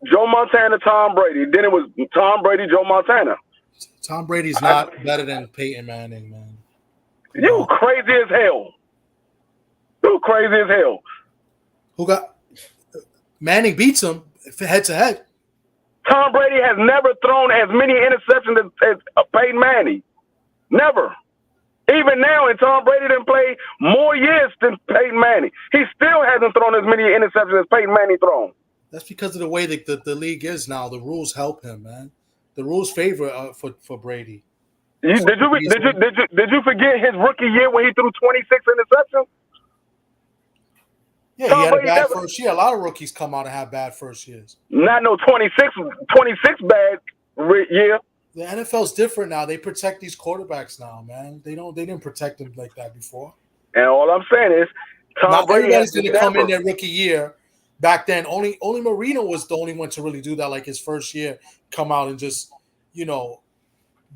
Joe Montana, Tom Brady. Then it was Tom Brady, Joe Montana. Tom Brady's not better than Peyton Manning, man. You crazy as hell. Who got Manning beats him head to head. Tom Brady has never thrown as many interceptions as Peyton Manning. Never. Even now, and Tom Brady didn't play more years than Peyton Manning. He still hasn't thrown as many interceptions as Peyton Manning thrown. That's because of the way that the league is now. The rules help him, man. The rules favor for Brady. Did you forget his rookie year when he threw 26 interceptions? Yeah, he had a bad first year. A lot of rookies come out and have bad first years. Not no 26 bad year. The NFL's different now. They protect these quarterbacks now, man. They didn't protect them like that before. And all I'm saying is, Tom Brady everybody's going to come in their rookie year. Back then, only Marino was the only one to really do that. Like his first year, come out and just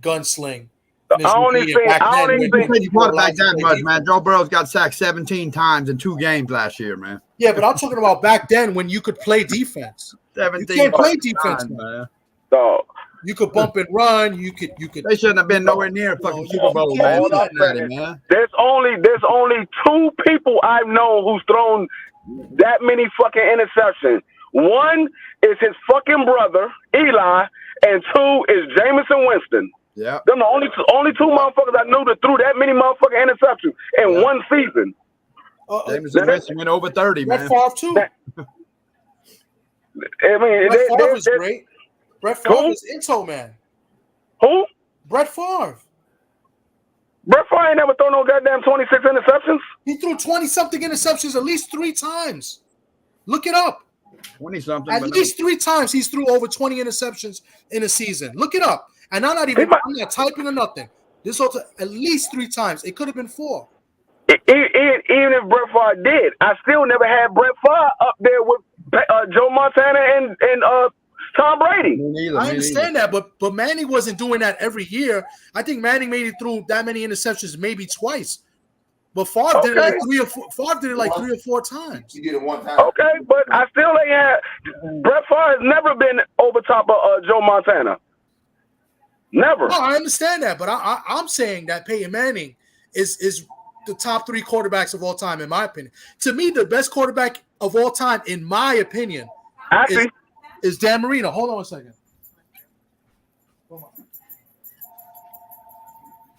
gunsling. I only think quarterback that much, man. Joe Burrow's got sacked 17 times in 2 games last year, man. Yeah, but I'm talking about back then when you could play defense. 17 you can't play defense, man. So you could bump and run. You could. They shouldn't have been nowhere near fucking Super Bowl, man. There's only 2 people I've known who's thrown that many fucking interceptions. One is his fucking brother Eli, and 2 is Jameson Winston. Yeah, them the only 2 motherfuckers I knew that threw that many motherfucking interceptions in one season. Jameson Winston went over 30, man. Brett Favre too. I mean, Brett Favre is great. Brett Favre is Into man. Who? Brett Favre. Brett Favre ain't never thrown no goddamn 26 interceptions. He threw 20-something interceptions at least 3 times. Look it up. 20-something. At least 3 times he's threw over 20 interceptions in a season. Look it up. And I'm not typing or nothing. This also at least 3 times. It could have been 4. Even if Brett Favre did, I still never had Brett Favre up there with Joe Montana and Tom Brady. I understand that, but Manning wasn't doing that every year. I think Manning made it through that many interceptions maybe twice. But Favre did it like 3 or 4. Favre did it like 3 or 4 times. He did it 1 time. Okay, but I still ain't had Brett Favre has never been over top of Joe Montana. Never. No, I understand that, but I'm saying that Peyton Manning is the top 3 quarterbacks of all time, in my opinion. To me, the best quarterback of all time, in my opinion, is Dan Marino. Hold on a second.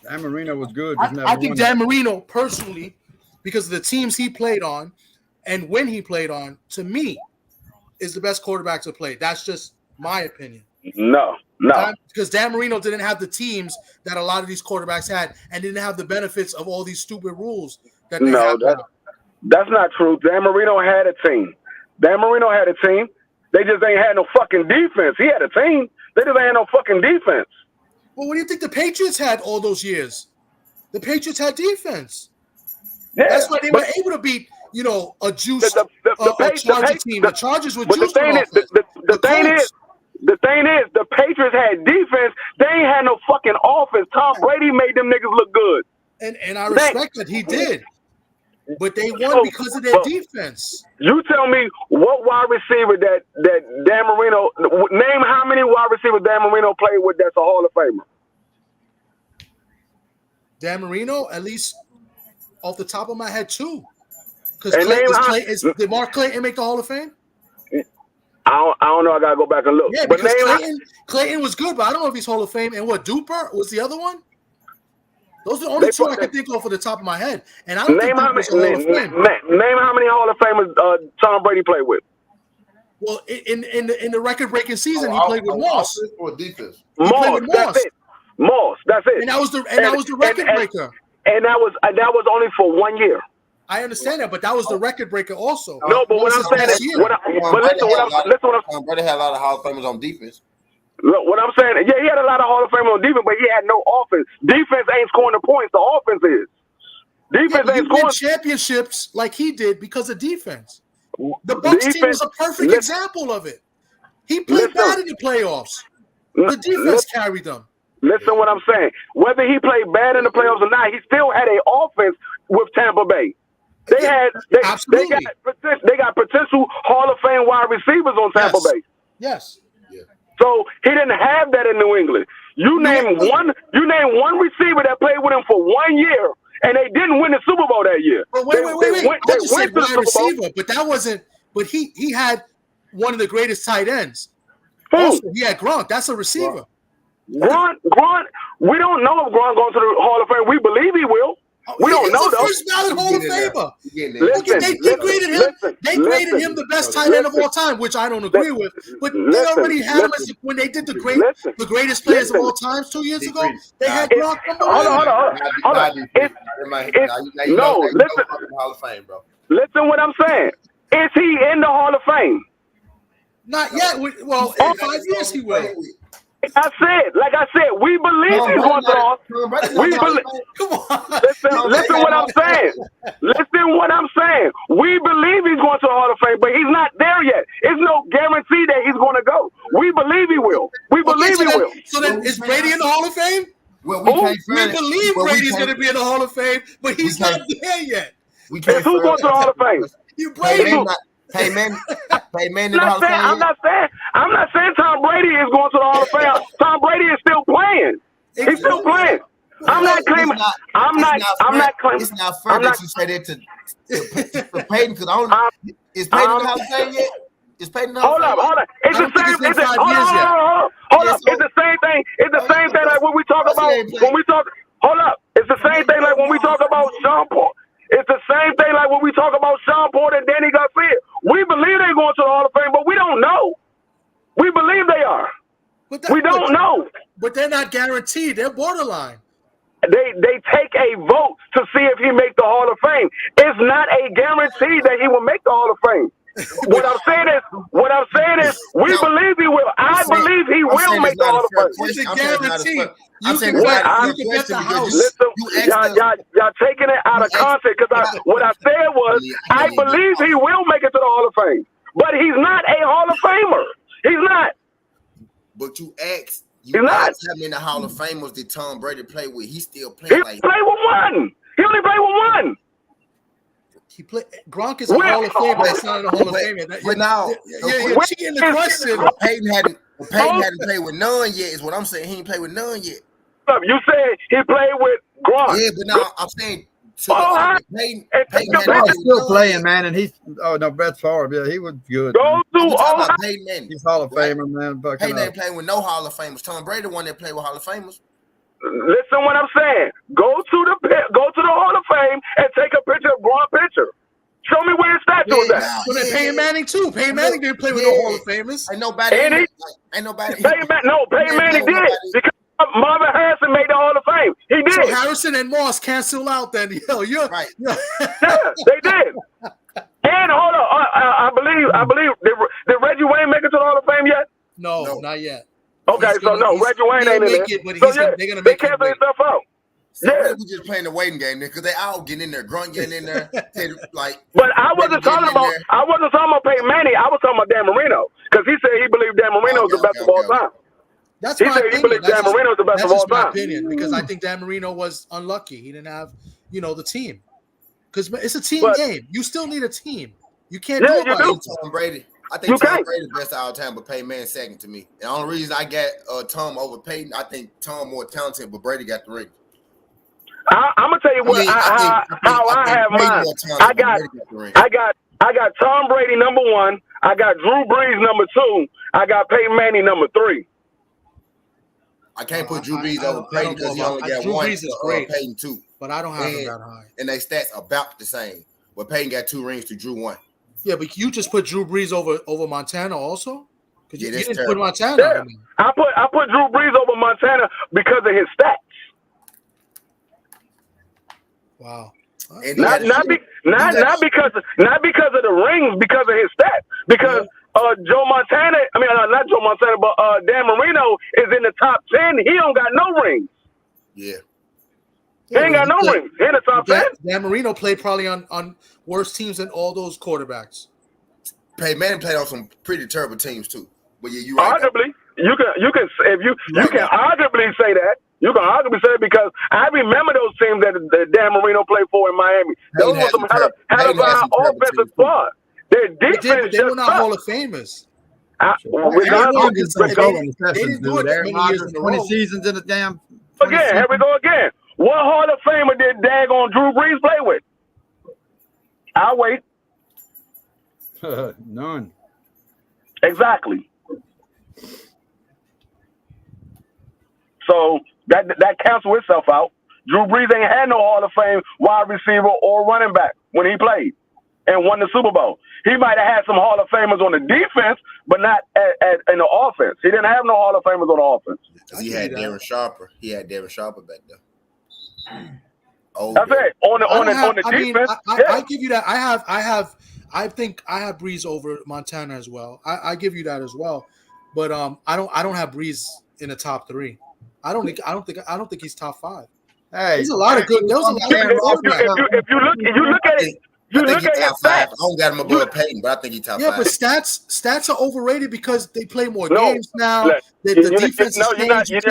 Dan Marino was good. I think Dan Marino, personally, because of the teams he played on and when he played on, to me, is the best quarterback to play. That's just my opinion. No. Because Dan Marino didn't have the teams that a lot of these quarterbacks had and didn't have the benefits of all these stupid rules that they have now. That's not true. Dan Marino had a team. They just ain't had no fucking defense. He had a team. They just ain't had no fucking defense. Well, what do you think the Patriots had all those years? The Patriots had defense. Yeah, that's why they were able to beat, a juiced Chargers team. The Chargers were juiced. The thing is, the Patriots had defense. They ain't had no fucking offense. Tom Brady made them niggas look good. And I respect that he did. But they won because of their defense. You tell me what wide receiver that Dan Marino, name how many wide receivers Dan Marino played with that's a Hall of Famer. Dan Marino, at least off the top of my head, 2. Because did Mark Clayton make the Hall of Fame? I don't know. I gotta go back and look. Yeah, because Clayton was good, but I don't know if he's Hall of Fame. And what, Duper was the other one? Those are the only 2 I can think of for the top of my head. And I don't think Hall of Fame. Name how many Hall of Famers Tom Brady played with. Well, in the record-breaking season, he played with Moss. Or defense. Moss, that's it. And that was the record breaker. And that was only for 1 year. I understand that, but that was the record breaker also. No, but what I'm saying is, Brady had a lot of Hall of Famers on defense. Look, what I'm saying, yeah, he had a lot of Hall of Famers on defense, but he had no offense. Defense ain't scoring the points. The offense is. Defense ain't scoring championships like he did because of defense. The Bucs team was a perfect example of it. He played bad in the playoffs. The defense carried them. Listen what I'm saying. Whether he played bad in the playoffs or not, he still had an offense with Tampa Bay. They got potential Hall of Fame wide receivers on Tampa Bay. Yes. So he didn't have that in New England. You name one receiver that played with him for 1 year, and they didn't win the Super Bowl that year. But wait. I just said wide receiver, but that wasn't. But he had one of the greatest tight ends. Also, he had Gronk. That's a receiver. Gronk. We don't know if Gronk goes to the Hall of Fame. We believe he will. We don't know though. First ballot Hall of Famer. Listen, they graded him. They graded him the best tight end of all time, which I don't agree with. But they already had him as when they did the greatest players of all times 2 years ago. They had Gronk number one. Hold on. No, listen. Hall of Fame, bro. Listen, what I'm saying. Is he in the Hall of Fame? Not yet. Well, in 5 years he will. Like I said, we believe he's going to the Hall. We believe. Come on. Listen what I'm saying. Listen what I'm saying. We believe he's going to the Hall of Fame, but he's not there yet. It's no guarantee that he's going to go. We believe he will. We believe he will. So then, is Brady in the Hall of Fame? Well, we believe Brady's going to be in the Hall of Fame, but he's not there yet. Who's going to the Hall of Fame? You Brady. Payman I'm not saying Tom Brady is going to the Hall of Fame. Tom Brady is still playing. He's still playing. I'm not claiming. It's not fair that you say that to Peyton because I don't. Is Peyton in the Hall of Fame yet? Is Peyton in the Hall of Fame? Hold up. It's the same. Hold up. It's the same thing. It's the same thing like when we talk about Hold up. It's the same thing like when we talk about Sean Paul. It's the same thing like when we talk about Sean Porter and Danny Garcia. We believe they're going to the Hall of Fame, but we don't know. We believe they are. We don't know. But they're not guaranteed. They're borderline. They take a vote to see if he makes the Hall of Fame. It's not a guarantee that he will make the Hall of Fame. What I'm saying is, we believe he will. I believe he will make the Hall of Fame. It's a guarantee. I'm saying it's not a question because y'all taking it out of context. Because what I said was, I believe he will make it to the Hall of Fame, but he's not a Hall of Famer. He's not. But you asked how many Hall of Famers did Tom Brady play with? He still playing. He played with one. He only played with one. He played. Gronk is a Hall of Famer. That's not a Hall of Famer. But now, you're cheating the question. Peyton hadn't played with none yet. Is what I'm saying. He ain't played with none yet. You said he played with Gronk. Yeah, but now I'm saying. Peyton still playing, man, and he's Brett Favre. Yeah, he was good. He's Hall of Famer, man. Peyton ain't playing with no Hall of Famers. Tom Brady, the one that played with Hall of Famers. Listen, what I'm saying. Go to the Hall of Fame and take a picture of Gronk picture. Show me where his statue is at. So then Peyton Manning too. Peyton Manning didn't play with no Hall of Famers. Ain't nobody. Peyton Manning did because Marvin Harrison made the Hall of Fame. He did. So Harrison and Moss cancel out then. You're right. Yeah, they did. And hold on, I believe did Reggie Wayne make it to the Hall of Fame yet? No, not yet. Okay, Reggie Wayne ain't in there. But they're gonna make it. Themselves out. We just playing the waiting game because they all getting in there, Grunt getting in there, But I wasn't talking about Peyton Manning. I was talking about Dan Marino because he said he believed Dan Marino is the best of all time. That's he my said opinion. he believes Dan Marino is the best of all time. Opinion because I think Dan Marino was unlucky. He didn't have the team because it's a team game. You still need a team. You can't do it by Tom Brady. I think Tom Brady the best of all time, but Peyton Manning second to me. The only reason I got Tom over Peyton, I think Tom more talented, but Brady got the ring. I'm gonna tell you what how I have mine. I got Tom Brady number 1. I got Drew Brees number 2. I got Peyton Manning number 3. I can't put Drew Brees over Peyton because he only got Drew one. Brees is great. Peyton 2, but I don't have him that high. And their stats about the same. But Peyton got 2 rings to Drew 1. Yeah, but you just put Drew Brees over Montana also. Because you didn't terrible. put Montana. Yeah. I put Drew Brees over Montana because of his stats. Wow. Not because of the rings, because of his stats. Because Joe Montana, not Joe Montana, but Dan Marino is in the top 10. He don't got no rings. Yeah. He ain't got no rings. He in the top 10. Dan Marino played probably on worse teams than all those quarterbacks. Peyton Manning played on some pretty terrible teams too. But yeah, you right. Arguably, you can arguably say that. You can arguably say it because I remember those teams that Dan Marino played for in Miami. Those were some hell of an offensive squad. Their defense they were not Hall of Famers. They didn't do it that many years in a row. 20 seasons in the damn. Again, here we go again. What Hall of Famer did daggone Drew Brees play with? I'll wait. None. Exactly. So that cancels itself out. Drew Brees ain't had no Hall of Fame wide receiver or running back when he played and won the Super Bowl. He might have had some Hall of Famers on the defense, but not in the offense. He didn't have no Hall of Famers on the offense. He had Darren Sharper. He had Darren Sharper back there. Oh, that's it. On the defense. I give you that. I think I have Brees over Montana as well. I give you that as well. But I don't have Brees in the top 3. I don't think he's top 5. Hey, there's a lot of good. There was a lot of good. If you look at it. You look at his stats. I don't got him above Peyton, but I think he's top 5. Yeah, but stats are overrated because they play more games now. The defense you're not letting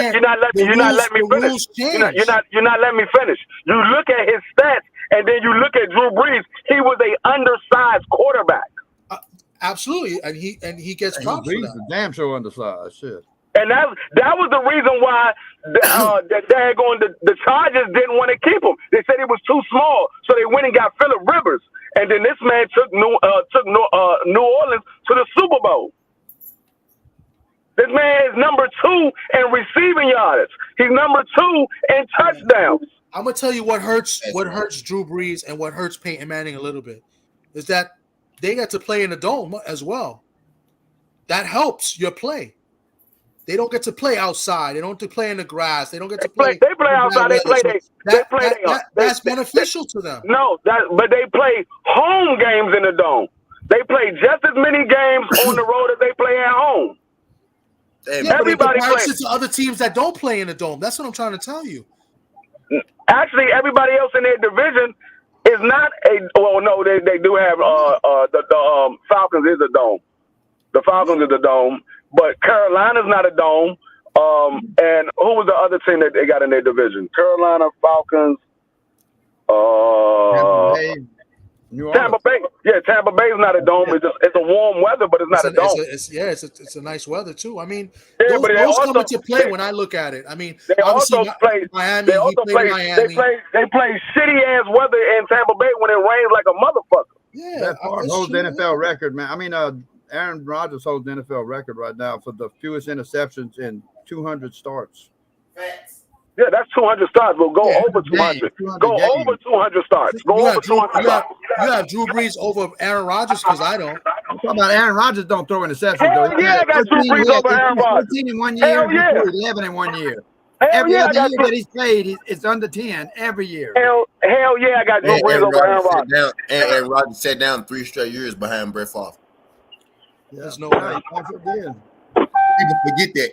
me finish. You're not letting me finish. You look at his stats, and then you look at Drew Brees. He was a undersized quarterback. Absolutely, and he gets props for that. Damn sure undersized. Shit. And that was the reason why the Chargers didn't want to keep him. They said he was too small, so they went and got Phillip Rivers. And then this man took New Orleans to the Super Bowl. This man is number 2 in receiving yards. He's number 2 in touchdowns. I'm gonna tell you what hurts Drew Brees and what hurts Peyton Manning a little bit is that they got to play in the dome as well. That helps your play. They don't get to play outside. They don't get to play in the grass. They don't get to play. They play outside. That's beneficial to them. No, but they play home games in the dome. They play just as many games on the road as they play at home. Everybody plays to other teams that don't play in the dome. That's what I'm trying to tell you. Actually, everybody else in their division is not a. Well, no, they do have the Falcons is a dome. The Falcons is a dome. But Carolina's not a dome. And who was the other team that they got in their division? Carolina, Falcons. Tampa Bay. Yeah, Tampa Bay's not a dome. It's a warm weather, but it's not a dome. It's a nice weather too. I mean, those come into play when I look at it. I mean, they also play Miami. They play shitty ass weather in Tampa Bay when it rains like a motherfucker. Yeah, that holds the NFL record, man. I mean, Aaron Rodgers holds the NFL record right now for the fewest interceptions in 200 starts. Yeah, that's 200 starts. We'll go over 200. Go over 200 starts. Go over 200 starts. You have Drew Brees over Aaron Rodgers because I don't. I'm talking about Aaron Rodgers don't throw interceptions. Hell yeah, I got Drew Brees over Aaron Rodgers. 13 in 1 year, 11 in 1 year. Every other year that he's played, it's under 10 every year. Hell yeah, I got Drew Brees over Aaron Rodgers. Aaron Rodgers sat down 3 straight years behind Brett Favre. There's no way. People forget that.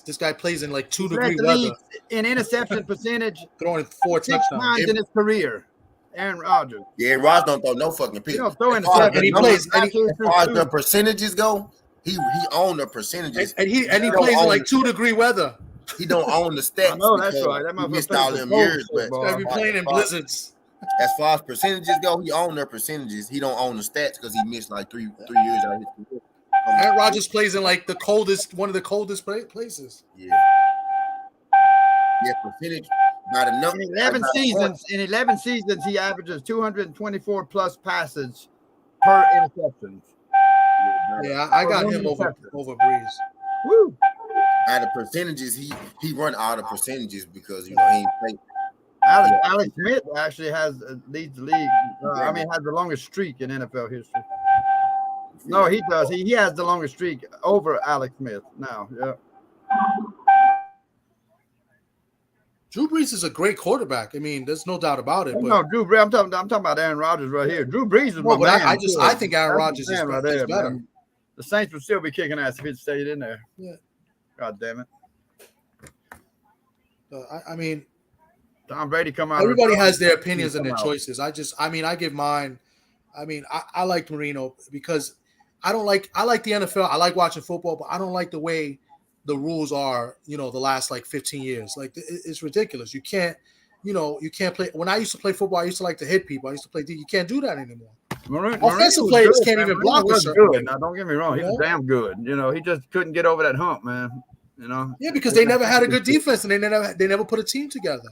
This guy plays in like 2-degree weather. In interception percentage, throwing 4 6 touchdowns times in his career. Aaron Rodgers. Yeah, Aaron Rodgers don't throw no fucking pick. He don't throw interceptions. And he plays. As far as the percentages go, he owned the percentages. And he plays in like 2-degree weather. He don't own the stats. I know that's right. That he missed all them years, but gotta be playing in blizzards. As far as percentages go, he owned their percentages. He don't own the stats because he missed like three years out of his career. Aaron Rodgers plays in like one of the coldest places. Yeah, percentage not enough. In 11 seasons, he averages 224 plus passes per interception. Yeah, I got him over Brees. Woo! Out of percentages, he run out of percentages because he ain't played. Alex Smith actually leads the league. Has the longest streak in NFL history. No, he does. He has the longest streak over Alex Smith now. Yeah. Drew Brees is a great quarterback. I mean, there's no doubt about it. But no, Drew Brees. I'm talking about Aaron Rodgers right here. Drew Brees is my man. I think Aaron Rodgers is right there, better. Man. The Saints would still be kicking ass if he'd stayed in there. Yeah. God damn it. I mean, Tom Brady come out. Everybody has their opinions and their choices. I give mine. I mean, I like Marino because I like the NFL. I like watching football, but I don't like the way the rules are, the last like 15 years. Like it's ridiculous. You can't play. When I used to play football, I used to like to hit people. I used to play D. You can't do that anymore. Offensive players can't even block a certain way. Now, don't get me wrong. He's damn good. He just couldn't get over that hump, man. Yeah, because they never had a good defense and they never put a team together.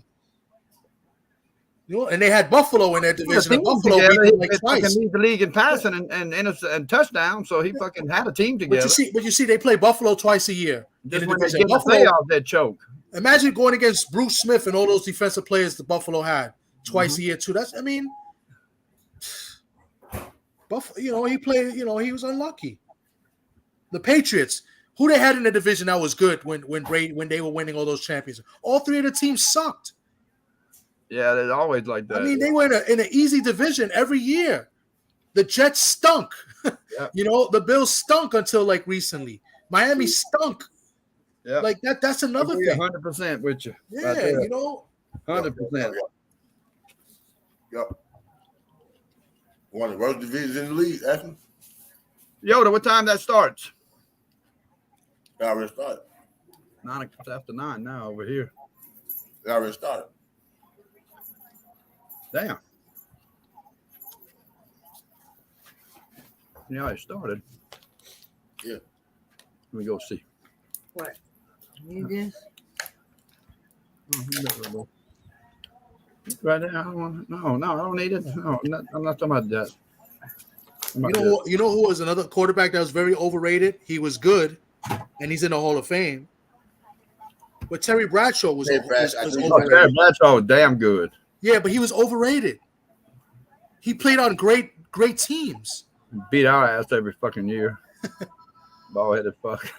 And they had Buffalo in their division. And Buffalo beat them like twice. He lead the league in passing and touchdown, so he fucking had a team together. But you see, they play Buffalo twice a year. Just when they get the playoffs, they choke. Imagine going against Bruce Smith and all those defensive players the Buffalo had twice a year too. Buffalo. He played. He was unlucky. The Patriots, who they had in the division that was good when they were winning all those championships. All three of the teams sucked. Yeah, they're always like that. They were in an easy division every year. The Jets stunk. Yeah. The Bills stunk until like recently. Miami stunk. Yeah, like that's another thing. 100% with you. Yeah, right 100%. Yep. One of the worst divisions in the league, actually. Yoda, what time that starts? It already started. 9 after 9 now over here. It already started. Damn. Yeah, it started. Yeah. Let me go see. What? Need this? Right now, no, I don't need it. No, I'm not talking about that. You know who was another quarterback that was very overrated? He was good, and he's in the Hall of Fame. But Terry Bradshaw was overrated. Terry Bradshaw was damn good. Yeah, but he was overrated. He played on great teams. Beat our ass every fucking year. Ball-headed fuck.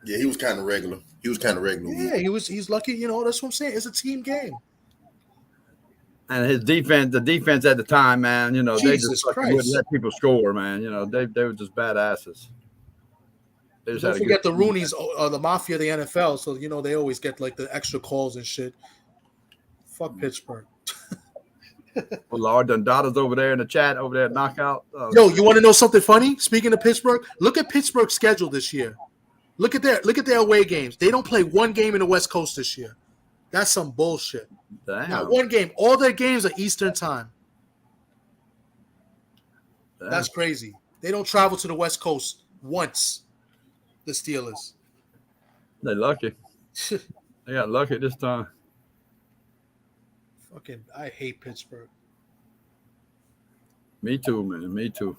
Yeah, he was kind of regular. Yeah, he's lucky. That's what I'm saying. It's a team game. And his defense, the defense at the time, man, they just wouldn't let people score, man. They were just badasses. Don't forget the Roonies, the mafia of the NFL. So they always get like the extra calls and shit. Fuck Pittsburgh. Well, Lord, Dundada's over there in the chat, over there at Knockout. Yo, you want to know something funny? Speaking of Pittsburgh, look at Pittsburgh's schedule this year. Look at their away games. They don't play one game in the West Coast this year. That's some bullshit. Damn. Not one game. All their games are Eastern time. Damn. That's crazy. They don't travel to the West Coast once. The Steelers. They lucky. They got lucky this time. Fucking, I hate Pittsburgh. Me too, man. Me too.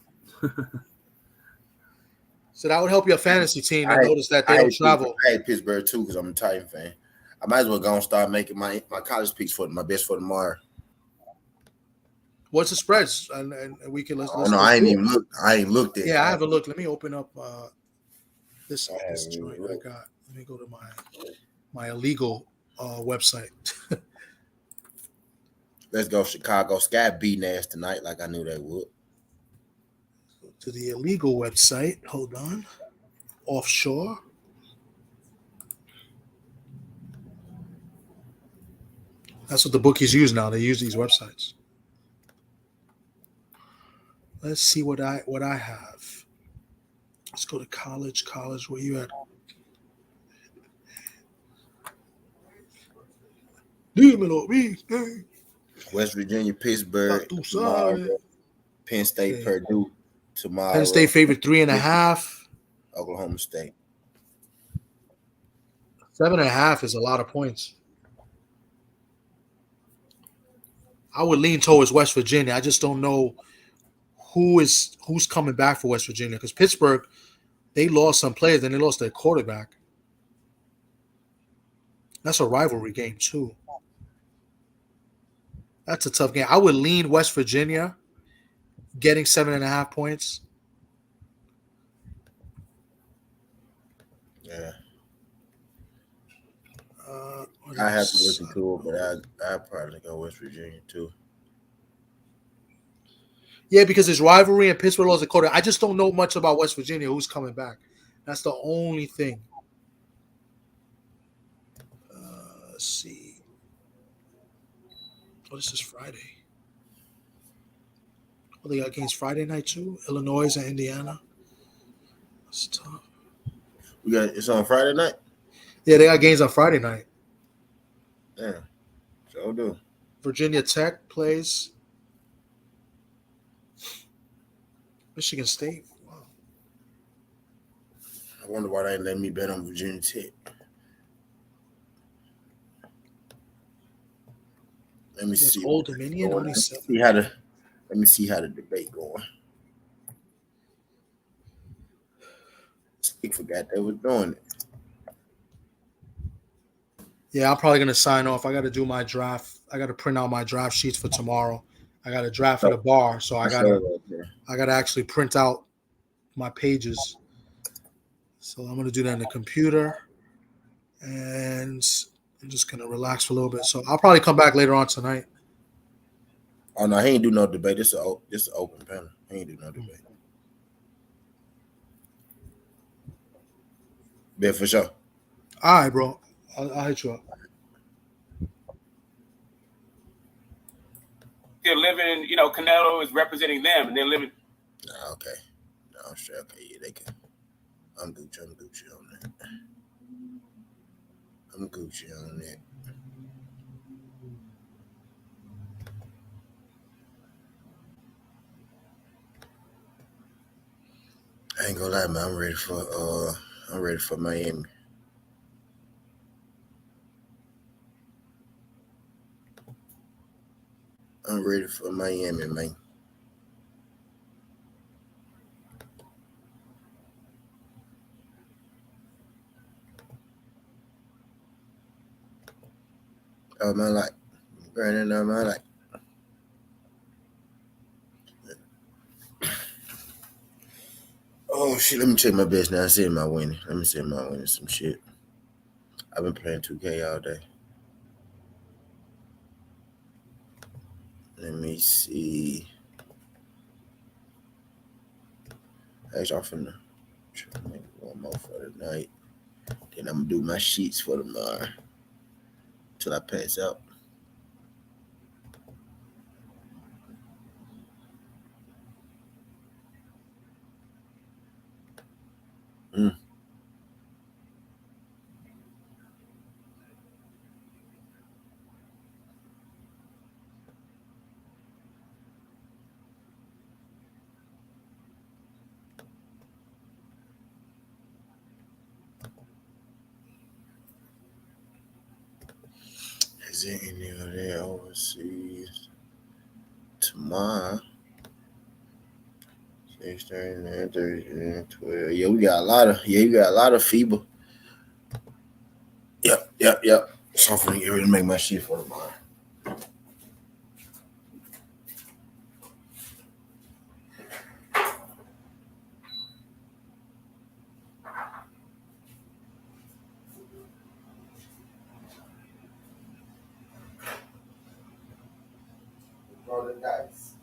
So that would help your fantasy team to notice that they don't travel. I hate Pittsburgh too because I'm a Titan fan. I might as well go and start making my college picks for my best for tomorrow. What's the spreads? And we can let's no, I ain't even looked. I ain't looked at it. Yeah, I haven't looked. Let me open up this joint I got. Let me go to my illegal website. Let's go Chicago. Sky beating ass tonight like I knew they would. Go to the illegal website. Hold on. Offshore. That's what the bookies use now. They use these websites. Let's see what I have. Let's go to college. College, where you at? West Virginia, Pittsburgh, tomorrow. Penn State, Purdue tomorrow. Penn State favored 3.5. Oklahoma State. 7.5 is a lot of points. I would lean towards West Virginia. I just don't know who's coming back for West Virginia because Pittsburgh, they lost some players and they lost their quarterback. That's a rivalry game too. That's a tough game. I would lean West Virginia getting 7.5 points. Yeah. I have to listen to it, but I'd probably go West Virginia too. Yeah, because there's rivalry and Pittsburgh lost a quarter. I just don't know much about West Virginia. Who's coming back? That's the only thing. Let's see. Oh, this is Friday. Oh, they got games Friday night too. Illinois and Indiana. That's tough. It's on Friday night? Yeah, they got games on Friday night. Yeah, sure do. Virginia Tech plays Michigan State. Wow. I wonder why they didn't let me bet on Virginia Tech. Let me see. Old Dominion. Let me see how the debate going. I forgot they were doing it. Yeah, I'm probably gonna sign off. I got to do my draft. I got to print out my draft sheets for tomorrow. I got a draft at a bar, so I gotta actually print out my pages. So I'm gonna do that in the computer, and I'm just gonna relax for a little bit. So I'll probably come back later on tonight. Oh no, he ain't do no debate. This is an open panel. He ain't do no debate. Bet for sure. All right, bro. I'll hit you up. They're living, you know, Canelo is representing them, and they're living. Nah, okay. No, sure. Okay, yeah, they can. I'm Gucci on that. I'm Gucci on that. I ain't gonna lie, man. I'm ready for Miami. I'm ready for Miami, man. Oh man, like, Brandon, man, like. Oh shit, let me check my best now. See my winning. Let me see my winning some shit. I've been playing 2K all day. Let me see. Actually, I'm finna try to make one more for tonight. Then I'm gonna do my sheets for tomorrow. Till I pass out. Is there any of that overseas tomorrow? 6:30, 9:30, 12. Yeah, we got a lot of. Yeah, you got a lot of FIBA. Yep. So I'm finna get ready to make my shit for tomorrow. Roll the dice.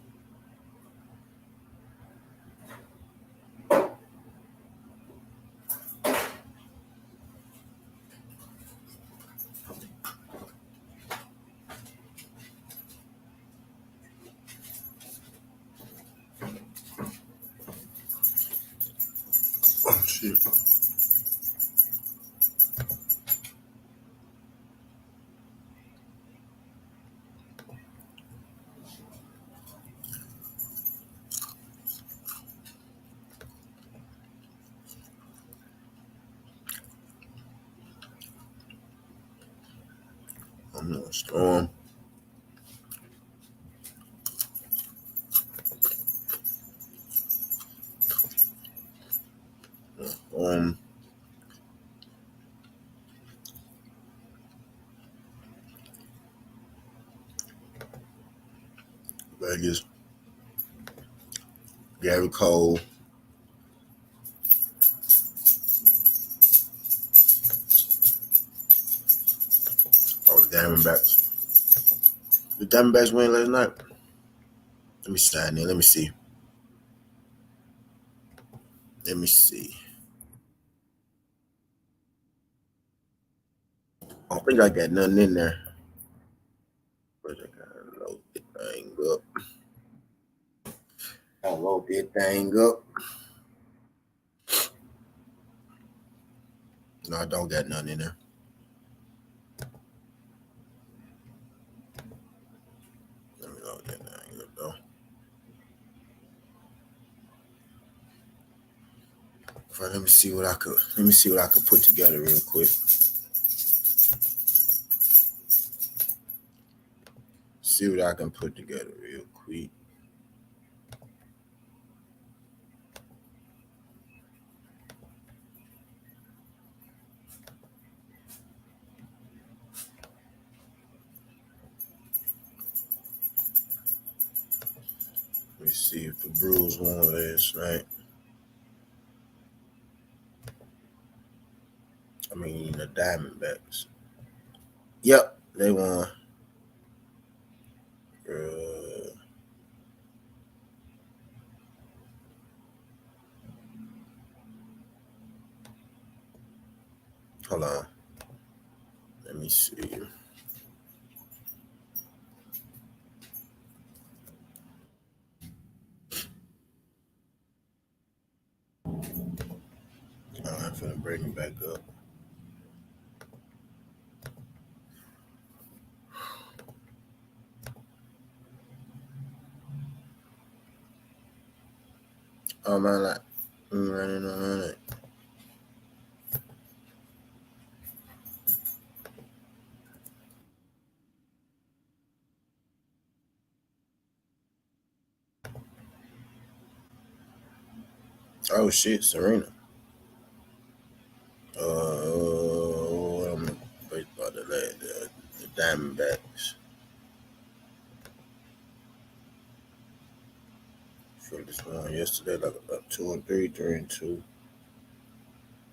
Oh shit. I'm not storm. Vegas. Gary Cole. Oh, the Diamondbacks. The Diamondbacks win last night. Let me sign in. Let me see. I don't think I got nothing in there. But I gotta load that thing up. I'll load that thing up. No, I don't got nothing in there. Let me load that thing up though. Let me see what I could put together real quick. See what I can put together real quick. me see if the Brewers won last night. I mean, the Diamondbacks. Yep, they won. Hold on. Let me see. I'm finna bring it back up. Oh man, like I'm running on it. Oh shit, Serena. I'm wait about the Diamondbacks. Phillies won yesterday, like about 2-3, 3-2.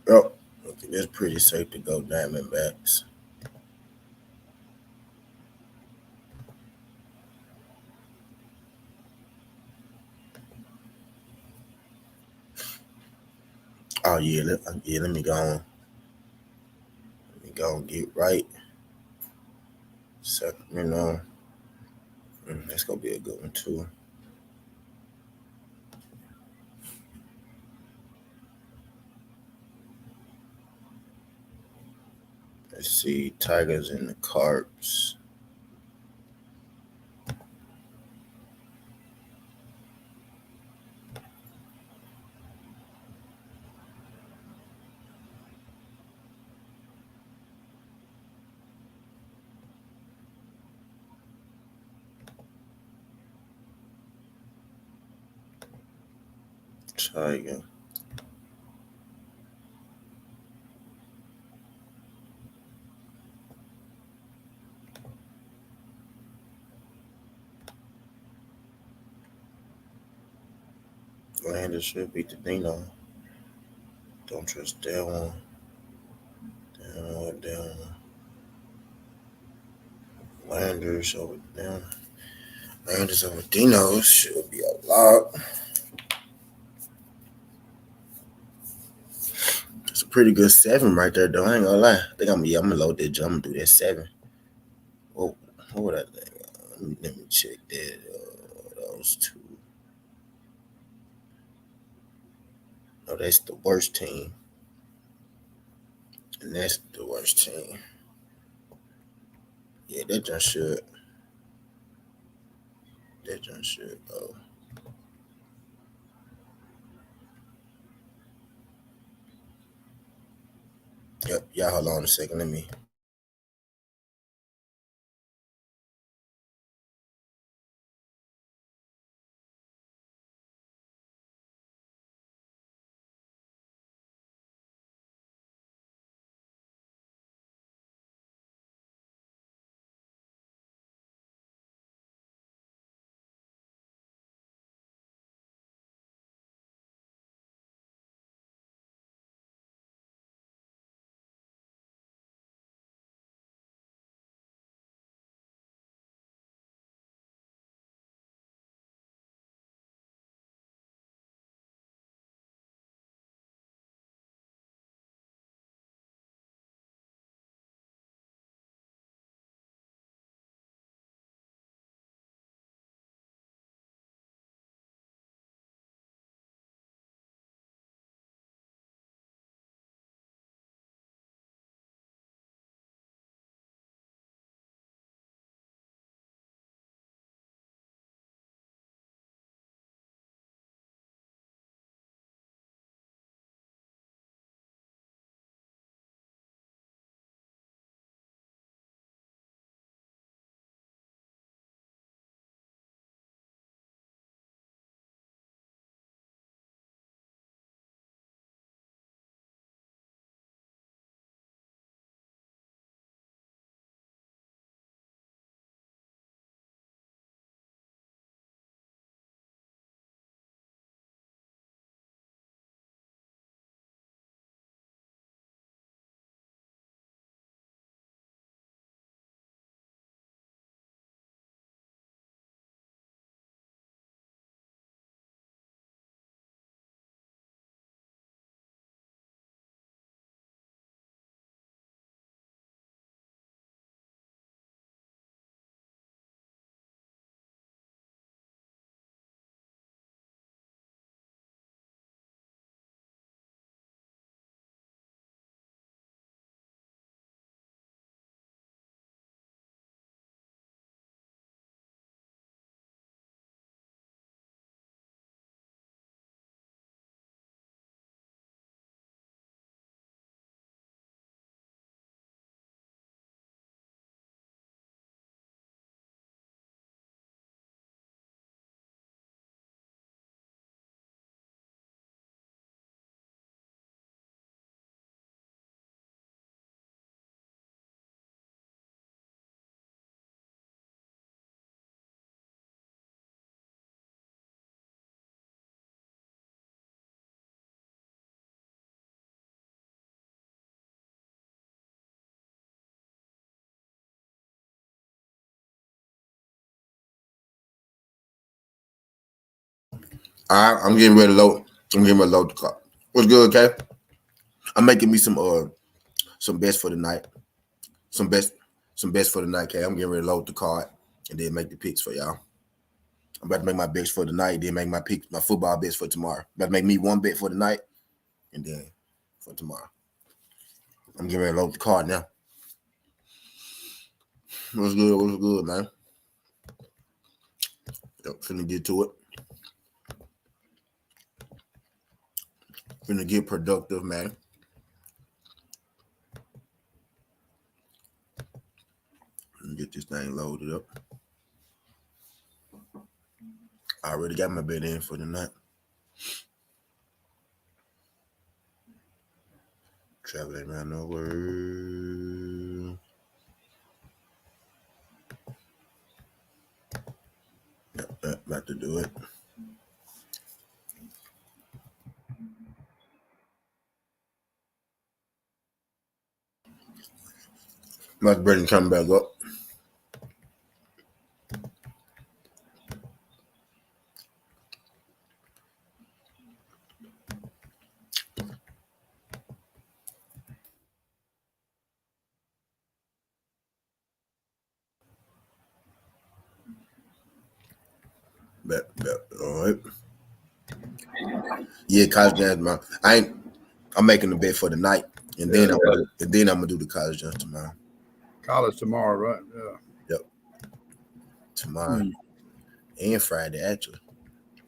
Oh, okay, that's pretty safe to go Diamondbacks. Oh yeah, let me go on. Let me go and get right. Sacramento. That's gonna be a good one too. Let's see, Tigers and the Carps. Tiger. Landers should beat the Dino. Don't trust that one. Down. Landers over them. Landers over Dinos should be a lot. It's a pretty good 7 right there, though. I ain't gonna lie. I think I'm gonna load that jump and do that 7. Whoa, what would I think? Let me check that. Those two. No, that's the worst team. And that's the worst team. Yeah, that just should. That just should go. Yep, y'all hold on a second. Let me All right, I'm getting ready to load. I'm getting ready to load the car. What's good, okay? I'm making me some best for the night. Some best for the night, okay? I'm getting ready to load the card and then make the picks for y'all. I'm about to make my bets for the night, then make my picks, my football bets for tomorrow. About to make me one bet for the night and then for tomorrow. I'm getting ready to load the card now. What's good, man? Finna get to it. Finna get productive, man. Let me get this thing loaded up. I already got my bet in for the night. Traveling around the world. Yep, about to do it. My Britain coming back up. Bet. All right. Yeah, college dance, man. I'm making the bet for the night, and then I'm gonna do the college dance tomorrow. College tomorrow, right? Yeah. Yep. Tomorrow and Friday, actually.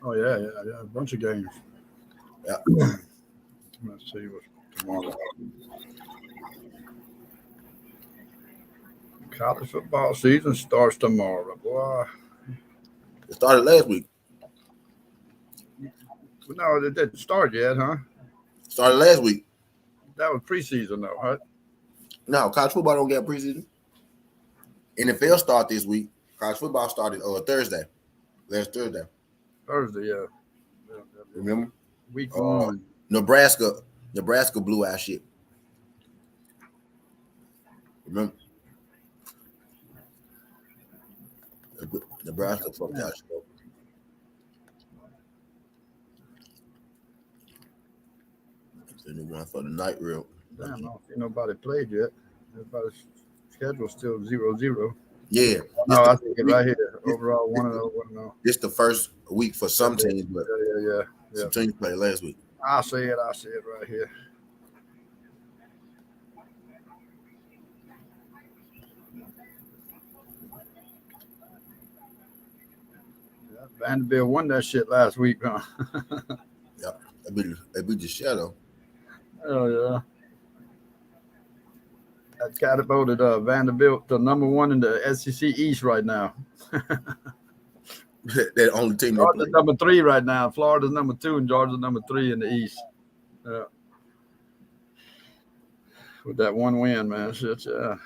Oh yeah. A bunch of games. Yeah. Let's see what's tomorrow. College football season starts tomorrow, boy. It started last week. No, it didn't start yet, huh? Started last week. That was preseason, though, huh? No, college football don't get preseason. NFL start this week. College football started Thursday. Last Thursday. Thursday, yeah. Remember? Week 1. Nebraska blew our shit. Remember? Nebraska fucked our shit up. Anyone for the night real. Damn, I don't see nobody played yet. Everybody's schedule's still 0-0. Yeah. No, I see it right here. Overall 1-0. This the first week for some teams, but yeah. some teams played last week. I see it right here. Yeah, Vanderbilt won that shit last week, huh? Yep. They beat the shadow. Oh yeah. That catapulted Vanderbilt to number 1 in the SEC East right now. That only team. Georgia's number 3 right now. Florida's number 2 and Georgia's number 3 in the East. Yeah. With that one win, man. Shit, yeah.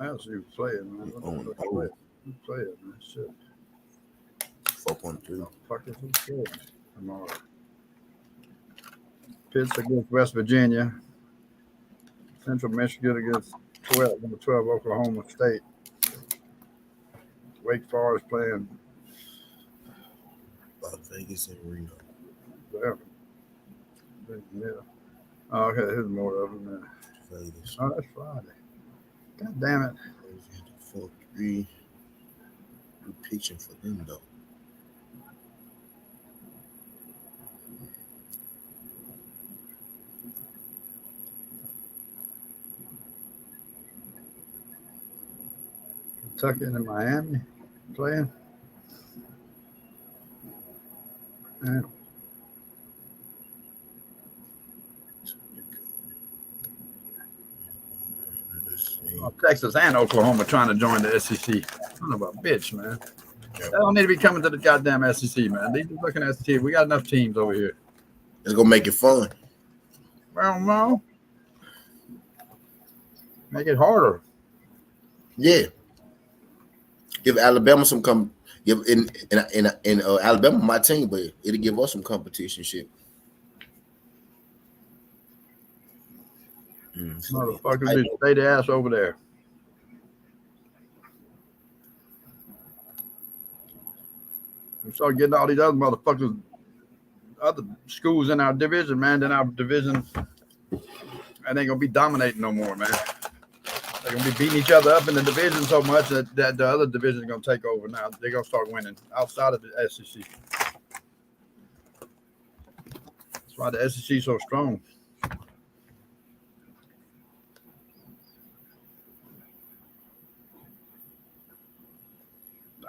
I see who's playing, man. Who's playing, man? Shit. 4.3. Fuck is who's playing tomorrow? Pitts against West Virginia. Central Michigan against number 12 Oklahoma State. Wake Forest playing Las Vegas and Reno. Yeah. Oh, okay, here's more of them there. Vegas. Oh, that's Friday. God damn it. 4-3. We're pitching for them though. Kentucky and Miami playing. Yeah. Texas and Oklahoma trying to join the SEC. Son of a bitch, man. They don't need to be coming to the goddamn SEC, man. They just looking at SEC. We got enough teams over here. It's gonna make it fun. Well, no. Make it harder. Yeah. Give Alabama some give in Alabama my team, but it'll give us some competition shit. Motherfuckers need to stay their ass over there. We start getting all these other motherfuckers, other schools in our division, man. Then our division, and they ain't gonna be dominating no more, man. They're gonna be beating each other up in the division so much that the other division is gonna take over. Now they're gonna start winning outside of the SEC. That's why the SEC is so strong.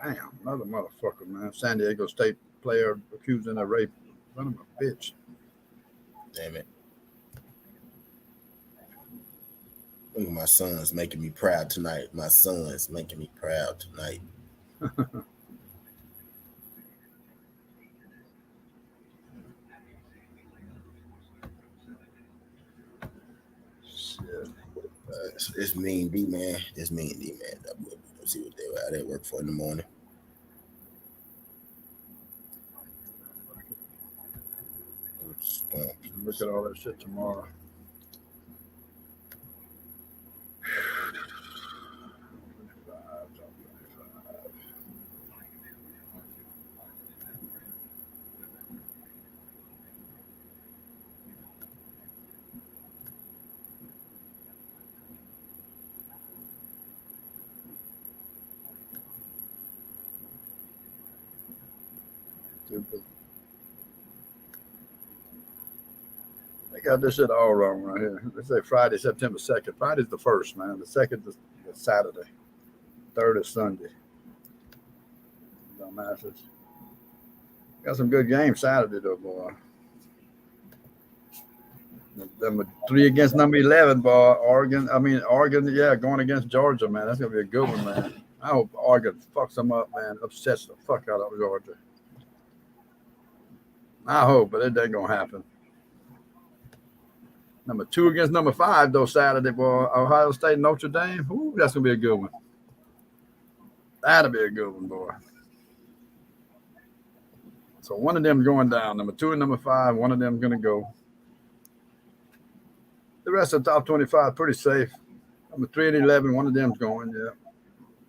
Damn, another motherfucker, man. San Diego State player accused in a rape. Son of a bitch. Damn it. Look at my son's making me proud tonight. My son's making me proud tonight. Shit. It's Mean D, man. It's Mean D, man. Let's see how they work for in the morning. Look at all that shit tomorrow. They got this shit all wrong right here. They say Friday, September 2nd. Friday's the 1st, man. The 2nd is Saturday. 3rd is Sunday. Dumbasses. Got some good games Saturday, though, boy. Number 3 against number 11, boy. Oregon, yeah, going against Georgia, man. That's going to be a good one, man. I hope Oregon fucks them up, man. Upsets the fuck out of Georgia. I hope, but it ain't going to happen. Number 2 against number 5, though, Saturday, boy. Ohio State, Notre Dame. Ooh, that's going to be a good one. That'll be a good one, boy. So one of them going down. Number 2 and number 5, one of them going to go. The rest of the top 25 pretty safe. Number 3 and 11, one of them's going, yeah.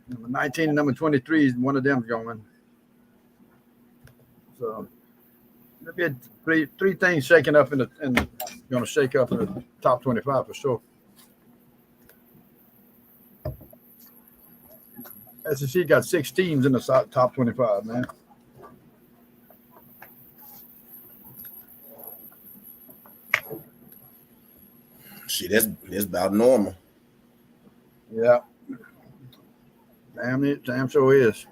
Number 19 and number 23, one of them's going. So there'll be three things shaking up going to shake up in the top 25 for sure. SEC got 6 teams in the top 25, man. Shit, that's about normal. Yeah. Damn sure is.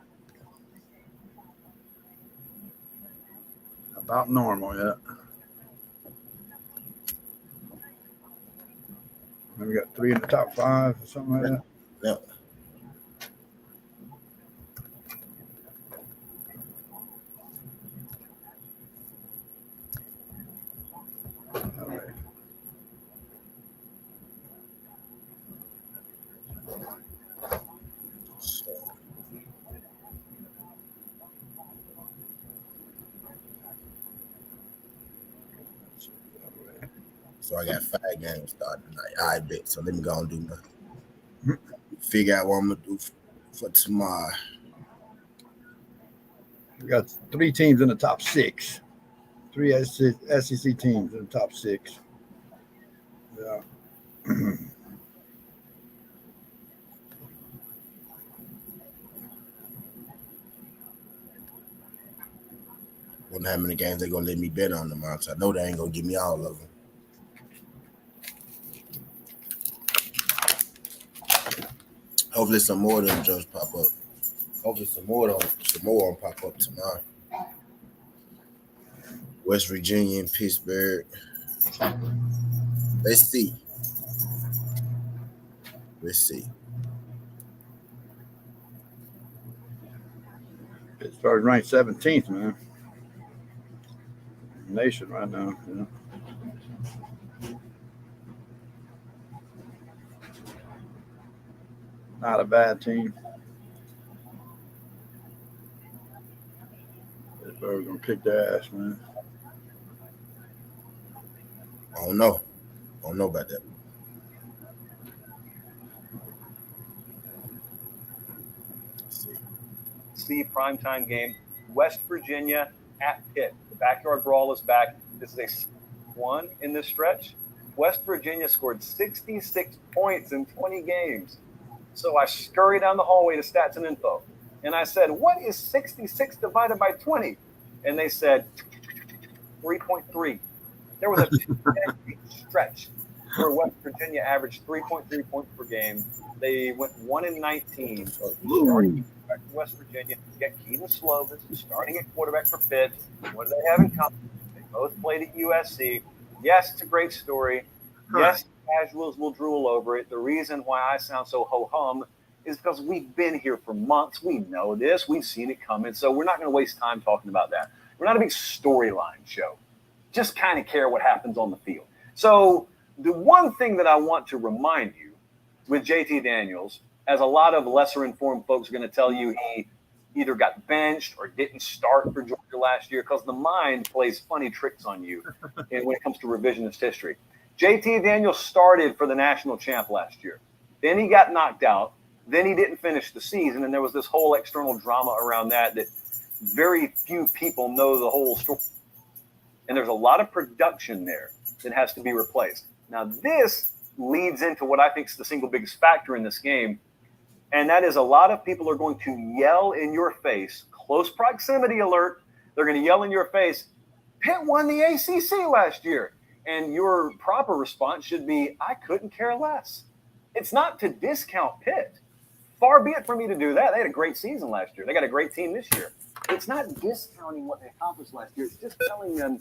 About normal, yeah. And we got 3 in the top 5 or something like that. Yep. So I got 5 games starting tonight. I bet. So let me go and do nothing. Figure out what I'm gonna do for tomorrow. We got 3 teams in the top 6. 3 SEC teams in the top 6. Yeah. Wonder how many games they're gonna let me bet on tomorrow. So I know they ain't gonna give me all of them. Hopefully some more of them just pop up. Hopefully some more of them pop up tomorrow. West Virginia and Pittsburgh. Let's see. Pittsburgh ranked 17th, man. Nation right now. Yeah. Not a bad team. Pittsburgh's gonna kick their ass, man. I don't know about that. USC primetime game. West Virginia at Pitt. The backyard brawl is back. This is a 1 in this stretch. West Virginia scored 66 points in 20 games. So I scurried down the hallway to Stats and Info, and I said, what is 66 divided by 20? And they said 3.3. There was a 10-week stretch where West Virginia averaged 3.3 points per game. They went 1-19. Starting back to West Virginia, you got Keaton Slovis starting at quarterback for Pitt. What do they have in common? They both played at USC. Yes, it's a great story. Yes, casuals will drool over it. The reason why I sound so ho-hum is because we've been here for months. We know this. We've seen it coming. So we're not going to waste time talking about that. We're not a big storyline show. Just kind of care what happens on the field. So the one thing that I want to remind you with JT Daniels, as a lot of lesser informed folks are going to tell you he either got benched or didn't start for Georgia last year, because the mind plays funny tricks on you when it comes to revisionist history. JT Daniels started for the national champ last year. Then he got knocked out. Then he didn't finish the season, and there was this whole external drama around that very few people know the whole story. And there's a lot of production there that has to be replaced. Now, this leads into what I think is the single biggest factor in this game, and that is a lot of people are going to yell in your face, close proximity alert, they're going to yell in your face, Pitt won the ACC last year. And your proper response should be, I couldn't care less. It's not to discount Pitt. Far be it for me to do that. They had a great season last year. They got a great team this year. It's not discounting what they accomplished last year. It's just telling them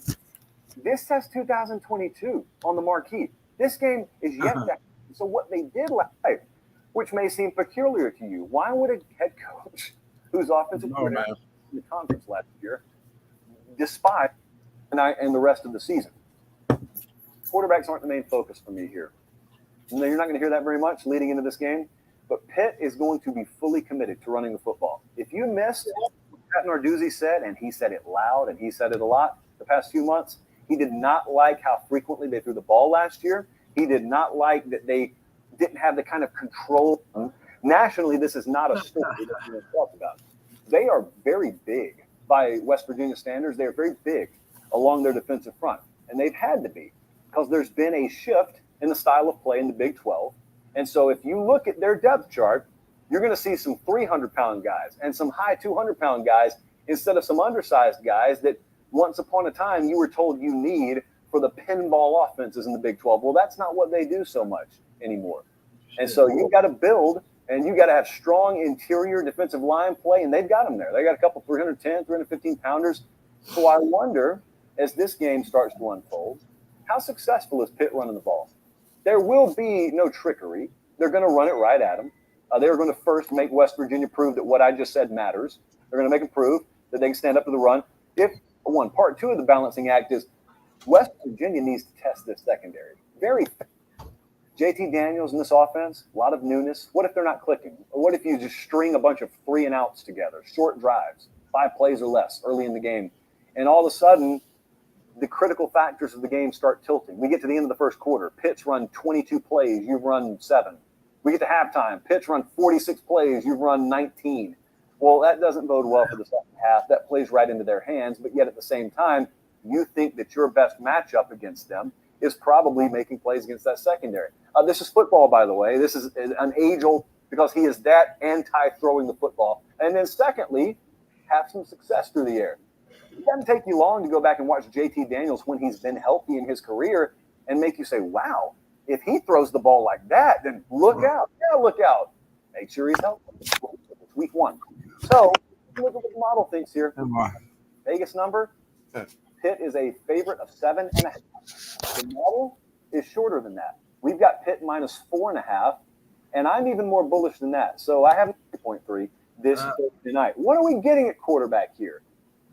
this says 2022 on the marquee. This game is yet to happen. So what they did last night, which may seem peculiar to you, why would a head coach whose offensive coordinator in the conference last year despise and the rest of the season? Quarterbacks aren't the main focus for me here. You're not going to hear that very much leading into this game, but Pitt is going to be fully committed to running the football. If you missed what Pat Narduzzi said, and he said it loud and he said it a lot the past few months, he did not like how frequently they threw the ball last year. He did not like that they didn't have the kind of control. Nationally, this is not a story that we're talking about. They are very big by West Virginia standards. They are very big along their defensive front, and they've had to be, because there's been a shift in the style of play in the Big 12. And so if you look at their depth chart, you're going to see some 300-pound guys and some high 200-pound guys instead of some undersized guys that once upon a time you were told you need for the pinball offenses in the Big 12. Well, that's not what they do so much anymore. And so you've got to build, and you've got to have strong interior defensive line play, and they've got them there. They got a couple 310, 315-pounders. So I wonder, as this game starts to unfold, how successful is Pitt running the ball? There will be no trickery. They're going to run it right at them. They're going to first make West Virginia prove that what I just said matters. They're going to make them prove that they can stand up to the run. Part two of the balancing act is West Virginia needs to test this secondary. JT Daniels in this offense, a lot of newness. What if they're not clicking? Or what if you just string a bunch of 3-and-outs together, short drives, 5 plays or less early in the game, and all of a sudden the critical factors of the game start tilting. We get to the end of the first quarter. Pitt's run 22 plays. You've run 7. We get to halftime. Pitt's run 46 plays. You've run 19. Well, that doesn't bode well for the second half. That plays right into their hands. But yet at the same time, you think that your best matchup against them is probably making plays against that secondary. This is football, by the way. This is an age-old, because he is that anti-throwing the football. And then secondly, have some success through the air. It doesn't take you long to go back and watch JT Daniels when he's been healthy in his career and make you say, wow, if he throws the ball like that, then look out. Yeah, look out. Make sure he's healthy. It's week 1. So look at what the model thinks here. Vegas number, Pitt is a favorite of 7.5. The model is shorter than that. We've got Pitt minus 4.5, and I'm even more bullish than that. So I have 3.3 this Thursday night. What are we getting at quarterback here?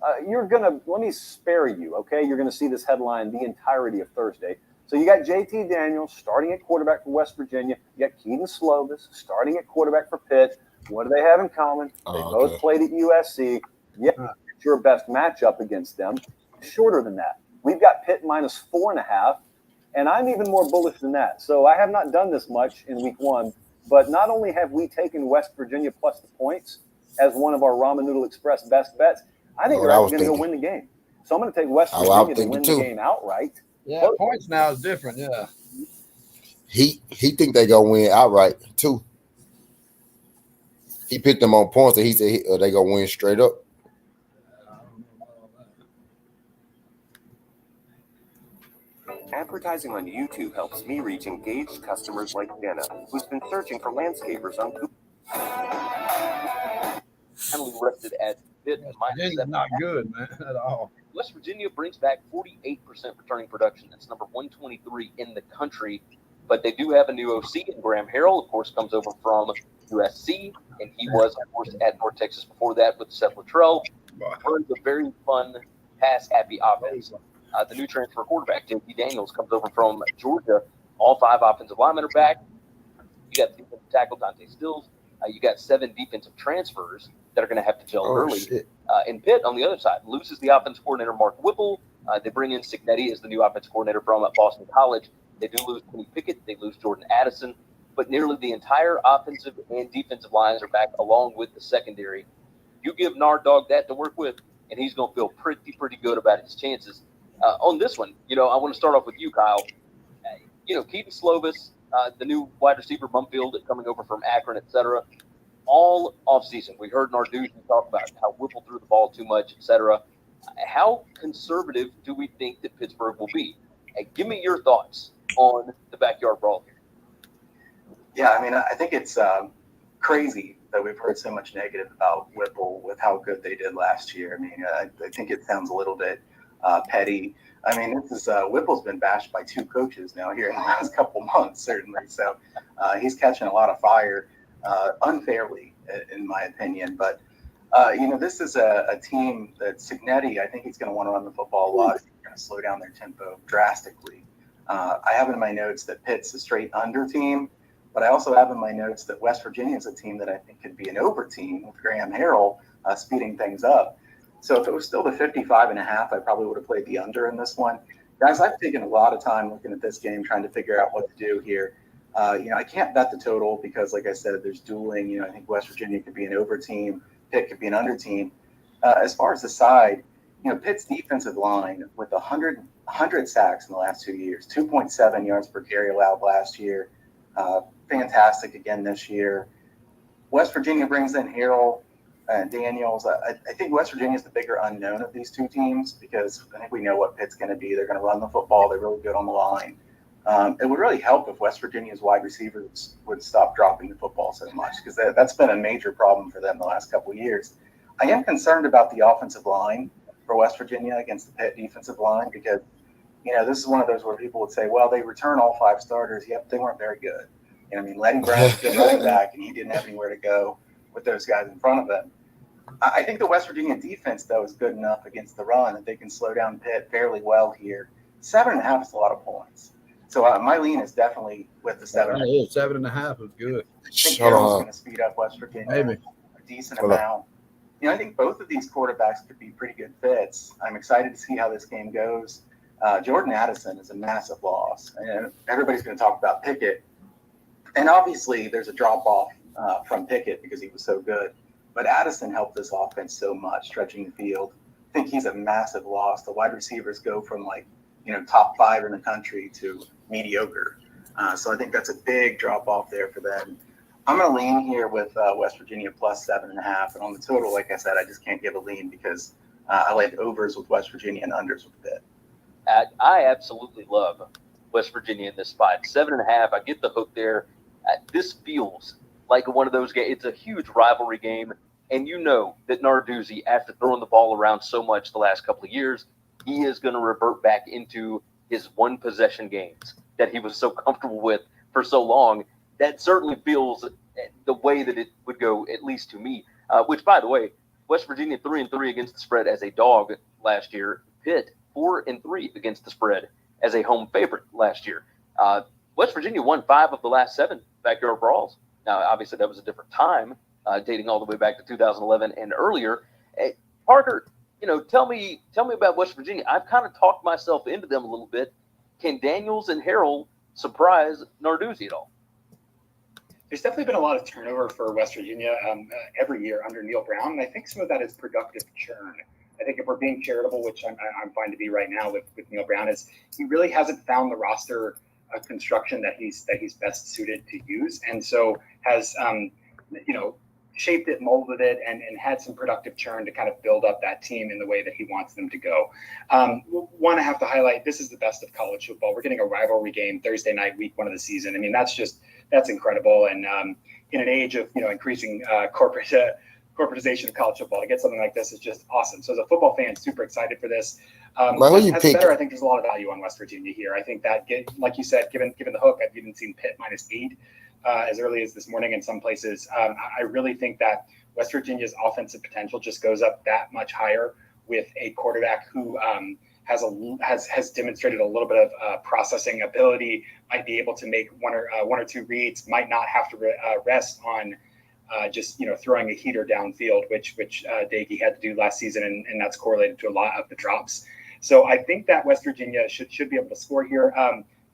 Let me spare you, okay? You're going to see this headline the entirety of Thursday. So you got JT Daniels starting at quarterback for West Virginia. You got Keaton Slovis starting at quarterback for Pitt. What do they have in common? They both played at USC. Yeah, it's your best matchup against them. Shorter than that. We've got Pitt minus 4.5, and I'm even more bullish than that. So I have not done this much in week 1, but not only have we taken West Virginia plus the points, as one of our Ramen Noodle Express best bets. I think they're actually going to go win the game. So I'm going to take West Virginia to win the game outright. Yeah, points now is different. Yeah. He think they gonna win outright too. He picked them on points, and he said they gonna win straight up. Advertising on YouTube helps me reach engaged customers like Jenna, who's been searching for landscapers on Google. Listed at Pitt Virginia's not good, man, at all. West Virginia brings back 48% returning production. That's number 123 in the country. But they do have a new OC, and Graham Harrell, of course, comes over from USC, and he was, of course, at North Texas before that with Seth Luttrell. Runs a very fun, pass-happy offense. The new transfer quarterback, J.P. Daniels, comes over from Georgia. All 5 offensive linemen are back. You got defensive tackle Dante Stills. You got 7 defensive transfers that are going to have to gel early. And Pitt, on the other side, loses the offensive coordinator, Mark Whipple. They bring in Signetti as the new offensive coordinator from Boston College. They do lose Kenny Pickett. They lose Jordan Addison. But nearly the entire offensive and defensive lines are back, along with the secondary. You give Nard Dog that to work with, and he's going to feel pretty good about his chances. On this one, I want to start off with you, Kyle. Keaton Slovis, the new wide receiver, Mumfield, coming over from Akron, etc. All offseason, we heard Narduzzi talk about how Whipple threw the ball too much, etc. How conservative do we think that Pittsburgh will be? Give me your thoughts on the backyard brawl here. Yeah, I mean, I think it's crazy that we've heard so much negative about Whipple with how good they did last year. I mean, I think it sounds a little bit petty. I mean, Whipple's been bashed by 2 coaches now here in the last couple months, certainly. So he's catching a lot of fire unfairly, in my opinion. But, this is a team that Signetti, I think he's going to want to run the football a lot. He's going to slow down their tempo drastically. I have in my notes that Pitt's a straight under team, but I also have in my notes that West Virginia is a team that I think could be an over team with Graham Harrell speeding things up. So if it was still the 55.5, I probably would have played the under in this one. Guys, I've taken a lot of time looking at this game, trying to figure out what to do here. I can't bet the total because, like I said, there's dueling. I think West Virginia could be an over team. Pitt could be an under team. As far as the side, Pitt's defensive line with 100 sacks in the last 2 years, 2.7 yards per carry allowed last year. Fantastic again this year. West Virginia brings in Harrell and Daniels. I think West Virginia is the bigger unknown of these 2 teams because I think we know what Pitt's going to be. They're going to run the football. They're really good on the line. It would really help if West Virginia's wide receivers would stop dropping the football so much because that's been a major problem for them the last couple of years. I am concerned about the offensive line for West Virginia against the Pitt defensive line because, this is one of those where people would say, well, they return all 5 starters. Yep, they weren't very good. Lenny Brown's a good running back, and he didn't have anywhere to go with those guys in front of him. I think the West Virginia defense, though, is good enough against the run that they can slow down Pitt fairly well here. 7.5 is a lot of points. So my lean is definitely with the 7. 7.5 is good. I think Harrell's going to speed up West Virginia Maybe a decent amount. I think both of these quarterbacks could be pretty good fits. I'm excited to see how this game goes. Jordan Addison is a massive loss, and everybody's going to talk about Pickett. And obviously, there's a drop-off from Pickett because he was so good. But Addison helped this offense so much, stretching the field. I think he's a massive loss. The wide receivers go from, top 5 in the country to mediocre. So I think that's a big drop-off there for them. I'm going to lean here with West Virginia plus 7.5. And on the total, like I said, I just can't give a lean because I like overs with West Virginia and unders with Pitt. I absolutely love West Virginia in this spot. 7.5, I get the hook there. This feels like one of those games. It's a huge rivalry game, and that Narduzzi, after throwing the ball around so much the last couple of years, he is going to revert back into his one-possession games that he was so comfortable with for so long. That certainly feels the way that it would go, at least to me, which, by the way, West Virginia 3-3 against the spread as a dog last year. Pitt 4-3 against the spread as a home favorite last year. West Virginia won 5 of the last 7 backyard brawls. Now, obviously, that was a different time, dating all the way back to 2011 and earlier. Parker, tell me about West Virginia. I've kind of talked myself into them a little bit. Can Daniels and Harrell surprise Narduzzi at all? there's definitely been a lot of turnover for West Virginia every year under Neil Brown, and I think some of that is productive churn. I think if we're being charitable, which I'm fine to be right now with Neil Brown, is he really hasn't found the roster construction that he's best suited to use, and so has shaped it, molded it, and had some productive churn to kind of build up that team in the way that he wants them to go. One, I have to highlight, this is the best of college football. We're getting a rivalry game Thursday night, week 1 of the season. I mean, that's incredible. And in an age of increasing corporatization of college football, to get something like this is just awesome. So as a football fan, super excited for this. As a bettor, I think there's a lot of value on West Virginia here. I think that, like you said, given the hook, I've even seen Pitt -8 as early as this morning in some places. I really think that West Virginia's offensive potential just goes up that much higher with a quarterback who has demonstrated a little bit of processing ability, might be able to make one or two reads, might not have to rest on just throwing a heater downfield, which Daggy had to do last season, and that's correlated to a lot of the drops. So I think that West Virginia should be able to score here.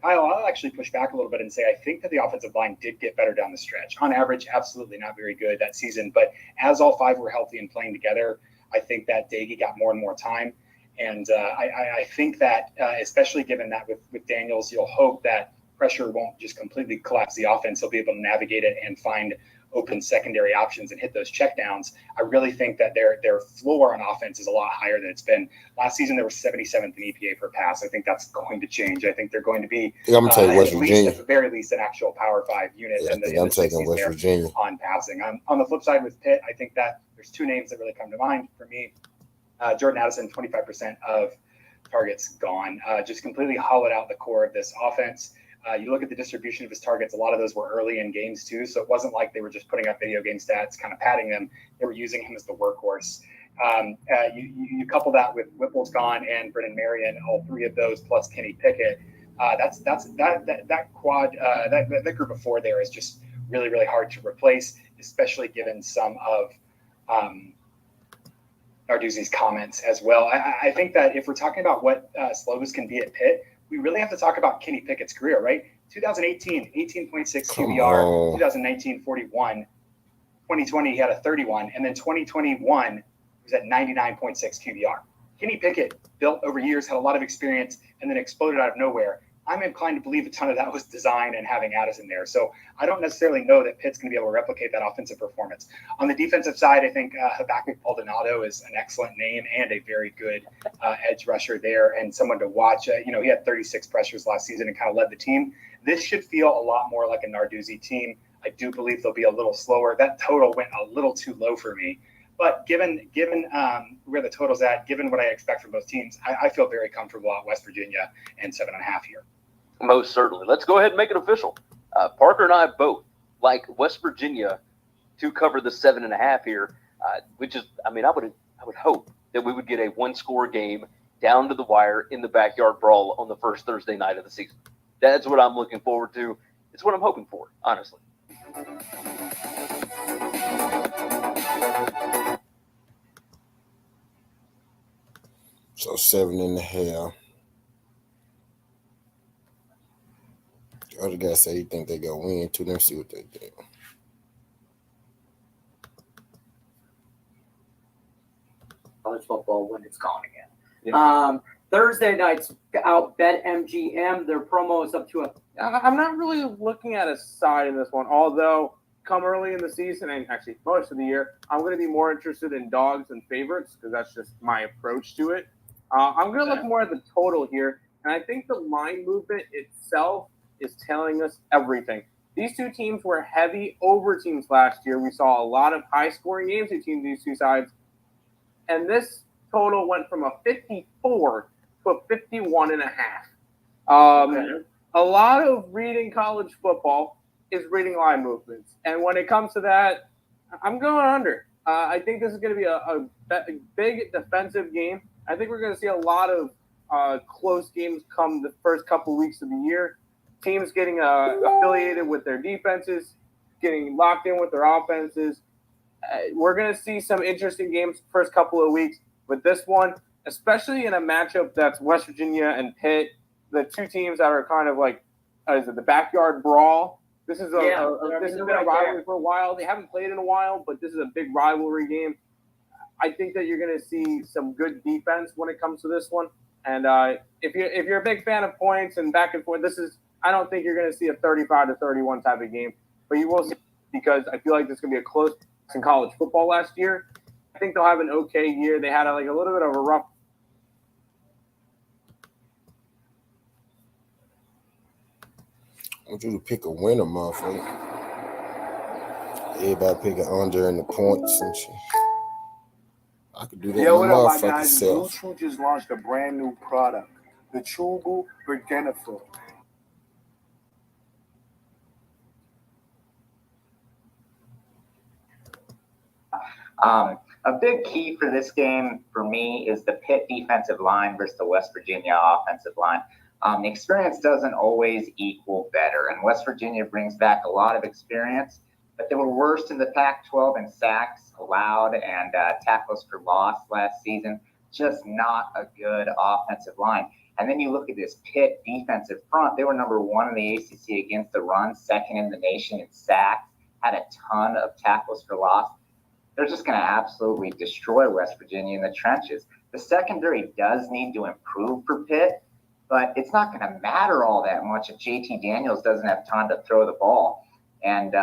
I'll actually push back a little bit and say I think that the offensive line did get better down the stretch. On average, absolutely not very good that season, but as all 5 were healthy and playing together, I think that Daggy got more and more time. And I think that, especially given that with Daniels, you'll hope that pressure won't just completely collapse the offense. He'll be able to navigate it and find open secondary options and hit those checkdowns. I really think that their floor on offense is a lot higher than it's been. Last season, there was 77th in EPA per pass. I think that's going to change. I think they're going to be I'm taking West Virginia. At the very least, an actual Power 5 unit. Yeah, I'm taking West Virginia on passing. On the flip side with Pitt, I think that there's 2 names that really come to mind for me. Jordan Addison, 25% of targets gone, just completely hollowed out the core of this offense. You look at the distribution of his targets, a lot of those were early in games too. So it wasn't like they were just putting up video game stats, kind of padding them. They were using him as the workhorse. You couple that with Whipple's gone and Brennan Marion, all 3 of those plus Kenny Pickett. That quad, that group of 4 there is just really, really hard to replace, especially given some of Narduzzi's comments as well. I think that if we're talking about what Slovis can be at Pitt, we really have to talk about Kenny Pickett's career, right? 2018, 18.6 QBR, 2019, 41, 2020, he had a 31, and then 2021 he was at 99.6 QBR. Kenny Pickett built over years, had a lot of experience, and then exploded out of nowhere. I'm inclined to believe a ton of that was design and having Addison there. So I don't necessarily know that Pitt's going to be able to replicate that offensive performance. On the defensive side, I think Habakkuk Baldonado is an excellent name and a very good edge rusher there and someone to watch. He had 36 pressures last season and kind of led the team. This should feel a lot more like a Narduzzi team. I do believe they'll be a little slower. That total went a little too low for me. But given where the total's at, given what I expect from both teams, I feel very comfortable at West Virginia and 7.5 here. Most certainly. Let's go ahead and make it official. Parker and I both like West Virginia to cover the 7.5 here, which is, I would hope that we would get a 1-score game down to the wire in the backyard brawl on the first Thursday night of the season. That's what I'm looking forward to. It's what I'm hoping for, honestly. So 7.5. The other guy say he think they go win too. Let's see what they think. College football when it's gone again. Yeah. Thursday nights out BetMGM. Their promo is up to I'm not really looking at a side in this one, although come early in the season and actually most of the year, I'm going to be more interested in dogs and favorites because that's just my approach to it. I'm going to look more at the total here, and I think the line movement itself is telling us everything. These 2 teams were heavy over teams last year. We saw a lot of high-scoring games between these 2 sides, and this total went from a 54 to a 51.5. A lot of reading college football is reading line movements, and when it comes to that, I'm going under. I think this is going to be a big defensive game. I think we're going to see a lot of close games come the first couple weeks of the year. Teams getting affiliated with their defenses, getting locked in with their offenses. We're going to see some interesting games first couple of weeks. But this one, especially in a matchup that's West Virginia and Pitt, the 2 teams that are kind of like, the backyard brawl This has been a rivalry for a while. They haven't played in a while, but this is a big rivalry game. I think that you're going to see some good defense when it comes to this one. And if you're a big fan of points and back and forth, I don't think you're going to see a 35-31 type of game, but you will see, because I feel like this is going to be a close in college football last year. I think they'll have an okay year. They had a little bit of a rough. I want you to pick a winner, motherfucker. Everybody pick an under in the points and shit. I could do that. Yo, what up, my motherfucking guys? self. Blue Chew just launched a brand new product, the Chewable Verdenafil. A big key for this game for me is the Pitt defensive line versus the West Virginia offensive line. Experience doesn't always equal better, and West Virginia brings back a lot of experience, but they were worst in the Pac-12 in sacks allowed and tackles for loss last season. Just not a good offensive line. And then you look at this Pitt defensive front. They were number 1 in the ACC against the run, second in the nation in sacks, had a ton of tackles for loss. They're just going to absolutely destroy West Virginia in the trenches. The secondary does need to improve for Pitt, but it's not going to matter all that much if JT Daniels doesn't have time to throw the ball. And,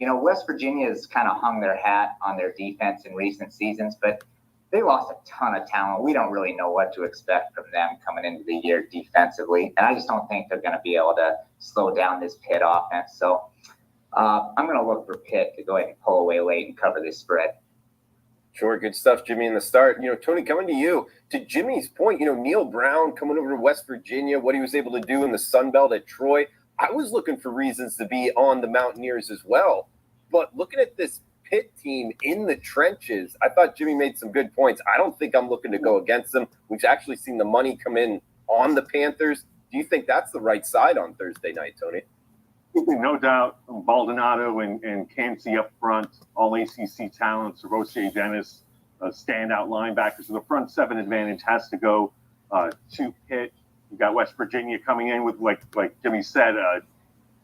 West Virginia has kind of hung their hat on their defense in recent seasons, but they lost a ton of talent. We don't really know what to expect from them coming into the year defensively. And I just don't think they're going to be able to slow down this Pitt offense. So I'm going to look for Pitt to go ahead and pull away late and cover this spread. Sure, good stuff, Jimmy, in the start. Tony, coming to you. To Jimmy's point, Neil Brown coming over to West Virginia, what he was able to do in the Sun Belt at Troy. I was looking for reasons to be on the Mountaineers as well. But looking at this Pitt team in the trenches, I thought Jimmy made some good points. I don't think I'm looking to go against them. We've actually seen the money come in on the Panthers. Do you think that's the right side on Thursday night, Tony? No doubt, Baldonado and Cansey up front, all ACC talents, Roche Dennis, standout linebackers. So the front seven advantage has to go to Pitt. You got West Virginia coming in with, like Jimmy said,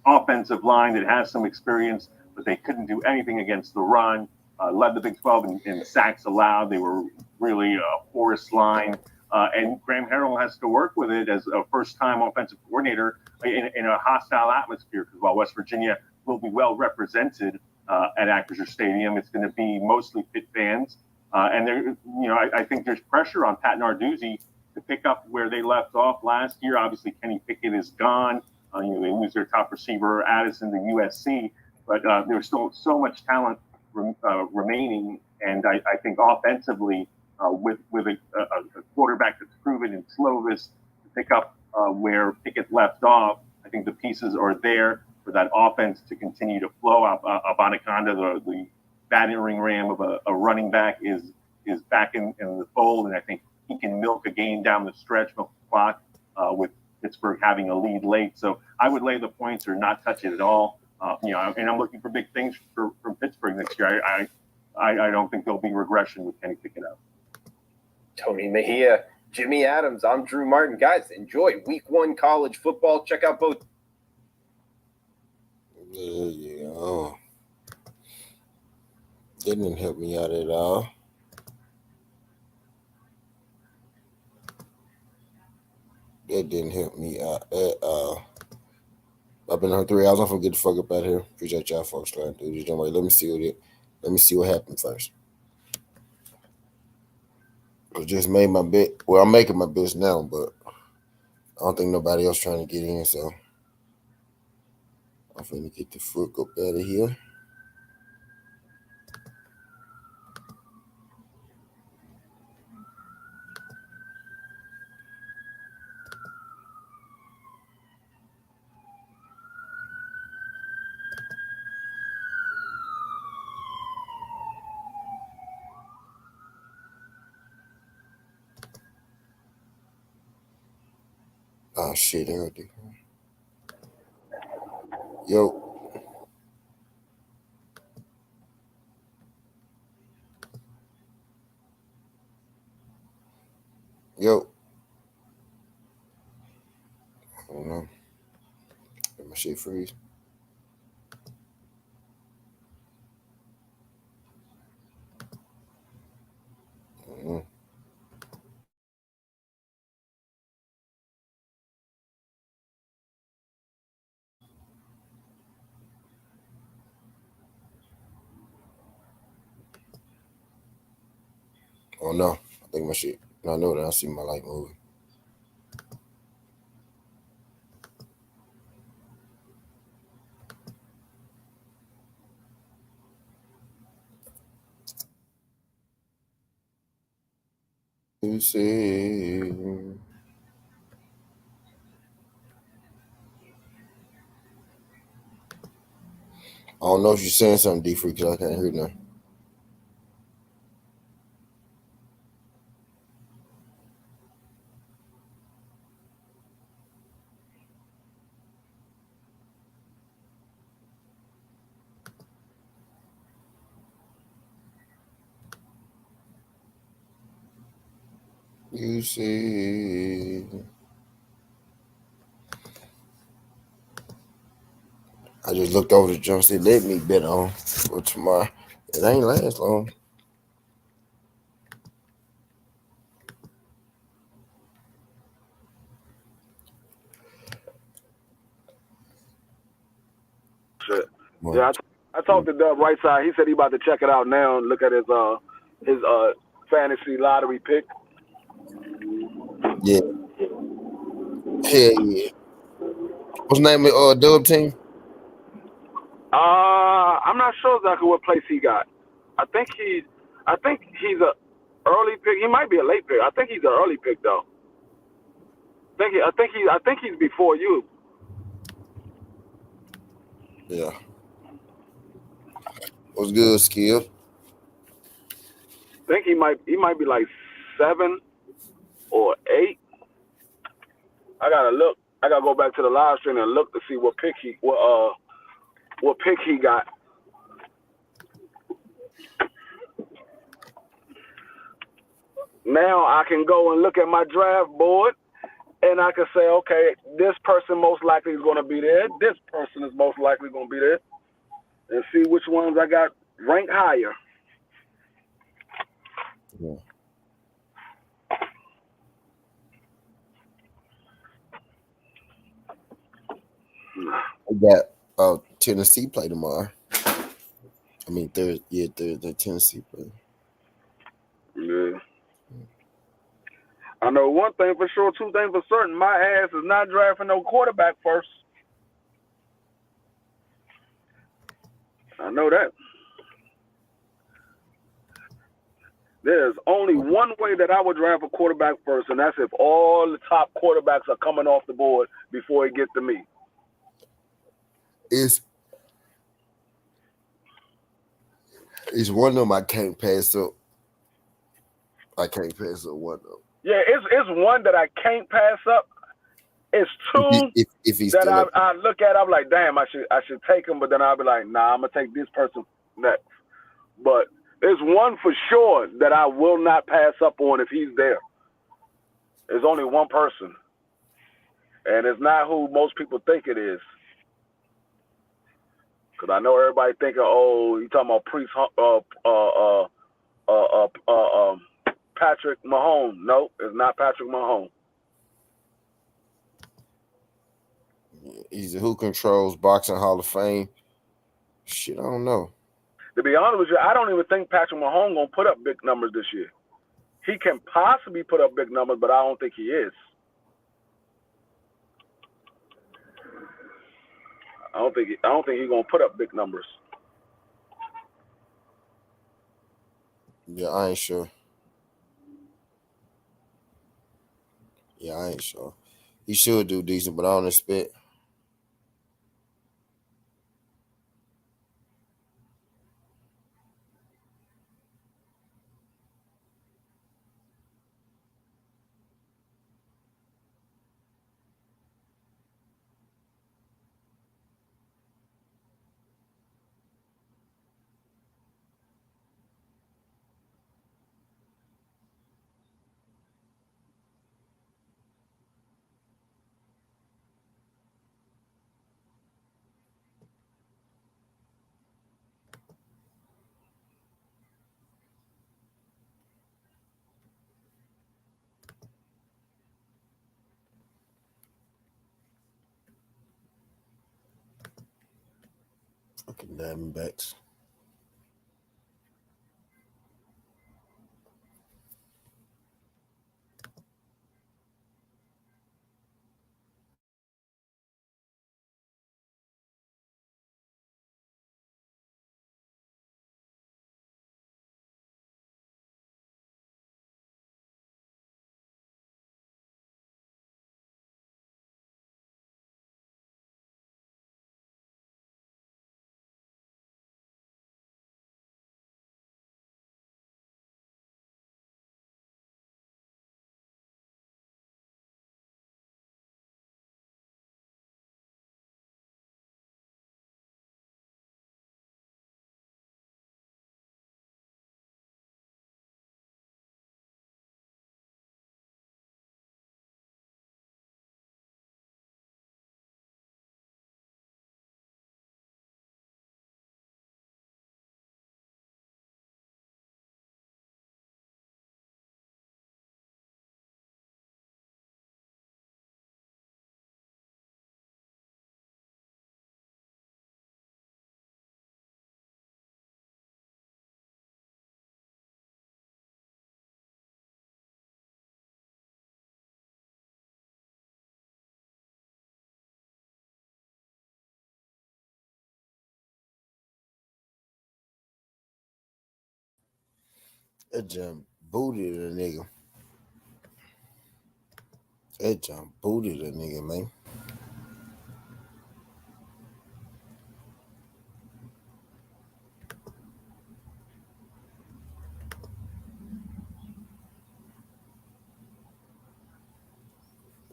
offensive line that has some experience, but they couldn't do anything against the run. Led the Big 12 in sacks allowed. They were really a porous line. And Graham Harrell has to work with it as a first-time offensive coordinator in a hostile atmosphere, because while West Virginia will be well represented at Acrisure Stadium, it's going to be mostly Pitt fans. And there, I think there's pressure on Pat Narduzzi to pick up where they left off last year. Obviously, Kenny Pickett is gone. They lose their top receiver, Addison, to USC, but there's still so much talent remaining. And I think offensively, with a quarterback that's proven in Slovis to pick up where Pickett left off, I think the pieces are there for that offense to continue to flow. Abanaconda, the battering ram of a running back, is back in the fold, and I think he can milk a game down the stretch, milk the clock, with Pittsburgh having a lead late. So I would lay the points or not touch it at all. And I'm looking for big things from Pittsburgh next year. I don't think there'll be regression with Kenny Pickett out. Tony Mejia, Jimmy Adams, I'm Drew Martin. Guys, enjoy Week 1 college football. Check out both. Yeah. Oh. Didn't help me out at all. That didn't help me out at all. I've been on 3 hours. I'm gonna get the fuck up out of here. Appreciate y'all folks trying to do this. Don't worry. Let me see what happened first. I just made my bet. Well, I'm making my bets now, but I don't think nobody else trying to get in, so I'm finna get the fuck up out of here. Oh shit, I heard it. Yo. I don't know. Did my shit freeze? Oh no, I think my shit. I know that I see my light moving. You see. I don't know if you're saying something, D-Free, because I can't hear nothing. You see. I just looked over the jump said, let me bet on for tomorrow. It ain't last long. Shit. Yeah, I talked to Dub right side. He said he about to check it out now and look at his fantasy lottery pick. Yeah. Hell yeah. What's the name of Dub team? I'm not sure exactly what place he got. I think he's a early pick. He might be a late pick. I think he's an early pick though. I think he's before you. Yeah. What's good, Skill? I think he might be like 7 or 8. I gotta look. I gotta go back to the live stream and look to see what pick he got. Now I can go and look at my draft board and I can say, okay, this person most likely is going to be there. This person is most likely going to be there, and see which ones I got ranked higher. Yeah. I got Tennessee play tomorrow. I mean Thursday, Tennessee play. Yeah. I know one thing for sure, two things for certain. My ass is not drafting no quarterback first. I know that. There's only one way that I would draft a quarterback first, and that's if all the top quarterbacks are coming off the board before it gets to me. It's one of them I can't pass up. I can't pass up one of them. Yeah, it's one that I can't pass up. It's two if he's that still I look at. I'm like, damn, I should take him, but then I'll be like, nah, I'm gonna take this person next. But there's one for sure that I will not pass up on if he's there. There's only one person, and it's not who most people think it is. Cause I know everybody thinking, oh, you talking about Patrick Mahomes. No, it's not Patrick Mahomes. He's who controls boxing Hall of Fame. Shit, I don't know. To be honest with you, I don't even think Patrick Mahomes gonna put up big numbers this year. He can possibly put up big numbers, but I don't think he is. I don't think he's gonna put up big numbers. Yeah, I ain't sure. Yeah, I ain't sure. He should do decent, but I don't expect. Fucking Diamondbacks. That jump booted a nigga. That jump booted a nigga, man.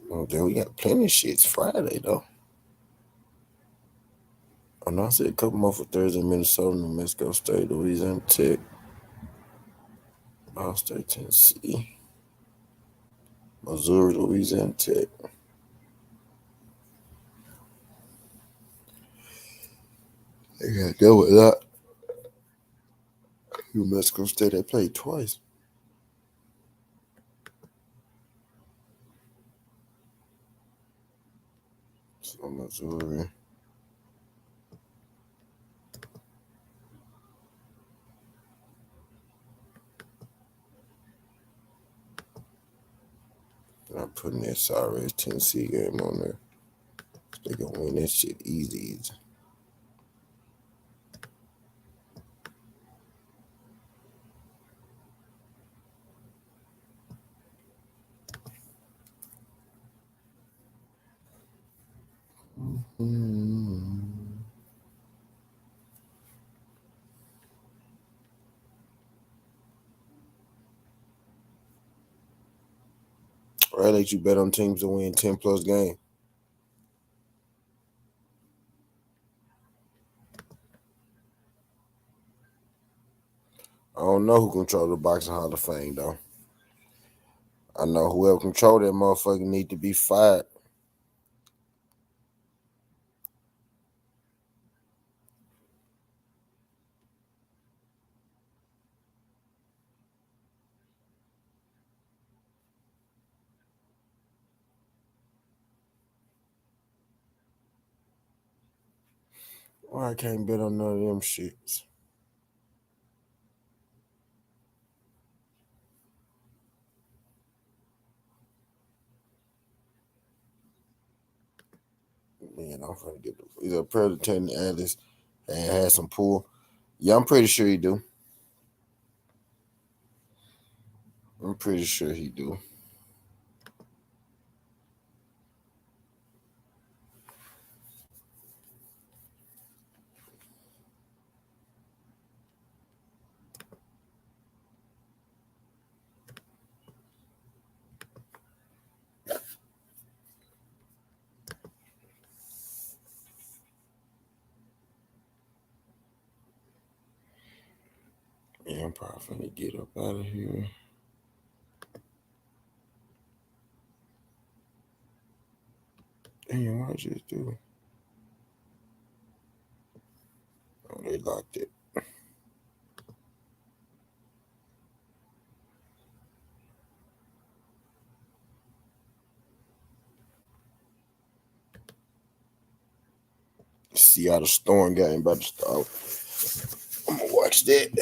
Oh, then we got plenty of shits Friday though. Oh no, I said a couple more for Thursday, Minnesota, New Mexico State, Louisiana Tech, Ohio State, Tennessee, Missouri, Louisiana Tech. They got go with that. New Mexico State, they played twice. So Missouri. I'm putting that sorry Tennessee game on there. They gonna win that shit easy. I let you bet on teams to win 10 plus games. I don't know who control the Boxing Hall of Fame though. I know whoever control that motherfucker need to be fired. Why I can't bet on none of them shits? Man, I'm trying to get either a Predator and Atlas and had some pool. Yeah, I'm pretty sure he do. I'm pretty sure he do. Yeah, I'm probably finna get up out of here. Damn, what I just do? Oh, they locked it. Seattle Storm game about to start. I'm gonna watch that.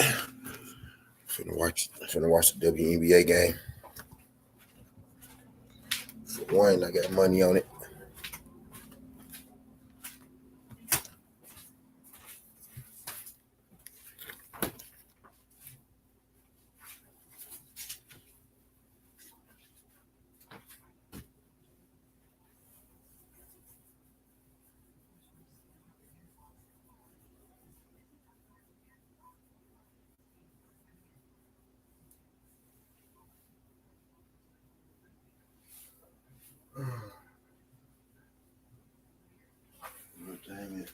Finna watch the WNBA game. For one, I got money on it. Damn it.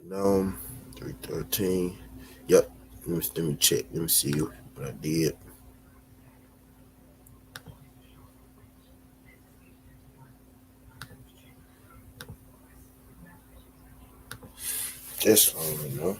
No, 313. Yep. Let me check. Let me see what I did. Just I don't know.